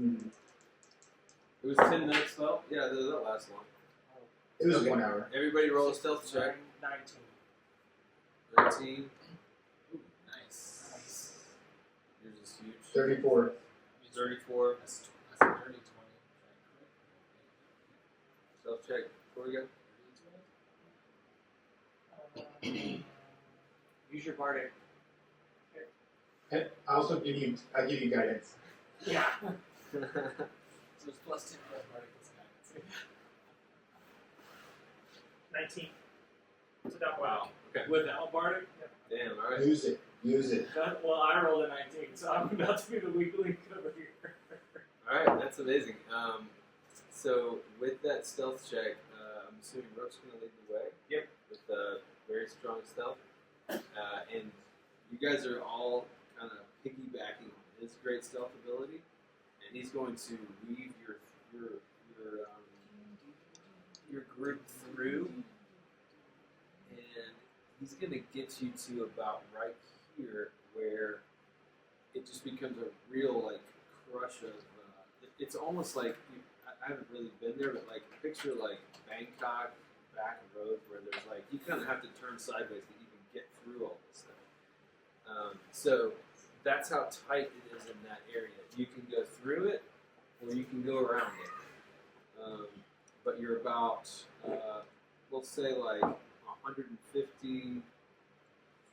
A: Mm,
C: It was 10 minutes though. Yeah, that lasts long.
A: it was
C: Okay.
A: 1 hour.
C: Everybody roll a stealth check.
B: 19.
C: 13.
D: Ooh, nice.
C: Yours is huge.
A: 34.
C: 34.
D: That's a dirty 20.
C: Stealth check. Before we go.
B: Use your bardic.
A: And I also give you guidance.
B: Yeah.
D: So it's +10 plus particles guidance.
E: 19. Without
B: Wow.
C: Okay.
B: Without bardic?
C: Damn. All right.
A: Use it. Use it.
B: Well, I rolled a 19, so I'm about to be the weak link over here.
C: All right. That's amazing. So with that stealth check, I'm assuming Rook's gonna lead the way.
B: Yep.
C: With very strong stealth, and you guys are all kind of piggybacking on his great stealth ability, and he's going to weave your group through, and he's going to get you to about right here, where it just becomes a real like crush of. It's almost like I haven't really been there, but like picture like Bangkok back road where there's like you kind of have to turn sideways to even get through all this stuff. So that's how tight it is in that area. You can go through it, or you can go around it. But you're about, we'll say like 150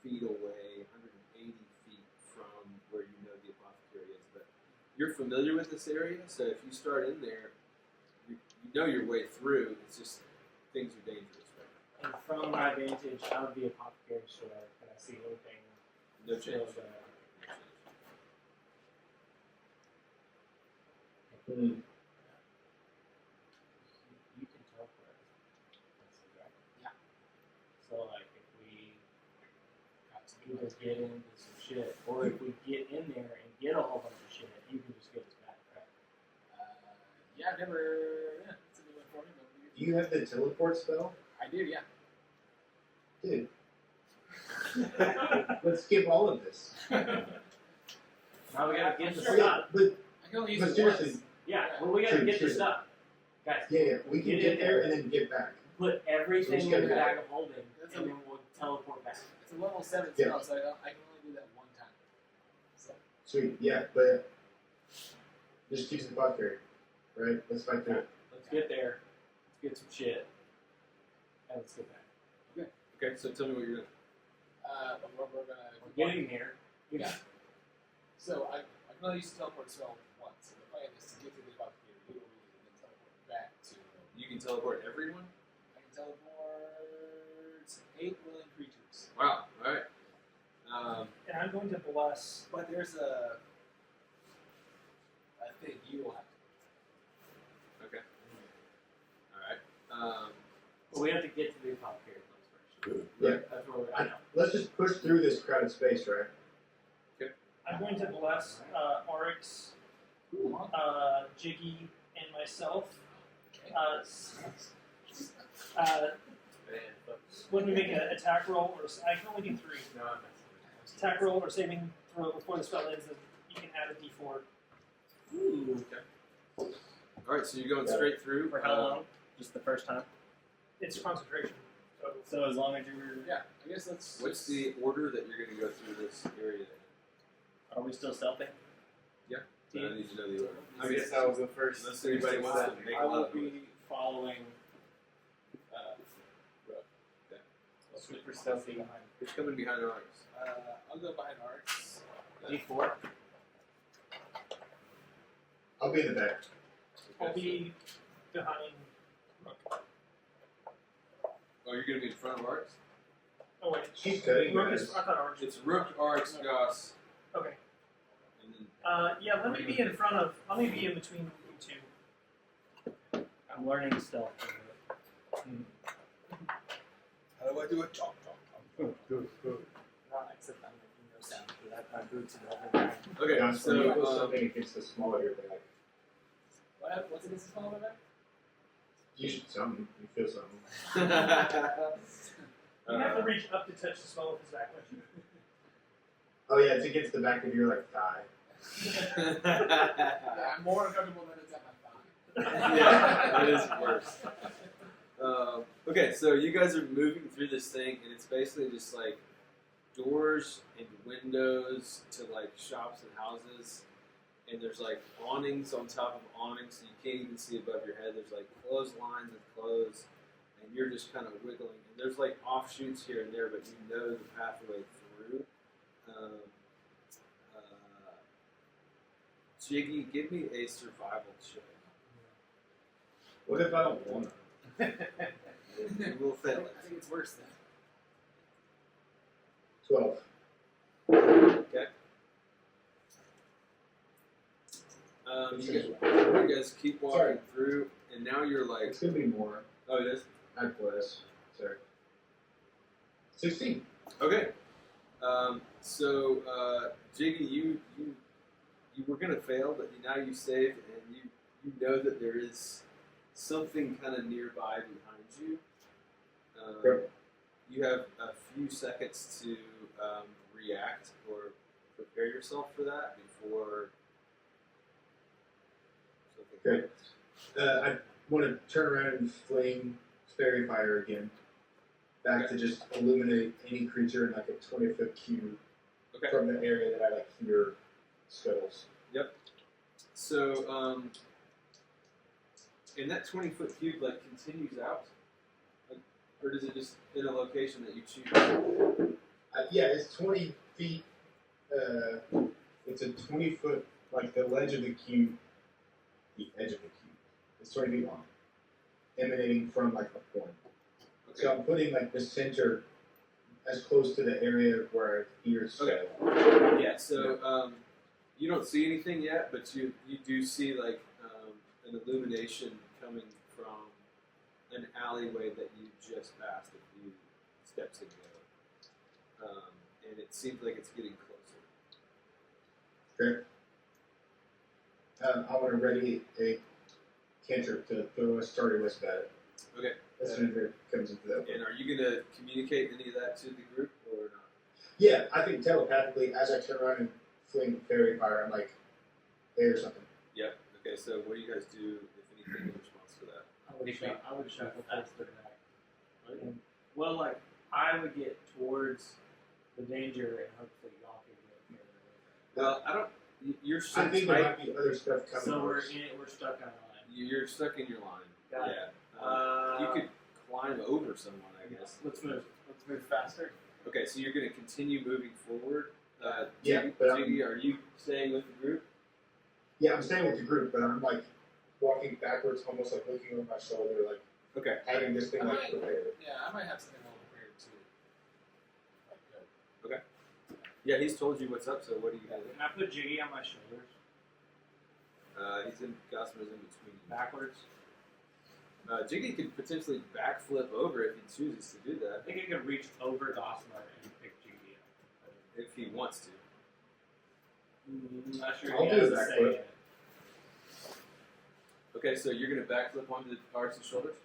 C: feet away, 180 feet from where you know the apothecary is. But you're familiar with this area, so if you start in there, you know your way through. It's just things are dangerous right
B: And from my vantage of the apothecary store, can I see anything?
C: now. No change.
A: Mm.
B: You can teleport.
D: Yeah.
B: So like if we either get into some shit, or if we get in there and get a whole bunch of shit, you can just get us back, right?
D: Yeah, I've never. Yeah, it's a new one for me. But
A: Do you have the teleport spell?
D: I do, yeah.
A: Dude. Let's skip all of this.
B: Now we gotta get the
A: But,
B: stuff.
A: but,
D: I can only use
A: but
D: it
A: seriously,
D: once.
B: Yeah, well we gotta
A: True,
B: get the
A: true.
B: stuff. Guys,
A: yeah, we can
B: Get
A: get
B: in
A: there
B: there.
A: and then get back.
B: put everything
A: So
B: in
A: we
B: the
A: just gotta
B: bag of holding,
D: That's
B: and
D: a-
B: then we'll teleport back.
D: It's a level 7
A: Yeah.
D: spell, so I can only do that one time. So,
A: Sweet, yeah, but just keep the apothecary, right? Let's fight through it.
B: Let's get there, let's get some shit, and let's get back.
C: Okay, so tell me what you're doing.
D: we're gonna.
B: We're getting there.
D: Yeah. So I can only use the teleport spell once. So the plan is to get to the apothecary, do what we need, and then teleport back to.
C: You can teleport everyone?
D: I can teleport 8 willing creatures.
C: Wow, alright.
E: And I'm going to bless.
D: But there's a thing you will have to.
C: Okay. Alright.
B: But we have to get to the apothecary place first.
A: Yeah.
B: That's where we're at now.
A: Let's just push through this crowded space, right?
E: I'm going to bless Oryx, Jiggy, and myself. When we make an attack roll, or I can only do 3.
B: No, I'm
E: Attack roll or saving throw before the spell ends, then you can add a d4.
C: Alright, so you're going straight through.
B: For how long? Just the first time.
E: It's concentration.
B: So as long as you're,
D: Yeah, I guess that's.
C: What's the order that you're going to go through this area?
B: are we still stealthing?
C: I need to know the order.
G: I guess that was the first.
C: Unless anybody wants to make
B: I
C: a
B: will
C: lot of noise.
B: be following.
G: Super stealthy.
B: behind.
C: Who's coming behind Alex?
D: I'll go behind Arts.
B: D4.
A: I'll be in the back.
E: I'll be behind.
C: Oh, you're going to be in front of Arx?
E: Oh wait,
A: She's cutting.
E: Rook is, I thought Orange.
C: It's Rook, Arx, Goss,
E: Okay.
C: and then
E: Yeah, let me be in front of. Let me be in between you two.
B: I'm learning stealth.
C: how do I do it? Chop, chop, chop.
B: Not except I'm making no sound because I have my boots in the other
C: Okay,
A: Josh, when you feel
C: so
A: something against the small of your back,
D: What's against the small of my back?
A: you should something. You feel something.
E: You have to reach up to touch the small of his back. Don't you?
A: Oh yeah, it's against the back of your like thigh.
D: Yeah, I'm more uncomfortable than it's at my thigh.
C: Yeah, that is worse. Okay, so you guys are moving through this thing, and it's basically just like doors and windows to like shops and houses, and there's like awnings on top of awnings, so you can't even see above your head. There's like clotheslines and clothes, and you're just kind of wiggling. And there's like offshoots here and there, but you know the pathway through. Jiggy, give me a survival check.
A: What if I don't want to?
C: You will
D: I
C: fail
D: think
C: it.
D: it's worse then.
A: 12.
C: You guys keep walking
A: Sorry.
C: through, and now you're like,
A: It's gonna be more.
C: oh, it is?
A: I'd plus. Sorry. 16.
C: Okay. Jiggy, you were gonna fail, but now you saved, and you know that there is something kind of nearby behind you.
A: Yep.
C: You have a few seconds to react or prepare yourself for that before something.
A: Okay. I want to turn around and fling fairy fire again. Back to just illuminate any creature in like a 20-foot cube
C: Okay.
A: from the area that I like hear scuttles.
C: So, and that 20-foot cube like continues out, or does it just in a location that you choose?
A: Yeah, it's 20 feet. It's a 20-foot, like the ledge of the cube, the edge of the cube. It's 20 feet long, emanating from like a point.
C: Okay.
A: So I'm putting like the center as close to the area where I hear
C: Okay.
A: skull.
C: Yeah. So you don't see anything yet, but you do see like an illumination coming from an alleyway that you just passed a few steps ago, and it seems like it's getting closer.
A: Okay. I want to ready a cantrip to throw a starry wisp at it.
C: Okay.
A: As soon as it comes into the open.
C: And are you going to communicate any of that to the group or not?
A: Yeah, I think telepathically, as I turn around and fling fairy fire, I'm like, hey, or something.
C: Yep. Okay. So what do you guys do, if anything, in response to that?
B: I would shuffle past the back. Well, like I would get towards the danger and hopefully y'all can get further
C: Well, I don't. You're so
A: I think there
C: tight.
A: might be other stuff
B: away.
A: coming.
B: So we're
A: first.
B: we're stuck on a line.
C: You're stuck in your line.
B: Got it.
C: Yeah. You could climb over someone, I guess.
B: Let's move. Let's move faster.
C: Okay, so you're going to continue moving forward.
A: Yeah,
C: Jiggy,
A: but I'm-
C: Jiggy, are you staying with the group?
A: Yeah, I'm staying with the group, but I'm like walking backwards, almost like looking over my shoulder, like
C: Okay.
A: having this thing like
D: Alright.
A: prepared.
D: Yeah, I might have something all prepared too. Like, good.
C: Yeah, he's told you what's up. So what do you guys?
B: Can I put Jiggy on my shoulders
C: He's in. Gossamer's in between.
B: backwards?
C: Jiggy could potentially backflip over if he chooses to do
B: I
C: that,
B: think I could reach over Gossamer and pick Jiggy up.
C: if he wants to.
B: I'm not sure
A: I'll
B: he
A: do
B: has
A: a
B: to say
A: backflip.
B: it.
C: Okay, so you're going to backflip onto Art's shoulders.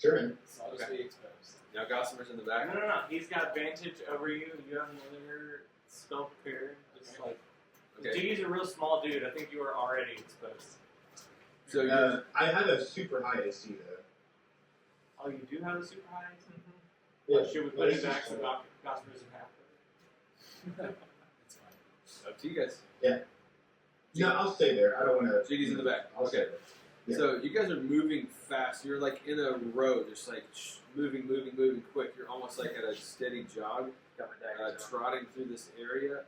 A: Sure, man.
D: So I'll just
C: Okay.
D: be exposed.
C: Now Gossamer's in the back.
B: No. He's got advantage over you. You have another spell prepared. Just like
C: Okay.
B: Jiggy's a real small dude. I think you are already exposed.
C: So you're
A: I have a super high AC though.
B: Oh, you do have a super high?
A: Yeah.
B: Should we
A: But
B: put
A: it's
B: it back
A: just,
B: so Gosper's in half?
D: It's fine.
C: Up to you guys.
A: No, I'll stay there. I don't want to.
C: Jiggy's in the back.
A: I'll
C: Okay.
A: stay there. Yeah.
C: So you guys are moving fast. You're like in a row, just like moving quick. You're almost like at a steady jog,
B: Got my dagger.
C: trotting through this area.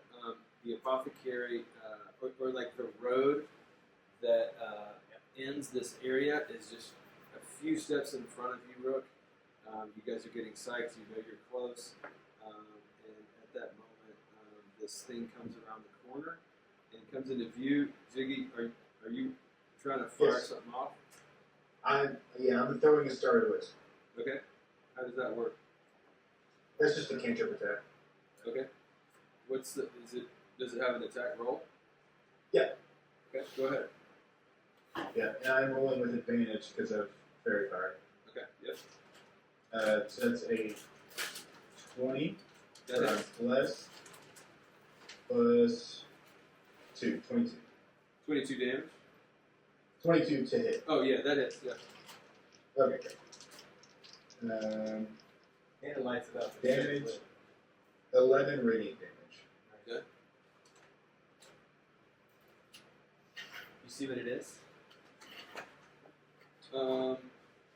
C: The apothecary, or like the road that ends this area, is just a few steps in front of you, Rook. You guys are getting psyched. You know you're close, and at that moment, this thing comes around the corner and comes into view. Jiggy, are you trying to fire
A: Yes.
C: something off?
A: I'm throwing a starry wisp.
C: Okay. How does that work?
A: That's just a cantrip attack.
C: Okay. Does it have an attack roll?
A: Yeah.
C: Okay, go ahead.
A: Yeah, and I'm rolling with advantage because of fairy fire.
C: Okay, yep.
A: So that's a 20
C: That hits.
A: plus 2, 22.
C: 22 damage.
A: 22 to hit.
C: Oh yeah, that hits, yeah.
A: Okay, great.
B: And it lights it up.
A: Damage. 11 radiant damage.
B: You see what it is?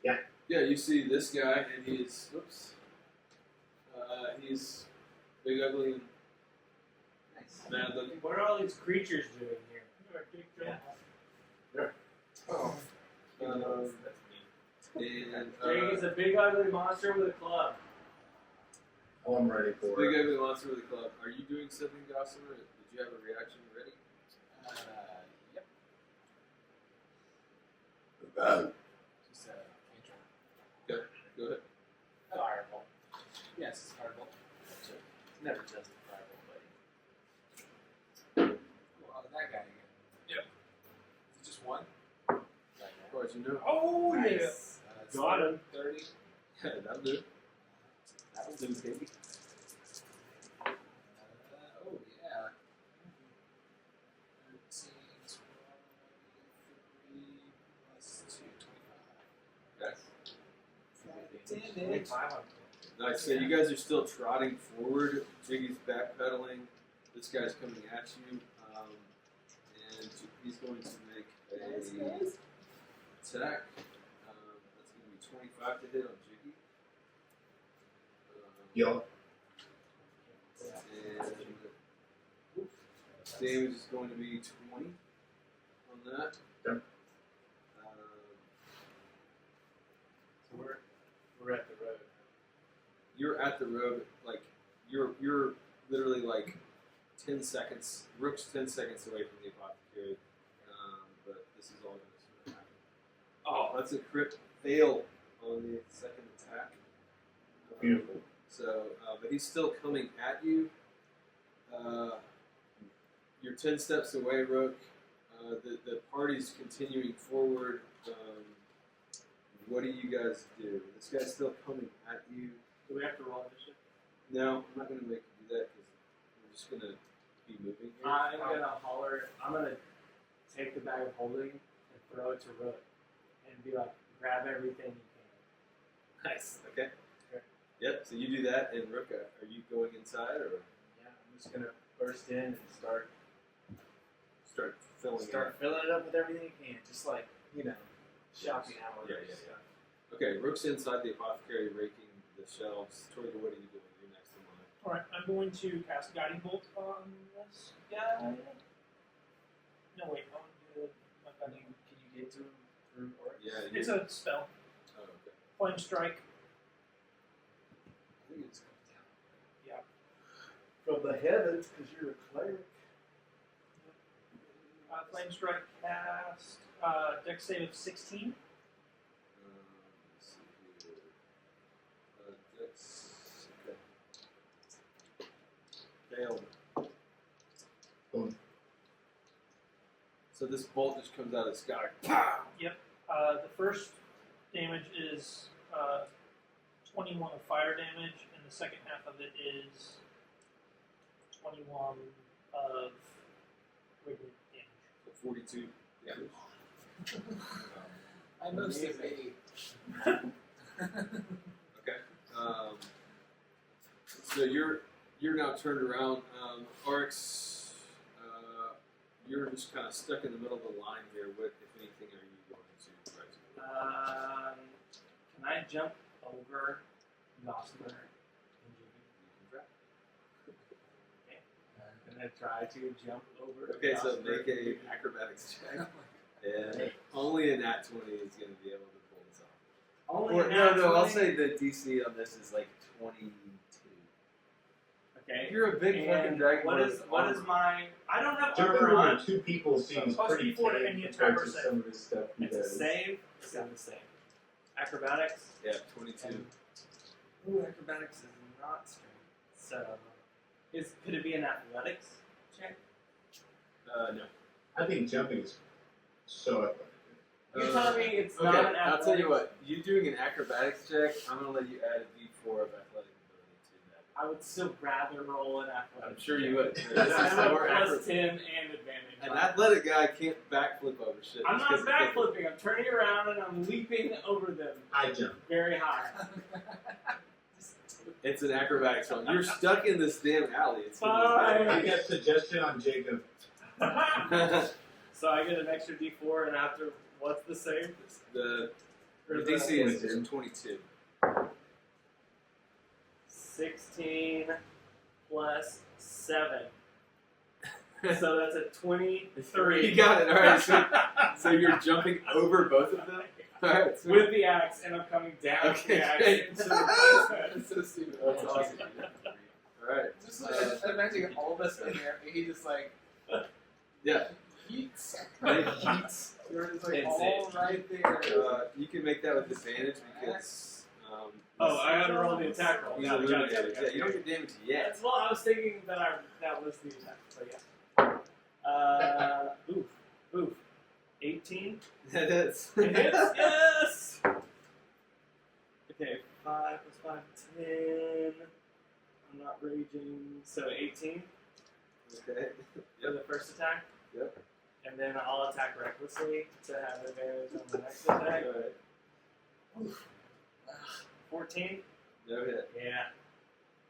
A: Yeah.
C: Yeah, you see this guy, and he's big, ugly, and
B: Nice.
C: mad looking.
B: What are all these creatures doing here?
C: Um,
B: That's me.
C: and
B: Jake is a big ugly monster with a club.
A: Oh, I'm ready for
C: big,
A: it.
C: ugly monster with a club. Are you doing something, Gossamer? Did you have a reaction ready?
D: Yep. Just cantrip.
C: Go ahead.
B: Fireball.
D: Yes, it's fireball.
B: Never just a fireball, buddy.
D: Well, that guy again.
C: Yep.
D: Is it just one?
C: As far as you know.
B: Oh
D: Nice.
B: Got him.
D: 30.
C: Yeah, that'll do.
B: That'll do, baby.
D: Oh, yeah. 13, 12, 3 plus 2, 25.
C: Okay.
D: Damage.
C: Nice. So you guys are still trotting forward. Jiggy's backpedaling. This guy's coming at you, and he's going to make
D: Nice,
C: a
D: guys.
C: attack. That's going to be 25 to hit on Jiggy.
A: Y'all.
C: And damage is going to be 20 on that.
A: Okay.
B: So we're at the road.
C: You're at the road, like you're literally like 10 seconds. Rook's 10 seconds away from the apothecary, but this is all going to sort of happen. Oh, that's a crit fail on the second attack.
A: Beautiful.
C: So, but he's still coming at you. You're 10 steps away, Rook. The party's continuing forward. What do you guys do? This guy's still coming at you.
B: Do we have to roll initiative?
C: No, I'm not going to make you do that because we're just going to be moving here.
B: I'm gonna holler. I'm gonna take the bag of holding and throw it to Rook and be like, grab everything you can.
C: Nice. Okay.
B: Okay.
C: Yep. So you do that, and Rook, are you going inside or
B: Yeah, I'm just gonna burst in and start
C: filling it?
B: filling it up with everything you can, just like shopping hours.
C: Yeah, yeah, yeah. Okay, Rook's inside the apothecary, raking the shelves. Tori, what are you doing? You're next in line.
E: Alright, I'm going to cast Guiding Bolt on this guy. No, wait, I want to do my guiding.
B: Can you get to him through orbs?
C: Yeah.
E: It's a spell.
C: Oh, okay.
E: Flame Strike.
D: I think it just comes down.
E: Yeah.
B: From the heavens, because you're a cleric.
E: Flame Strike cast. Dex save of 16.
C: Let's see here. Dex. Okay. Failed.
A: Boom.
C: So this bolt just comes out of the sky. Pow!
E: The first damage is 21 of fire damage, and the second half of it is 21 of radiant damage.
C: So 42 damage.
D: I mostly
C: Okay. So you're now turned around. Arx, you're just kind of stuck in the middle of the line here. What, if anything, are you going to try to do?
B: Can I jump over Gossamer and Jimmy? Okay. I'm gonna try to jump over.
C: Okay, so
B: Gossamer.
C: make a acrobatics check. And only a nat 20 is going to be able to pull this off.
B: Only
C: Or,
B: an
C: no,
B: nat
C: I'll
B: 20?
C: say the DC on this is like 22.
B: Okay.
C: You're a big
B: And
C: fucking dragon.
B: What
C: with
B: is my? I don't have
A: Jumping
B: armor on.
A: over two people seems
E: Plus
A: pretty
E: D4 to
A: tame
E: any
A: compared
E: attack or
A: to
E: save.
A: some of the stuff he
B: It's a
A: does.
B: save. It's got the same. Acrobatics.
C: Yeah, 22.
B: Ooh, acrobatics is not strength. So, could it be an athletics check?
C: No.
A: I think jumping is so athletic.
B: You're telling me it's
C: Okay,
B: not an
C: I'll
B: athletics.
C: tell you what. You doing an acrobatics check, I'm going to let you add a d4 of athletic ability to that.
B: I would still rather roll an athletics.
C: I'm sure you would. This is
B: I have
C: more
B: a plus
C: acro-
B: 10 and advantage.
C: An athletic guy can't backflip over shit.
B: I'm
C: just
B: not
C: 'cause it's
B: backflipping. I'm turning around and I'm leaping over them
A: I jump.
B: very high.
C: It's an acrobatics roll. You're stuck in this damn alley. It's
B: Fine.
A: I got a suggestion on Jacob.
B: So I get an extra D4 and after what's the save?
C: the
B: Or
C: DC is 22.
B: 16 plus 7. So that's a 23.
C: You got it. All right. So you're jumping over both of them. All right. So
B: With the axe, and I'm coming down with
C: okay.
B: the axe
C: Great.
B: into the place.
C: That's so stupid. That's awesome. All right.
D: Just like, imagine all of us in there, and he just like
C: Yeah.
D: heats.
C: Heats.
D: You're just like
B: It's
D: all right there.
C: You can make that with advantage because.
B: Oh, I had to roll the attack roll.
C: He's
B: Got it, got it, got
C: illuminated.
B: it, got
C: Yeah,
B: it.
C: you don't get damage yet.
B: That's well, I was thinking that that was the attack. So yeah. Oof. 18.
C: That's.
B: It hits. Yes. Okay, 5 plus 5, 10. I'm not raging. So 18
C: Okay.
B: for the first attack.
C: Yep.
B: And then I'll attack recklessly to have advantage on the next attack.
C: All right.
B: 14.
C: No hit.
B: Yeah.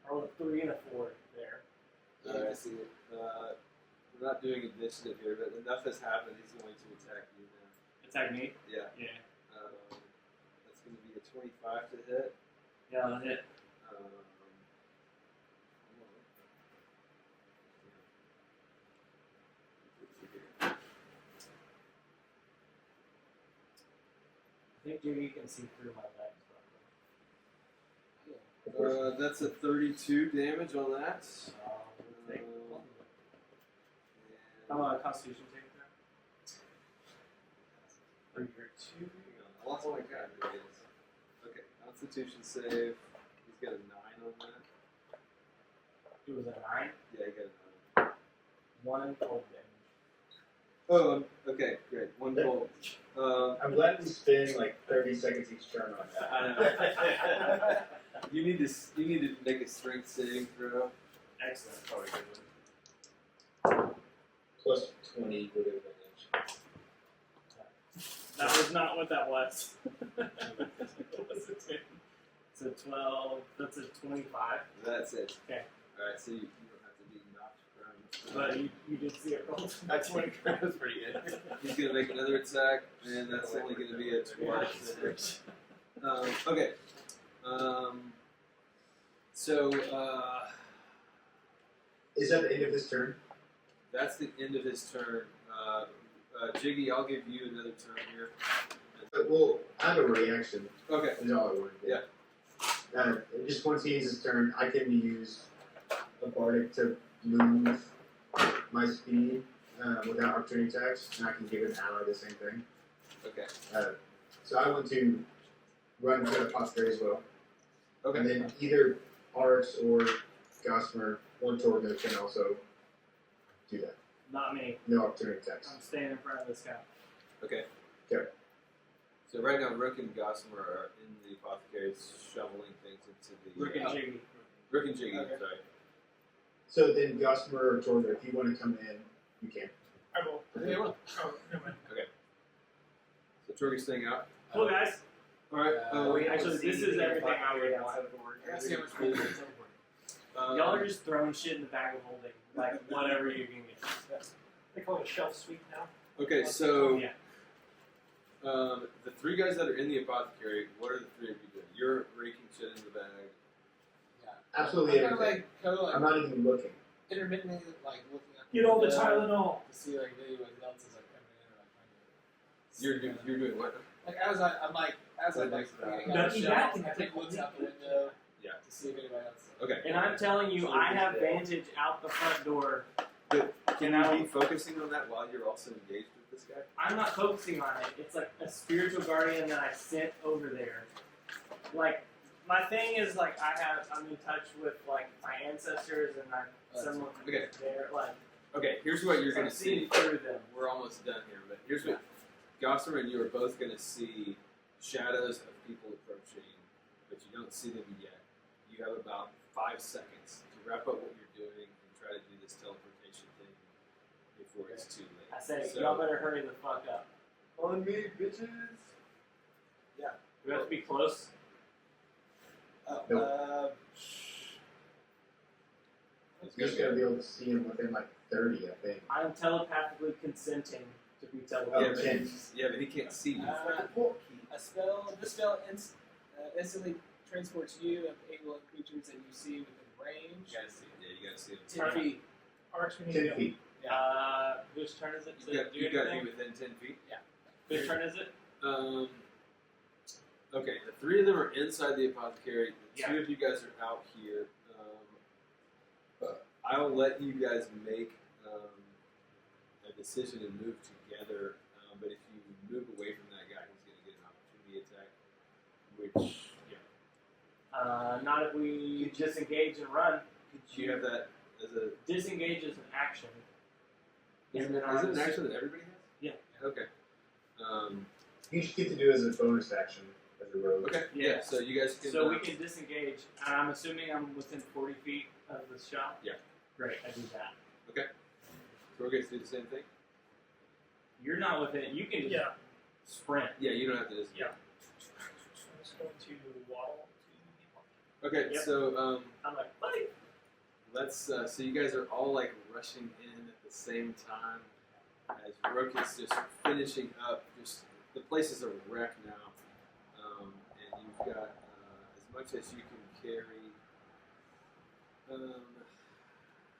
B: I rolled a 3 and a 4 there.
C: All right. See, we're not doing initiative here, but enough has happened. He's going to attack you now.
B: Attack me.
C: Yeah.
B: Yeah.
C: That's going to be a 25 to hit.
B: Yeah, I'll hit. I think Jimmy can see through my legs.
C: That's a 32 damage on that.
B: Take
C: And-
B: How about a Constitution take there? For your 2.
C: I lost my guy. There he is. Okay, Constitution save. He's got a 9 on that.
B: It was a 9.
C: Yeah, he got a 9.
B: 1 cold damage.
C: Oh, okay, great. 1 gold.
A: I'm glad we spend like 30 seconds each turn on that.
B: I know.
C: You need to make a strength saving throw.
B: Excellent. Probably good one.
A: Plus 20 with advantage.
B: That was not what that was. What was it? It's a 12. That's a 25.
C: That's it.
B: Okay.
C: All right, so you don't have to be knocked prone.
B: But you did see it roll.
C: That's pretty good. He's gonna make another attack, and that's only gonna be a 12. Okay. So
A: Is that the end of this turn?
C: that's the end of his turn. Jiggy, I'll give you another turn here.
A: Well, I have a reaction.
C: Okay.
A: Is all I wanted.
C: Yeah.
A: Just once he ends his turn, I can use a bardic to move my speed without opportunity attacks, and I can give an ally the same thing.
C: Okay.
A: So I want to run to Apothecary as well.
C: Okay.
A: And then either Arx or Gossamer or Torgo can also do that.
B: Not me.
A: No opportunity attacks.
B: I'm staying in front of this guy.
C: Okay.
A: Okay.
C: So right now, Rook and Gossamer are in the apothecary shoveling things into the.
B: Rook and Jiggy.
C: Rook and Jiggy,
B: Okay.
C: sorry.
A: So then Gossamer or Torgo, if you want to come in, you can.
E: I will.
C: Okay.
E: Oh, never mind.
C: So Torgo's staying out.
B: Cool, guys.
C: All right.
B: Actually, this is everything I would want.
D: I gotta see how much money it's over.
B: Y'all are just throwing shit in the bag of holding, like whatever you can get.
E: They call it a shelf sweep now.
C: Okay, so
B: Yeah.
C: the three guys that are in the apothecary, what are the three of you doing? You're raking shit in the bag.
D: Yeah.
A: Absolutely
D: I'm
A: everything.
D: kind of like
A: I'm not even looking.
D: intermittently like looking up.
E: Get all the
D: window
E: Tylenol.
D: to see like maybe what else is like coming in or like trying to.
C: You're doing what?
D: Like as I'm like cleaning out
E: Don't
D: the
E: eat
D: shelves,
E: that thing,
D: I take looks out the window.
C: Yeah.
D: To see if anybody else.
C: Okay.
B: And I'm telling you, I have vantage out the front door.
C: Can I be focusing on that while you're also engaged with this guy?
B: I'm not focusing on it. It's like a spiritual guardian that I sent over there. Like, my thing is like I'm in touch with like my ancestors and someone
C: Okay.
B: there. Like,
C: Okay, here's what you're
B: so I'm
C: gonna see.
B: seeing through them.
C: We're almost done here, but here's what Gossamer and you are both gonna see shadows of people approaching, but you don't see them yet. You have about 5 seconds to wrap up what you're doing and try to do this teleportation thing before it's too late.
B: I say,
C: So-
B: y'all better hurry the fuck up.
F: On me, bitches.
B: Do we have to be close?
A: Nope. You're just gonna be able to see him within like 30, I think.
B: I'm telepathically consenting to be
C: Yeah,
B: teleported.
C: but he can't see you.
D: A spell. This spell instantly transports you and alien creatures that you see within range.
C: You gotta see it. Yeah, you gotta see it.
D: 10 feet.
E: Arch, we need
A: 10
E: to go.
A: feet.
B: Whose turn is it to
C: You got
B: do
C: to be
B: anything?
C: within 10 feet.
B: Whose turn is it?
C: Okay, the three of them are inside the apothecary. The
B: Yeah.
C: two of you guys are out here. I'll let you guys make a decision and move together. But if you move away from that guy, he's going to get an opportunity attack. Which, yeah.
B: Not if we disengage and run.
C: Do you have that as a...
B: Disengage is an action.
C: Is
B: And
C: it
B: then
C: an action that everybody has?
B: Yeah.
C: Okay.
A: You should get to do it as a bonus action as a rogue.
C: Okay. Yeah. So you guys can.
B: So we can disengage. And I'm assuming I'm within 40 feet of the shop.
C: Yeah.
B: Great, I do that.
C: So we're going to do the same thing.
B: You're not within it. You can just
E: Yeah.
B: sprint.
C: Yeah. You don't have to. Disengage.
E: Yeah. I'm just going to waddle to
C: Okay.
B: Yep.
C: So
B: I'm like, buddy.
C: let's. So you guys are all like rushing in at the same time as Rook is just finishing up. Just the place is a wreck now, and you've got as much as you can carry.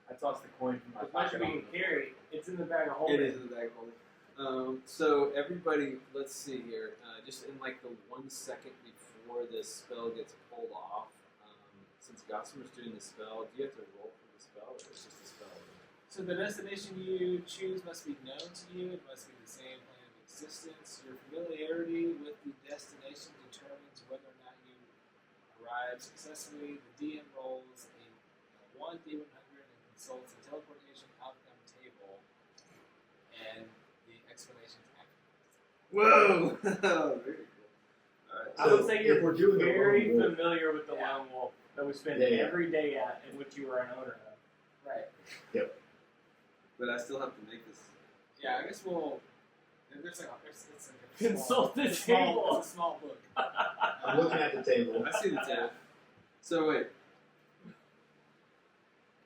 B: I tossed the coin from my
C: As much
B: pocket.
C: as we
B: We can carry. It's in the bag of holding.
C: It is in the bag holding. So everybody, let's see here. Just in like the 1 second before this spell gets pulled off, since Gossamer's doing the spell, do you have to roll for the spell, or it's just a spell?
D: So the destination you choose must be known to you. It must be the same plane of existence. Your familiarity with the destination determines whether or not you arrive successfully. The DM rolls a 1d100 and consults a teleportation outcome table, and the explanations afterwards.
C: Whoa! Very cool. All right.
B: I would say
A: if
B: you're
A: we're doing the
B: very
A: lone wolf-
B: familiar with the
D: Yeah.
B: lone wolf that we spend
A: Yeah, yeah.
B: every day at, and which you are an owner of.
D: Right.
C: But I still have to make this.
D: Yeah, I guess we'll. There's like it's like a
B: Consult the
D: it's a small,
B: table.
D: It's a small book.
A: I'm looking at the table.
C: I see the table. So wait.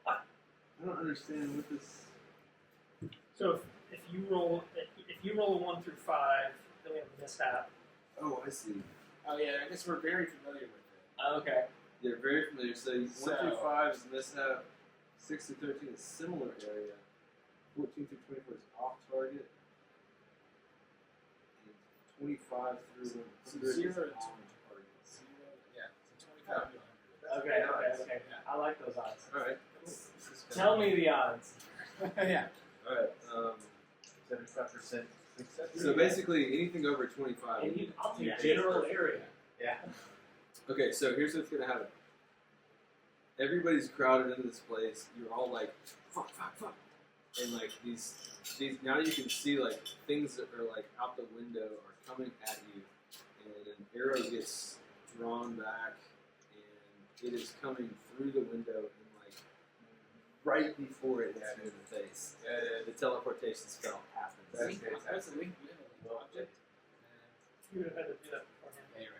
C: I don't understand what this.
E: So if you roll a 1 through 5, then we have a mishap.
C: Oh, I see.
D: Oh yeah, I guess we're very familiar with it.
B: Okay.
C: They're very familiar. So 1
D: So-
C: through 5 is mishap. 6 to 13 is similar area. 14 through 24 is off target. And 25 through 100 is
D: 0
C: on
D: to
C: target.
D: 0, so 25 to 100.
B: Okay. I like those odds.
C: All right.
B: Tell me the odds.
D: Yeah.
C: All right.
F: 75% success.
C: So basically, anything over 25.
B: And I'll take
C: Yeah.
B: general area.
C: Okay, so here's what's gonna happen. Everybody's crowded into this place. You're all like, fuck, and like these. Now you can see like things that are like out the window are coming at you, and an arrow gets drawn back, and it is coming through the window, and like right before it hits you in the face, the teleportation spell happens.
F: That's
D: We
F: fantastic.
D: have an object.
E: You would have had to do that beforehand.
D: Yeah, you're right.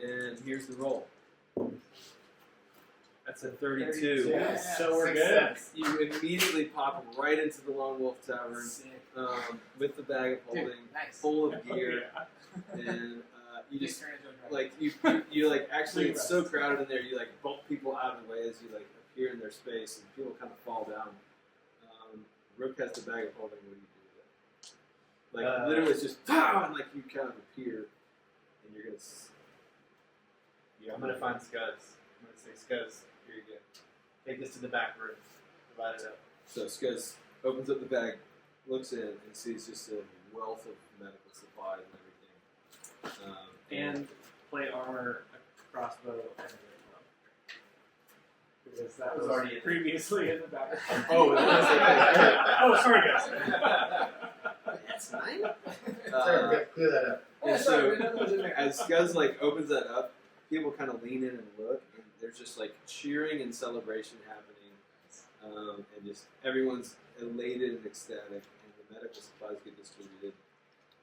C: And here's the roll. That's a 32.
B: Yeah.
G: So we're
B: Success.
C: You immediately pop right into the Lone Wolf Tavern with the bag of holding,
D: Nice.
C: full of gear, and you just you like actually it's so crowded in there. You like bump people out of the way as you like appear in their space, and people kind of fall down. Rook has the bag of holding. What do you do with it? Like literally, it's just pow, and like you kind of appear, and you're gonna.
B: I'm gonna find Scuzz. I'm gonna say, Scuzz, here you go. Take this to the back room. Divide it up.
C: So Scuzz opens up the bag, looks in, and sees just a wealth of medical supplies and everything.
B: And plate armor, a crossbow, and a great bow. Because that was already previously in the back.
C: Oh, that's okay.
E: Oh, sorry guys.
C: That's fine.
A: Sorry, we got to clear that up.
C: And so, as Scuzz like opens that up, people kind of lean in and look, and there's just like cheering and celebration happening, and just everyone's elated and ecstatic, and the medical supplies get distributed,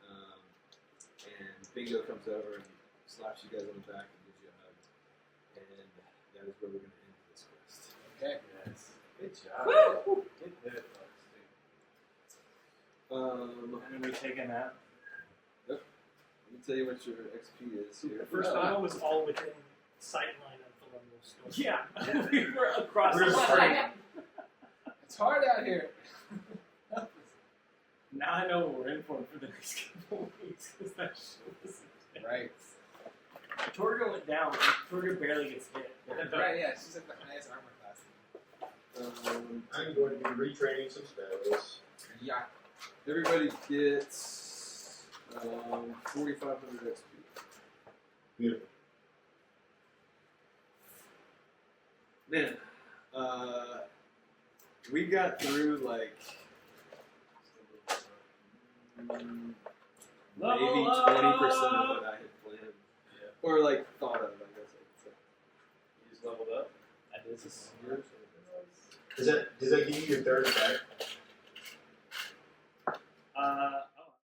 C: and Bingo comes over and slaps you guys on the back and gives you a hug, and that is where we're going to end this quest.
D: Okay.
B: Yes. Good job. Good hit, folks. And then we take a nap.
C: Let me tell you what your XP is here.
E: The first battle was all within sight line of the Lone Wolf store.
B: Yeah. We were across
A: We're
B: the
A: just
B: street.
A: starting.
D: It's hard out here.
B: Now I know what we're in for the next couple of weeks. Because that shit was intense.
D: Right.
B: Torgo went down. Torgo barely gets hit.
D: Right, yeah, she's at the highest armor class.
A: I'm going to be retraining some spells.
D: Yeah.
C: Everybody gets 4,500 XP.
A: Beautiful.
C: Man, we got through like maybe 20% of what I had planned, or like thought of. I guess I could say.
B: You just leveled up.
C: This is yours.
A: Does that give you your third attack?